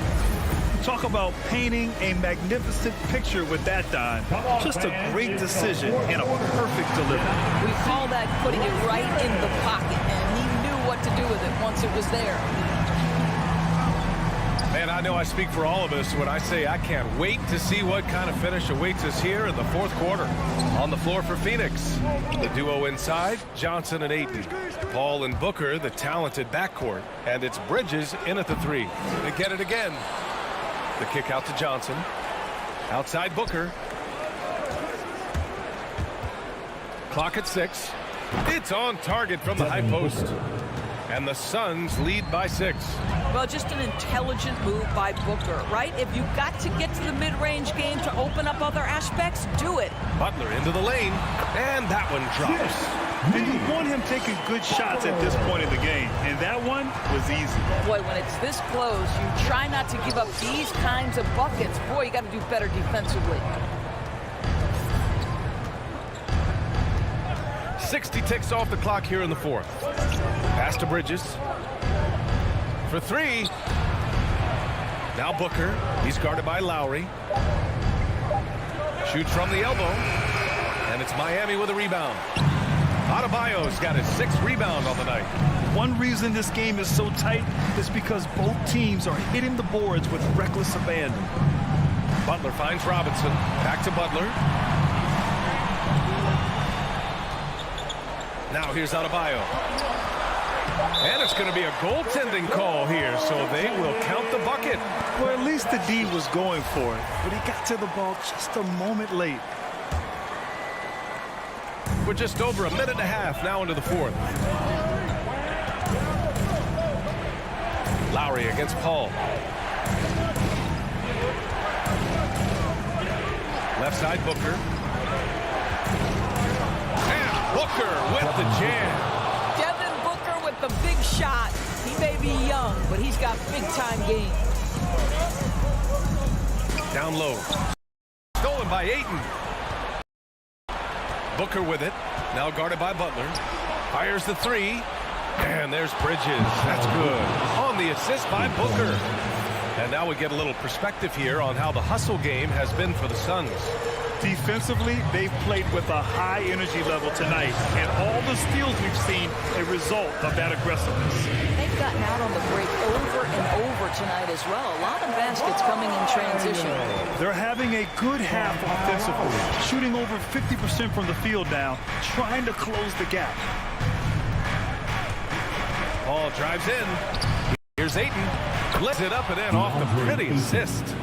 Talk about painting a magnificent picture with that, Don. Just a great decision and a perfect delivery. We call that putting it right in the pocket, and he knew what to to do with it once it was there. Man, I know I speak for all of us when I say I can't wait to see what kind of finish awaits us here in the fourth quarter. On the floor for Phoenix, the duo inside, Johnson and Ayton. Paul and Booker, the talented backcourt. And it's Bridges in at the three. They get it again. The kick out to Johnson. Outside Booker. Clock at 6. It's on target from the high post. And the Suns lead by 6. Well, just an intelligent move by Booker, right? If you've got to get to the mid-range game to open up other aspects, do it. Butler into the lane, and that one drops. And you want him taking good shots at this point in the game, and that one was easy. Boy, when it's this close, you try not to give up these kinds of buckets. Boy, you got to do better defensively. 60 ticks off the clock here in the fourth. Pass to Bridges. For 3. Now Booker. He's guarded by Lowry. Shoots from the elbow. And it's Miami with a rebound. Adebayo's got his 6th rebound on the night. One reason this game is so tight is because both teams are hitting the boards with reckless abandon. Butler finds Robinson. Back to Butler. Now here's Adebayo. And it's going to be a goaltending call here, so they will count the bucket. Well, at least the D was going for it, but he got to the ball just a moment late. We're just over a minute and a half now into the fourth. Lowry against Paul. Left side, Booker. And Booker with the jam. Devin Booker with the big shot. He may be young, but he's got big-time game. Down low. Stolen by Ayton. Booker with it. Now guarded by Butler. Fires the 3. And there's Bridges. That's good. On the assist by Booker. And now we get a little perspective here on how the hustle game has been for the Suns. Defensively, they've played with a high energy level tonight, and all the steals we've seen a result of that aggressiveness. They've gotten out on the break over and over tonight as well. A lot of baskets coming in transition. They're having a good half offensively, shooting over 50% from the field now, trying to close the gap. Paul drives in. Here's Ayton. Lifts it up and in off the pretty assist.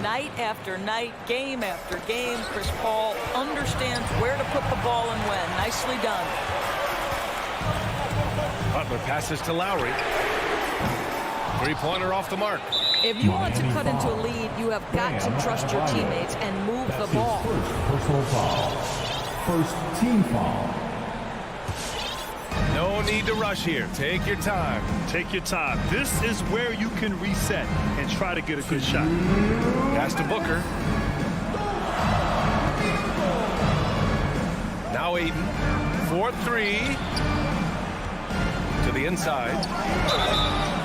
Night after night, game after game, Chris Paul understands where to put the ball and when. Nicely done. Butler passes to Lowry. Three-pointer off the mark. If you want to cut into a lead, you have got to trust your teammates and move the ball. First personal foul. First team foul. No need to rush here. Take your time. Take your time. This is where you can reset and try to get a good shot. Pass to Booker. Now Ayton. 4-3. To the inside.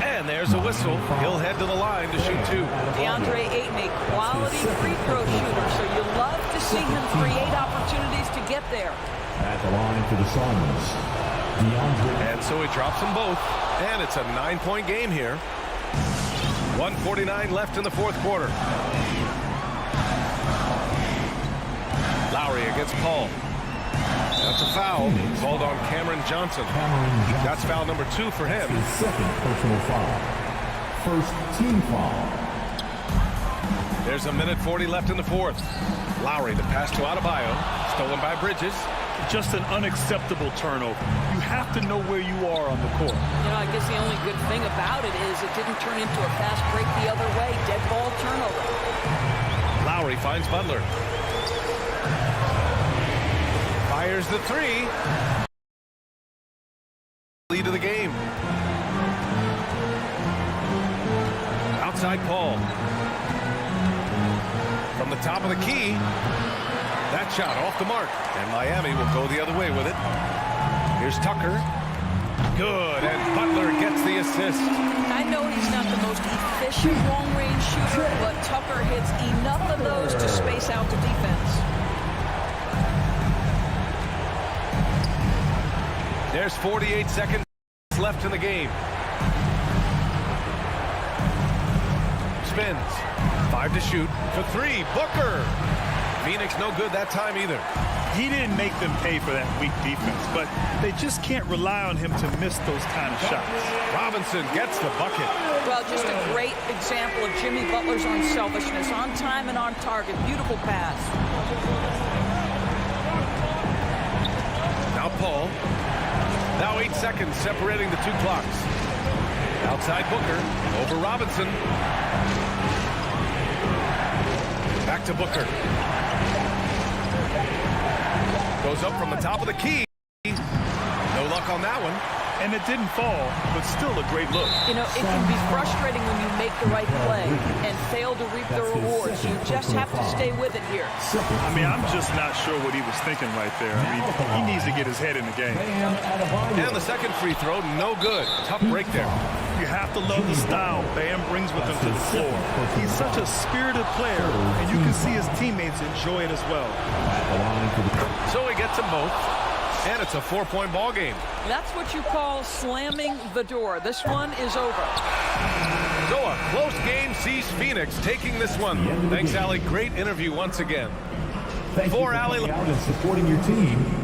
And there's a whistle. He'll head to the line to shoot 2. DeAndre Ayton, a quality free throw shooter, so you love to see him create opportunities to get there. At the line for the Suns. And so he drops them both. And it's a 9-point game here. 1:49 left in the fourth quarter. Lowry against Paul. That's a foul called on Cameron Johnson. That's foul number 2 for him. His second personal foul. First team foul. There's a minute 40 left in the fourth. Lowry, the pass to Adebayo. Stolen by Bridges. Just an unacceptable turnover. You have to know where you are on the court. You know, I guess the only good thing about it is it didn't turn into a fast break the other way. Dead ball turnover. Lowry finds Butler. Fires the 3. Lead of the game. Outside Paul. From the top of the key. That shot off the mark. And Miami will go the other way with it. Here's Tucker. Good. And Butler gets the assist. I know he's not the most efficient long-range shooter, but Tucker hits enough of those to space out the defense. There's 48 seconds minutes left in the game. Spins. 5 to shoot. For 3. Booker. Phoenix no good that time either. He didn't make them pay for that weak defense, but they just can't rely on him to miss those kind of shots. Robinson gets the bucket. Well, just a great example of Jimmy Butler's unselfishness. On time and on target. Beautiful pass. Now Paul. Now 8 seconds separating the 2 clocks. Outside Booker. Over Robinson. Back to Booker. Goes up from the top of the key. No luck on that one. And it didn't fall, but still a great look. You know, it can be frustrating when you make the right play and fail to reap the rewards. You just have to stay with it here. I mean, I'm just not sure what he was thinking right there. I mean, he needs to get his head in the game. And the second free throw, no good. Tough break there. You have to love the style Bam brings with him to the floor. He's such a spirited player, and you can see his teammates enjoy it as well. So he gets them both, and it's a 4-point ball game. That's what you call slamming the door. This one is over. So a close game sees Phoenix taking this one. Thanks, Allie. Great interview once again. For Allie, supporting your team.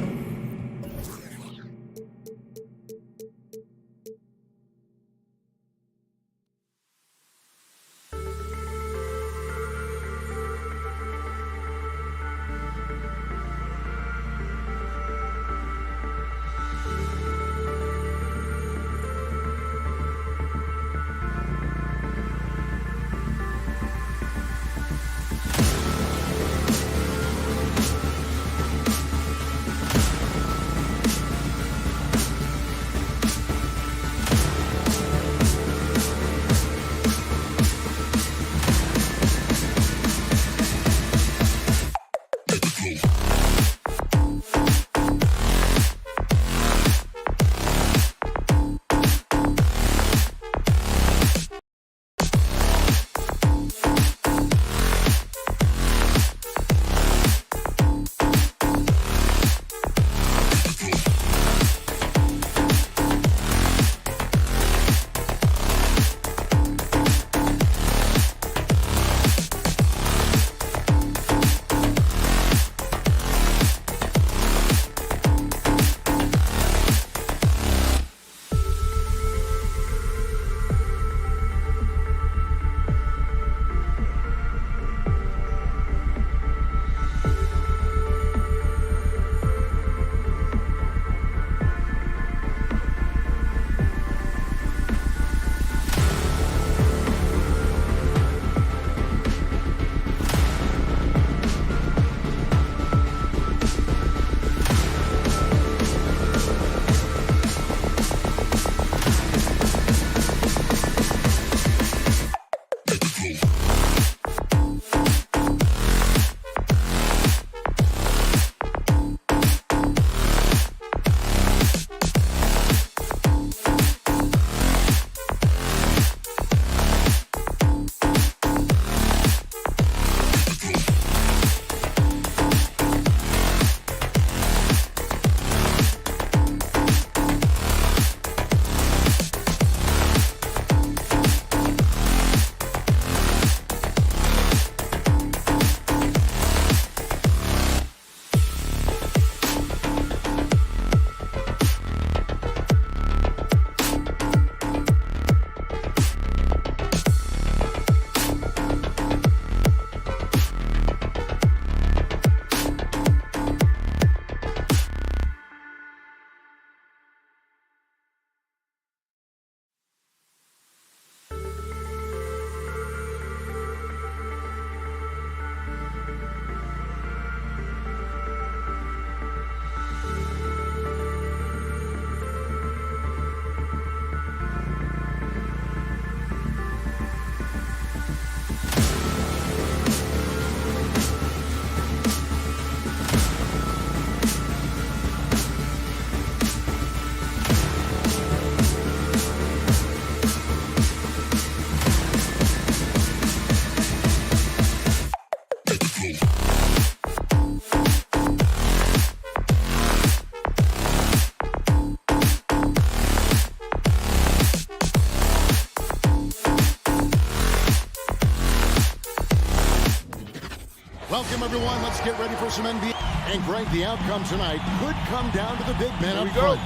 everyone, let's get ready for some NBA. And Greg, the outcome tonight could come down to the big men up front.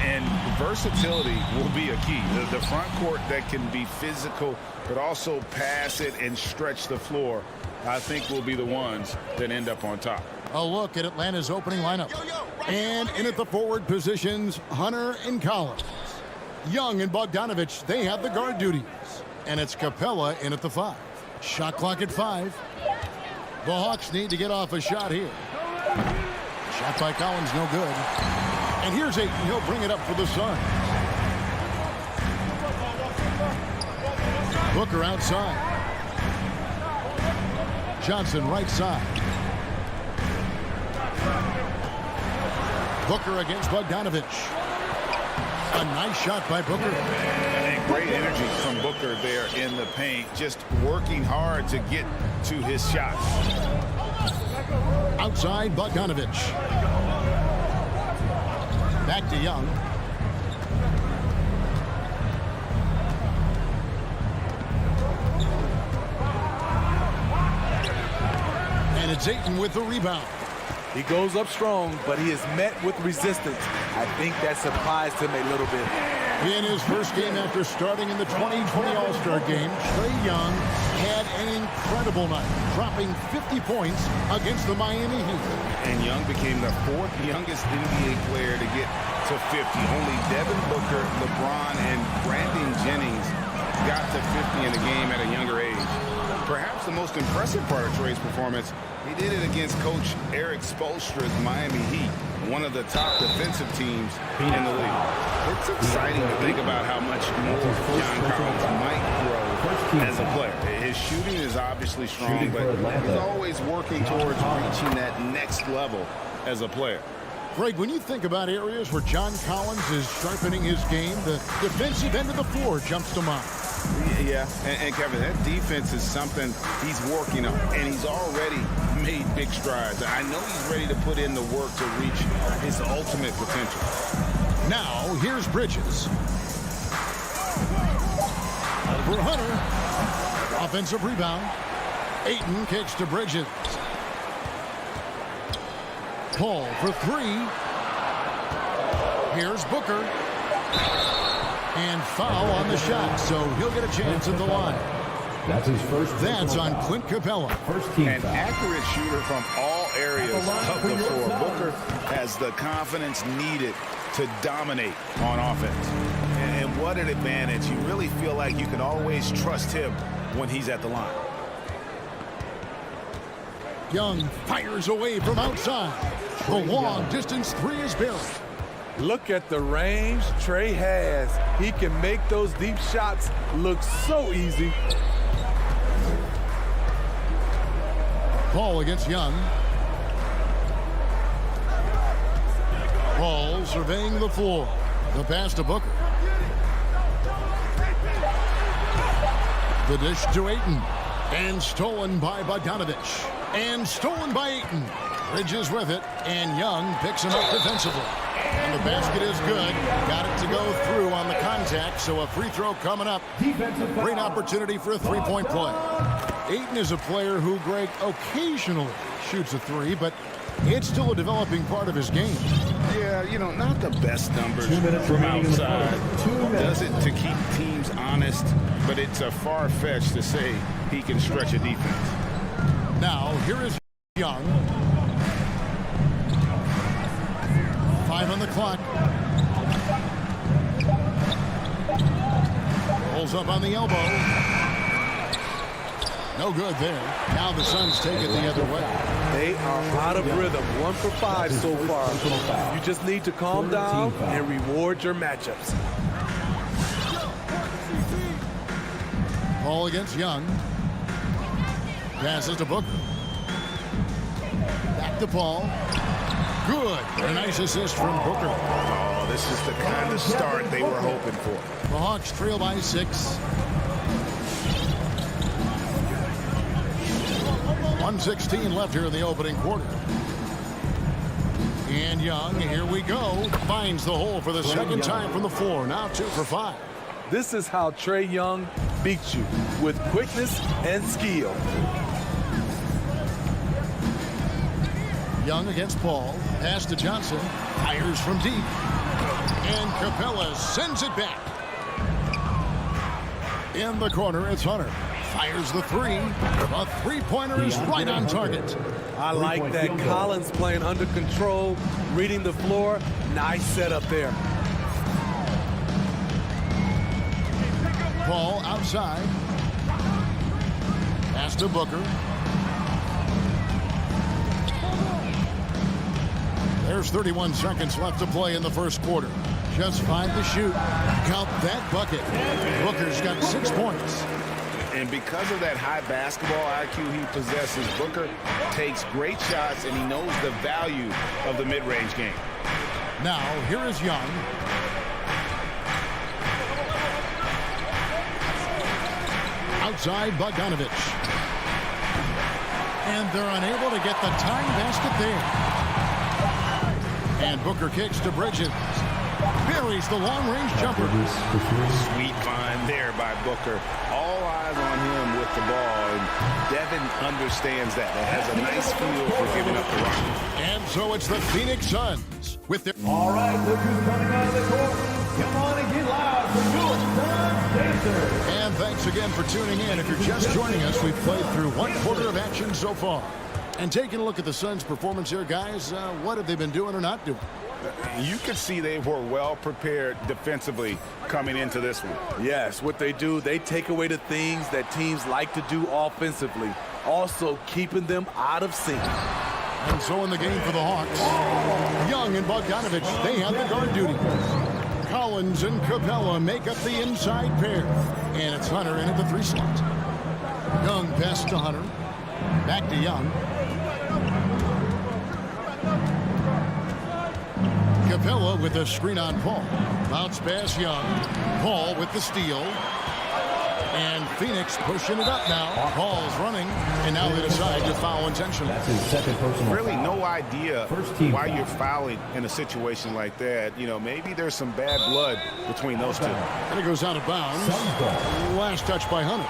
And versatility will be a key. The front court that can be physical, but also pass it and stretch the floor, I think will be the ones that end up on top. A look at Atlanta's opening lineup. And in at the forward positions, Hunter and Collins. Young and Bogdanovich, they have the guard duties. And it's Capella in at the 5. Shot clock at 5. The Hawks need to get off a shot here. Shot by Collins, no good. And here's Ayton. He'll bring it up for the Suns. Booker outside. Johnson right side. Booker against Bogdanovich. A nice shot by Booker. And great energy from Booker there in the paint. Just working hard to get to his shot. Outside Bogdanovich. Back to Young. And it's Ayton with the rebound. He goes up strong, but he is met with resistance. I think that surprised him a little bit. In his first game after starting in the 2020 All-Star Game, Trae Young had an incredible night, dropping 50 points against the Miami Heat. And Young became the 4th youngest NBA player to get to 50. Only Devin Booker, LeBron, and Brandon Jennings got to 50 in a game at a younger age. Perhaps the most impressive part of Trae's performance, he did it against Coach Eric Spoelstra's Miami Heat, one of the top defensive teams in the league. It's exciting to think about how much more John Collins might grow as a player. His shooting is obviously strong, but he's always working towards reaching that next level as a player. Greg, when you think about areas where John Collins is sharpening his game, the defensive end of the floor jumps to mind. Yeah, and Kevin, that defense is something he's working on, and he's already made big strides. I know he's ready to put in the work to reach his ultimate potential. Now, here's Bridges. For Hunter. Offensive rebound. Ayton kicks to Bridges. Paul for 3. Here's Booker. And foul on the shot, so he'll get a chance at the line. That's his first. That's on Clint Capella. First team An foul. accurate shooter from all areas of the floor. Booker has the confidence needed to dominate on offense. And what an advantage. You really feel like you can always trust him when he's at the line. Young fires away from outside. The long distance 3 is buried. Look at the range Trae has. He can make those deep shots look so easy. Paul against Young. Paul surveying the floor. The pass to Booker. The dish to Ayton. And stolen by Bogdanovich. And stolen by Ayton. Bridges with it. And Young picks him up defensively. And the basket is good. Got it to go through on the contact, so a free throw coming up. Great opportunity for a three-point play. Ayton is a player who, Greg, occasionally shoots a 3, but it's still a developing part of his game. Yeah, you know, not the best numbers from outside. Does it to keep teams honest, but it's a far-fetched to say he can stretch a defense. Now, here is Young. 5 on the clock. Pulls up on the elbow. No good there. Now the Suns take it the other way. They are out of rhythm. 1 for 5 so far. You just need to calm down and reward your matchups. Paul against Young. Passes to Booker. Back to Paul. Good. A nice assist from Booker. Oh, this is the kind of start they were hoping for. The Hawks trail by 6. 1:16 left here in the opening quarter. And Young, here we go, finds the hole for the second time from the floor. Now 2 for 5. This is how Trae Young beats you, with quickness and skill. Young against Paul. Pass to Johnson. Fires from deep. And Capella sends it back. In the corner, it's Hunter. Fires the three. The three-pointer is right on target. I like that. Collins playing under control, reading the floor. Nice setup there. Paul outside. Pass to Booker. There's 31 seconds left to play in the first quarter. Just 5 to shoot. Count that bucket. Booker's got 6 points. And because of that high basketball IQ he possesses, Booker takes great shots, and he knows the value of the mid-range game. Now, here is Young. Outside, Bogdanovich. And they're unable to get the tying basket there. And Booker kicks to Bridges. Buries the long-range jumper. Sweet find there by Booker. All eyes on him with the ball, and Devin understands that. That has a nice feel for giving up the rock. And so it's the Phoenix Suns with their... All right, look who's coming out of the court. Come on and get loud for your Suns Dancers. And thanks again for tuning in. If you're just joining us, we've played through 1 quarter of action so far. And taking a look at the Suns' performance here, guys, what have they been doing or not doing? You can see they were well prepared defensively coming into this one. Yes, what they do, they take away the things that teams like to do offensively, also keeping them out of sync. And so in the game for the Hawks, Young and Bogdanovich, they have the guard duty. Collins and Capella make up the inside pair. And it's Hunter in at the 3 slot. Young pass to Hunter. Back to Young. Capella with a screen on Paul. Bounce pass Young. Paul with the steal. And Phoenix pushing it up now. Paul's running. And now they decide to foul intentionally. That's his second personal Really foul. no idea why you're fouling in a situation like that. You know, maybe there's some bad blood between those two. And it goes out of bounds. Last touch by Hunter.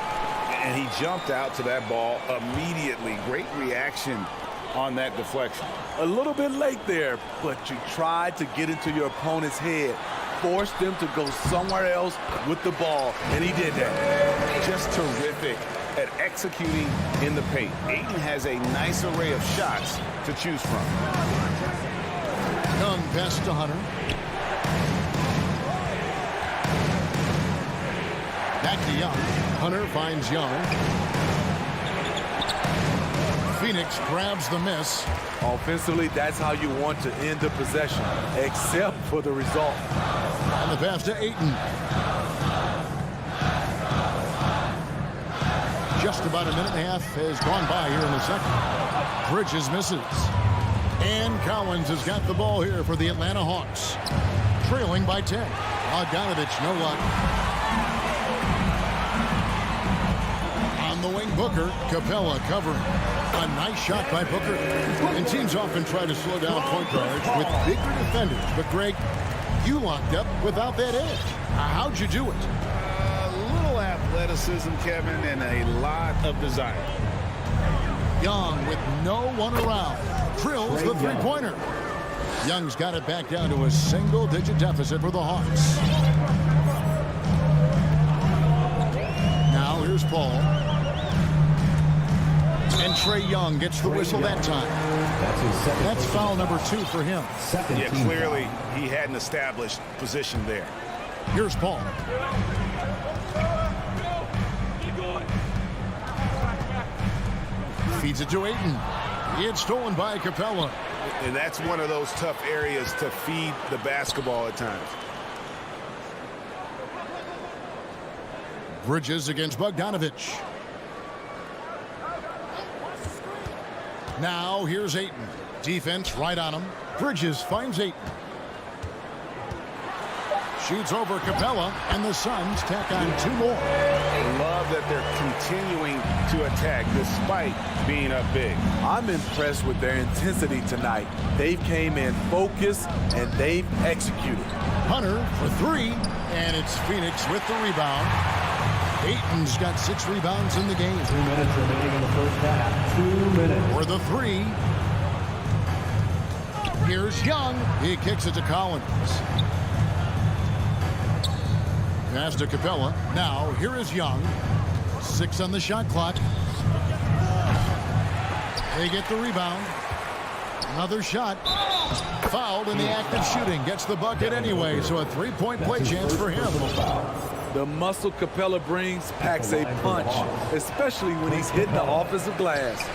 And he jumped out to that ball immediately. Great reaction on that deflection. A little bit late there, but you tried to get into your opponent's head. Force them to go somewhere else with the ball, and he did that. Just terrific at executing in the paint. Ayton has a nice array of shots to choose from. Young pass to Hunter. Back to Young. Hunter finds Young. Phoenix grabs the miss. Offensively, that's how you want to end the possession, except for the result. And the pass to Ayton. Just about a minute and a half has gone by here in the second. Bridges misses. And Collins has got the ball here for the Atlanta Hawks. Trailing by 10. Bogdanovich, no luck. On the wing, Booker. Capella covering. A nice shot by Booker. And teams often try to slow down point guards with bigger defenders. But, Greg, you locked up without that edge. How'd you do it? A little athleticism, Kevin, and a lot of desire. Young with no one around. Drills the three-pointer. Young's got it back down to a single-digit deficit for the Hawks. Now here's Paul. And Trae Young gets the whistle that time. That's foul number 2 for him. Yeah, clearly he had an established position there. Here's Paul. Feeds it to Ayton. It's stolen by Capella. And that's one of those tough areas to feed the basketball at times. Bridges against Bogdanovich. Now here's Ayton. Defense right on him. Bridges finds Ayton. Shoots over Capella, and the Suns tack on 2 more. I love that they're continuing to attack despite being up big. I'm impressed with their intensity tonight. They've came in focused, and they've executed. Hunter for 3, and it's Phoenix with the rebound. Ayton's got 6 rebounds in the game. 2 minutes remaining in the first half. 2 minutes. For the 3. Here's Young. He kicks it to Collins. Pass to Capella. Now, here is Young. 6 on the shot clock. They get the rebound. Another shot. Fouled in the act of shooting. Gets the bucket anyway, so a 3-point play chance for him. The muscle Capella brings packs a punch, especially when he's hitting the offensive glass.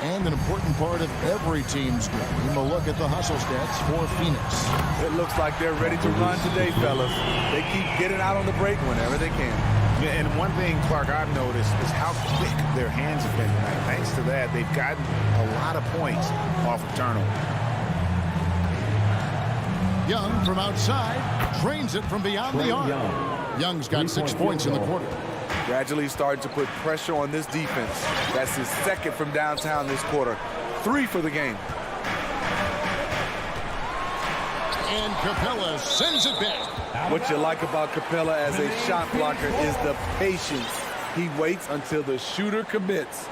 And an important part of every team's game. A look at the hustle stats for Phoenix. It looks like they're ready to run today, fellas. They keep getting out on the break whenever they can. Yeah, and one thing, Clark, I've noticed is how quick their hands have been tonight. Thanks to that, they've gotten a lot of points off of turnover. Young from outside drains it from beyond the arc. Young's got 6 points in the quarter. Gradually starting to put pressure on this defense. That's his second from downtown this quarter. 3 for the game. And Capella sends it back. What you like about Capella as a shot blocker is the patience. He waits until the shooter commits.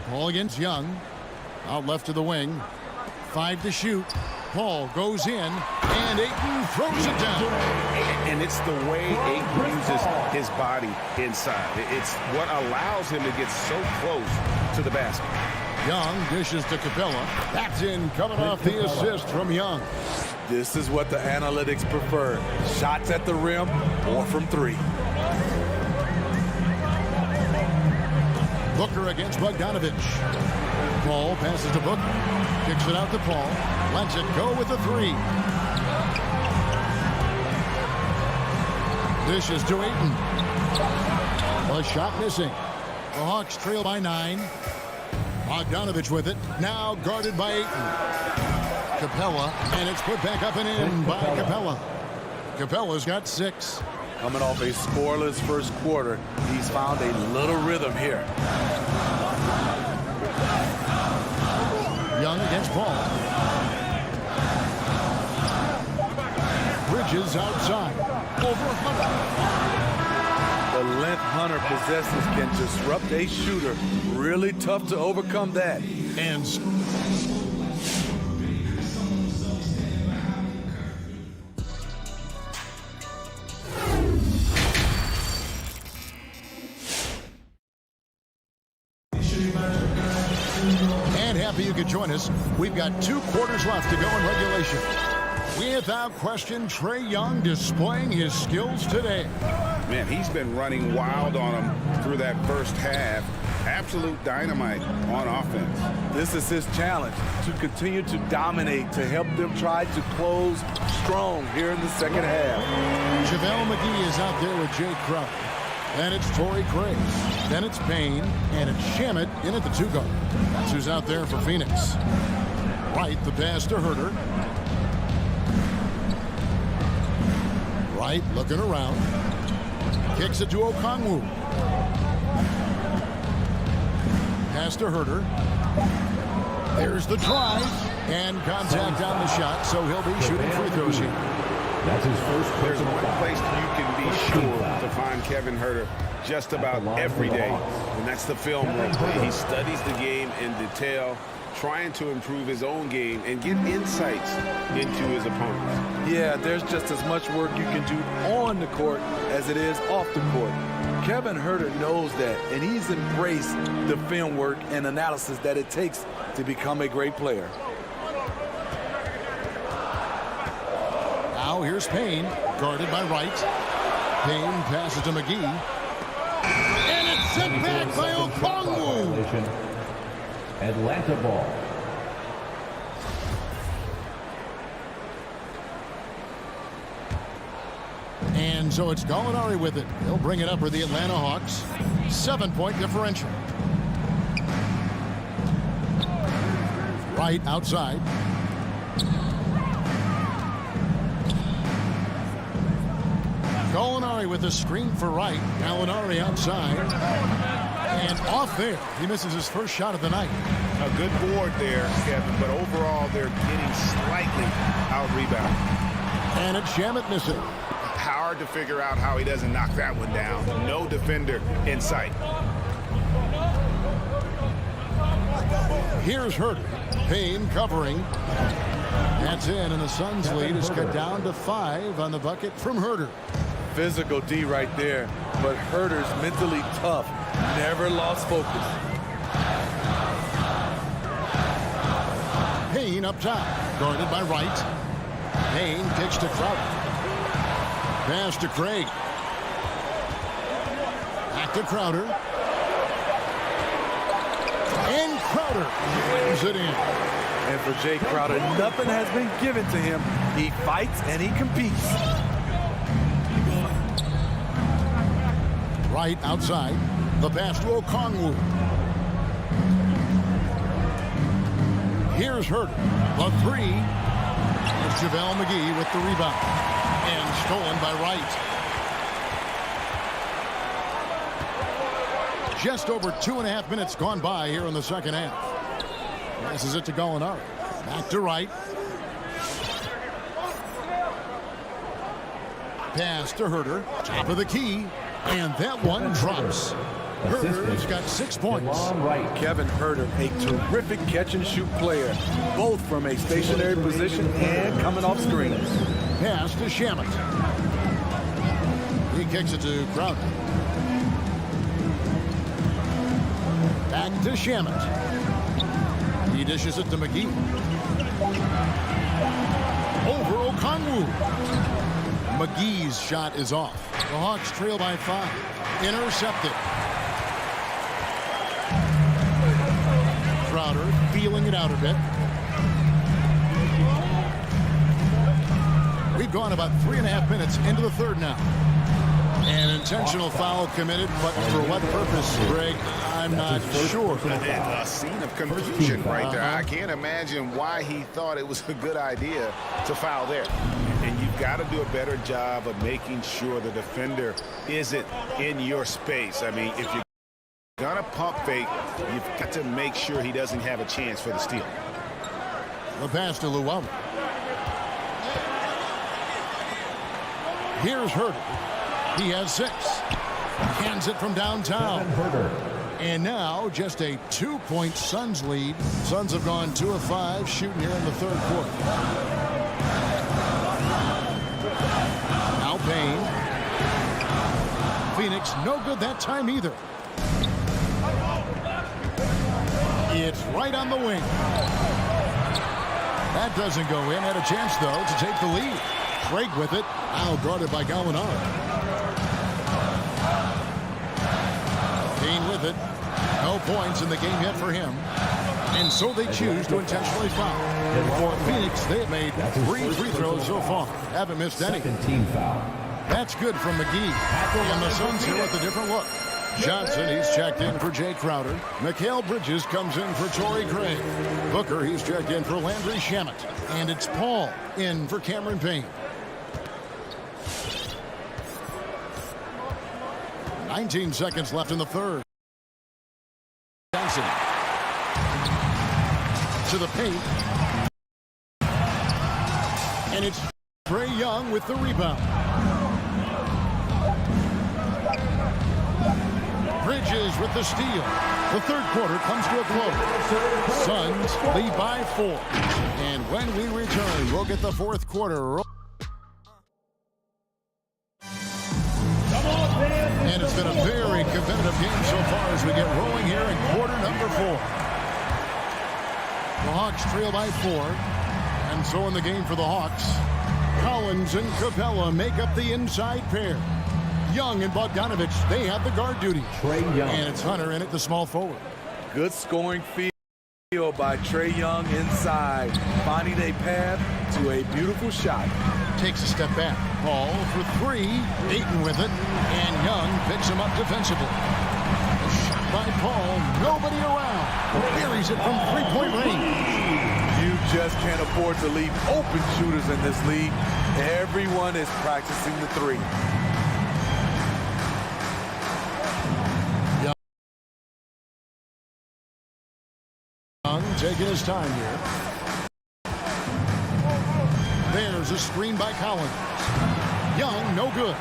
Paul against Young. Out left to the wing. 5 to shoot. Paul goes in, and Ayton throws it down. And it's the way Ayton uses his body inside. It's what allows him to get so close to the basket. Young dishes to Capella. That's in, coming off the assist from Young. This is what the analytics prefer. Shots at the rim or from 3. Booker against Bogdanovich. Paul passes to Booker. Kicks it out to Paul. Lets it go with the 3. Dishes to Ayton. A shot missing. The Hawks trail by 9. Bogdanovich with it. Now guarded by Ayton. Capella, and it's put back up and in by Capella. Capella's got 6. Coming off a scoreless first quarter, he's found a little rhythm here. Young against Paul. Bridges outside. Over Hunter. The length Hunter possesses can disrupt a shooter. Really tough to overcome that. And happy you could join us. We've got 2 quarters left to go in regulation. Without question, Trae Young displaying his skills today. Man, he's been running wild on him through that first half. Absolute dynamite on offense. This is his challenge, to continue to dominate, to help them try to close strong here in the second half. JaVale McGee is out there with Jay Crowder. Then it's Torrey Craig. Then it's Payne. And it's Shamet in at the 2 guard. That's who's out there for Phoenix. Wright, the pass to Herter. Wright looking around. Kicks it to Okongwu. Pass to Herter. There's the drive. And contact on the shot, so he'll be shooting free throws here. That's his first. There's one place you can be sure to find Kevin Herter just about every day, and that's the film room. He studies the game in detail, trying to improve his own game and get insights into his opponents. Yeah, there's just as much work you can do on the court as it is off the court. Kevin Herter knows that, and he's embraced the film work and analysis that it takes to become a great player. Now here's Payne, guarded by Wright. Payne passes to McGee. And it's sent back by Okongwu. Atlanta ball. And so it's Gallinari with it. He'll bring it up for the Atlanta Hawks. 7-point differential. Wright outside. Gallinari with a screen for Wright. Gallinari outside. And off there. He misses his first shot of the night. A good board there, Kevin, but overall they're getting slightly out-rebounded. And it's Shamet missing. Hard to figure out how he doesn't knock that one down. No defender in sight. Here's Herter. Payne covering. That's in, and the Suns' lead is cut down to 5 on the bucket from Herter. Physical D right there, but Herter's mentally tough. Never lost focus. Payne up top, guarded by Wright. Payne kicks to Crowder. Pass to Craig. Back to Crowder. And Crowder wins it in. And for Jay Crowder, nothing has been given to him. He fights and he competes. Right outside. The pass to Okongwu. Here's Herter. The 3. It's JaVale McGee with the rebound. And stolen by Wright. Just over 2.5 minutes gone by here in the second half. Passes it to Gallinari. Back to Wright. Pass to Herter. Top of the key. And that one drops. Herter's got 6 points. Kevin Herter, a terrific catch-and-shoot player, both from a stationary position and coming off screens. Pass to Shamet. He kicks it to Crowder. Back to Shamet. He dishes it to McGee. Over Okongwu. McGee's shot is off. The Hawks trail by 5. Intercepted. Crowder feeling it out a bit. We've gone about 3.5 minutes into the third now. An intentional foul committed, but for what purpose, Greg? I'm not sure. A scene of confusion right there. I can't imagine why he thought it was a good idea to foul there. And you've got to do a better job of making sure the defender isn't in your space. I mean, if you're going to pump fake, you've got to make sure he doesn't have a chance for the steal. The pass to Luwawu. Here's Herter. He has 6. Hands it from downtown. And now just a 2-point Suns lead. Suns have gone 2 of 5 shooting here in the third quarter. Now Payne. Phoenix no good that time either. It's right on the wing. That doesn't go in. Had a chance, though, to take the lead. Craig with it. Now guarded by Gallinari. Payne with it. No points in the game yet for him. And so they choose to intentionally foul. For Phoenix, they have made 3 free throws so far. Haven't missed any. Team foul. That's good from McGee. And the Suns here with a different look. Johnson, he's checked in for Jay Crowder. Mikal Bridges comes in for Torrey Craig. Booker, he's checked in for Landry Shamet. And it's Paul in for Cameron Payne. 19 seconds left in the third. Johnson to the paint. And it's Trae Young with the rebound. Bridges with the steal. The third quarter comes to a close. Suns lead by 4. And when we return, we'll get the fourth quarter. And it's been a very competitive game so far as we get rolling here in quarter number 4. The Hawks trail by 4. And so in the game for the Hawks, Collins and Capella make up the inside pair. Young and Bogdanovich, they have the guard duty. Trae Young. And it's Hunter in at the small forward. Good scoring field by Trae Young inside, finding a path to a beautiful shot. Takes a step back. Paul for 3. Ayton with it. And Young picks him up defensively. A shot by Paul. Nobody around. Buries it from 3-point range. You just can't afford to leave open shooters in this league. Everyone is practicing the 3. Young taking his time here. There's a screen by Collins. Young, no good.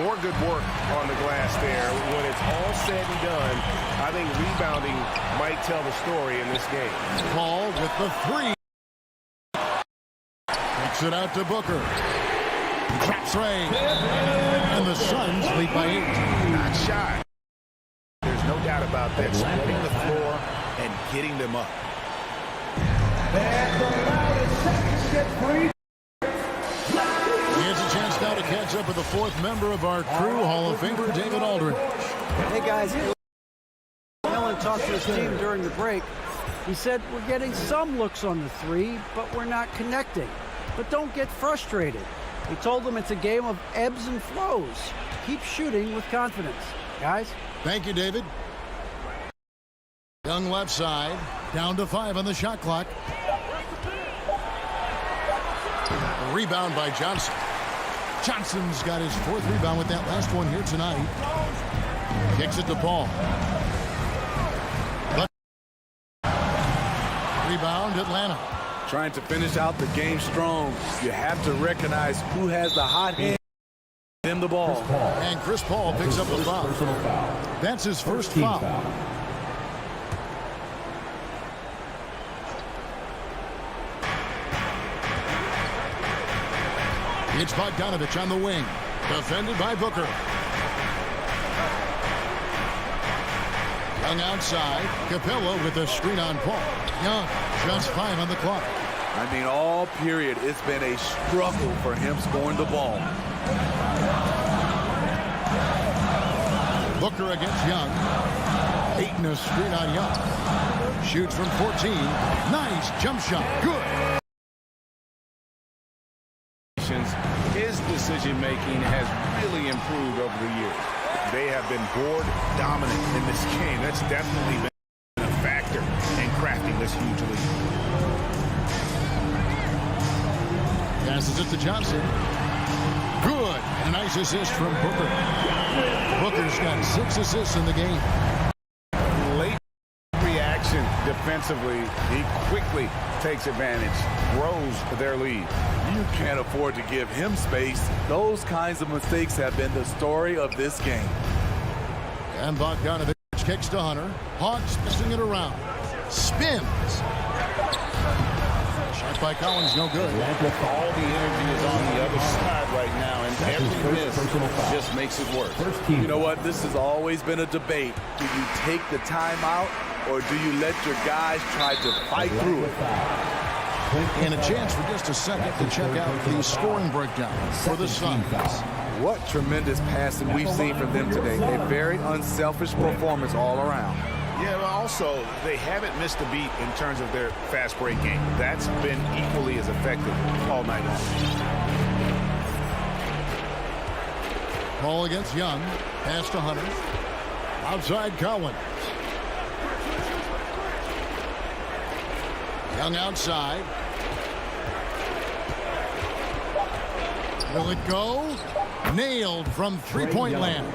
More good work on the glass there. When it's all said and done, I think rebounding might tell the story in this game. Paul with the three. Takes it out to Booker. Drops range. And the Suns lead by 8. Not shy. There's no doubt about that. Spreading the floor and getting them up. He has a chance now to catch up with the fourth member of our crew, Hall of Famer David Aldridge. Hey, guys. Millen talked to his team during the break. He said, we're getting some looks on the three, but we're not connecting. But don't get frustrated. He told them it's a game of ebbs and flows. Keep shooting with confidence. Guys? Thank you, David. Young left side. Down to 5 on the shot clock. A rebound by Johnson. Johnson's got his 4th rebound with that last one here tonight. Kicks it to Paul. Rebound, Atlanta. Trying to finish out the game strong. You have to recognize who has the hot hand in the ball. And Chris Paul picks up a foul. That's his first foul. It's Bogdanovich on the wing. Defended by Booker. Young outside. Capella with a screen on Paul. Young, just 5 on the clock. I mean, all period, it's been a struggle for him scoring the ball. Booker against Young. Ayton a screen on Young. Shoots from 14. Nice jump shot. Good. His decision-making has really improved over the years. They have been board dominant in this game. That's definitely been a factor in crafting this huge lead. Passes it to Johnson. Good. A nice assist from Booker. Booker's got 6 assists in the game. Late reaction defensively. He quickly takes advantage, grows their lead. You can't afford to give him space. Those kinds of mistakes have been the story of this game. And Bogdanovich kicks to Hunter. Hawks missing it around. Spins. Shot by Collins, no good. All the energy is on the other side right now, and every miss just makes it worse. You know what? This has always been a debate. Do you take the timeout, or do you let your guys try to fight through it? And a chance for just a second to check out the scoring breakdown for the Suns. What tremendous passing we've seen from them today. A very unselfish performance all around. Yeah, but also, they haven't missed a beat in terms of their fast break game. That's been equally as effective all night long. Ball against Young. Pass to Hunter. Outside Collins. Young outside. Will it go? Nailed from three-point land.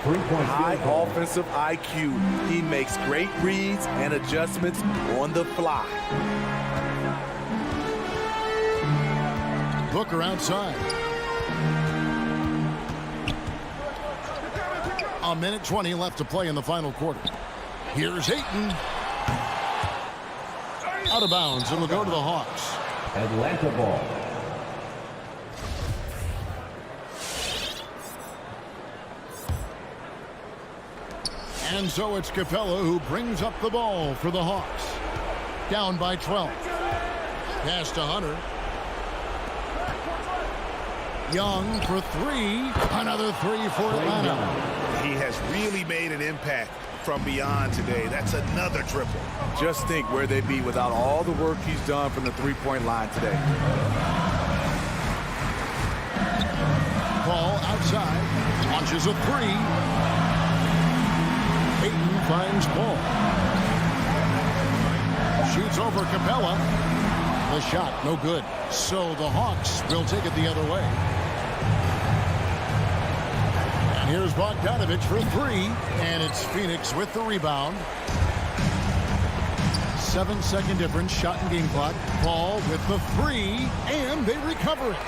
High offensive IQ. He makes great reads and adjustments on the fly. Booker outside. A minute 20 left to play in the final quarter. Here's Ayton. Out of bounds. It'll go to the Hawks. Atlanta ball. And so it's Capella who brings up the ball for the Hawks. Down by 12. Pass to Hunter. Young for 3. Another 3 for Atlanta. He has really made an impact from beyond today. That's another triple. Just think where they'd be without all the work he's done from the three-point line today. Ball outside. Launches a 3. Ayton finds Paul. Shoots over Capella. The shot, no good. So the Hawks will take it the other way. And here's Bogdanovich for 3. And it's Phoenix with the rebound. 7-second difference, shot and game clock. Paul with the 3. And they recover it.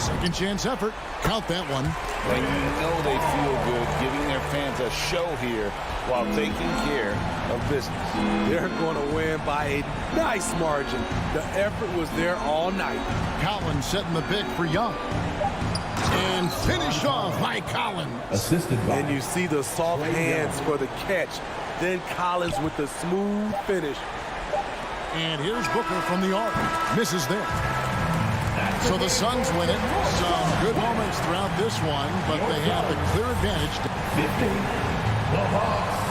Second chance effort. Count that one. And you know they feel good giving their fans a show here while taking care of business. They're going to win by a nice margin. The effort was there all night. Collins setting the pick for Young. And finished off by Collins. Assisted by. And you see the soft hands for the catch. Then Collins with the smooth finish. And here's Booker from the arc. Misses there. So the Suns win it. Some good moments throughout this one, but they have the clear advantage. 50. The Hawks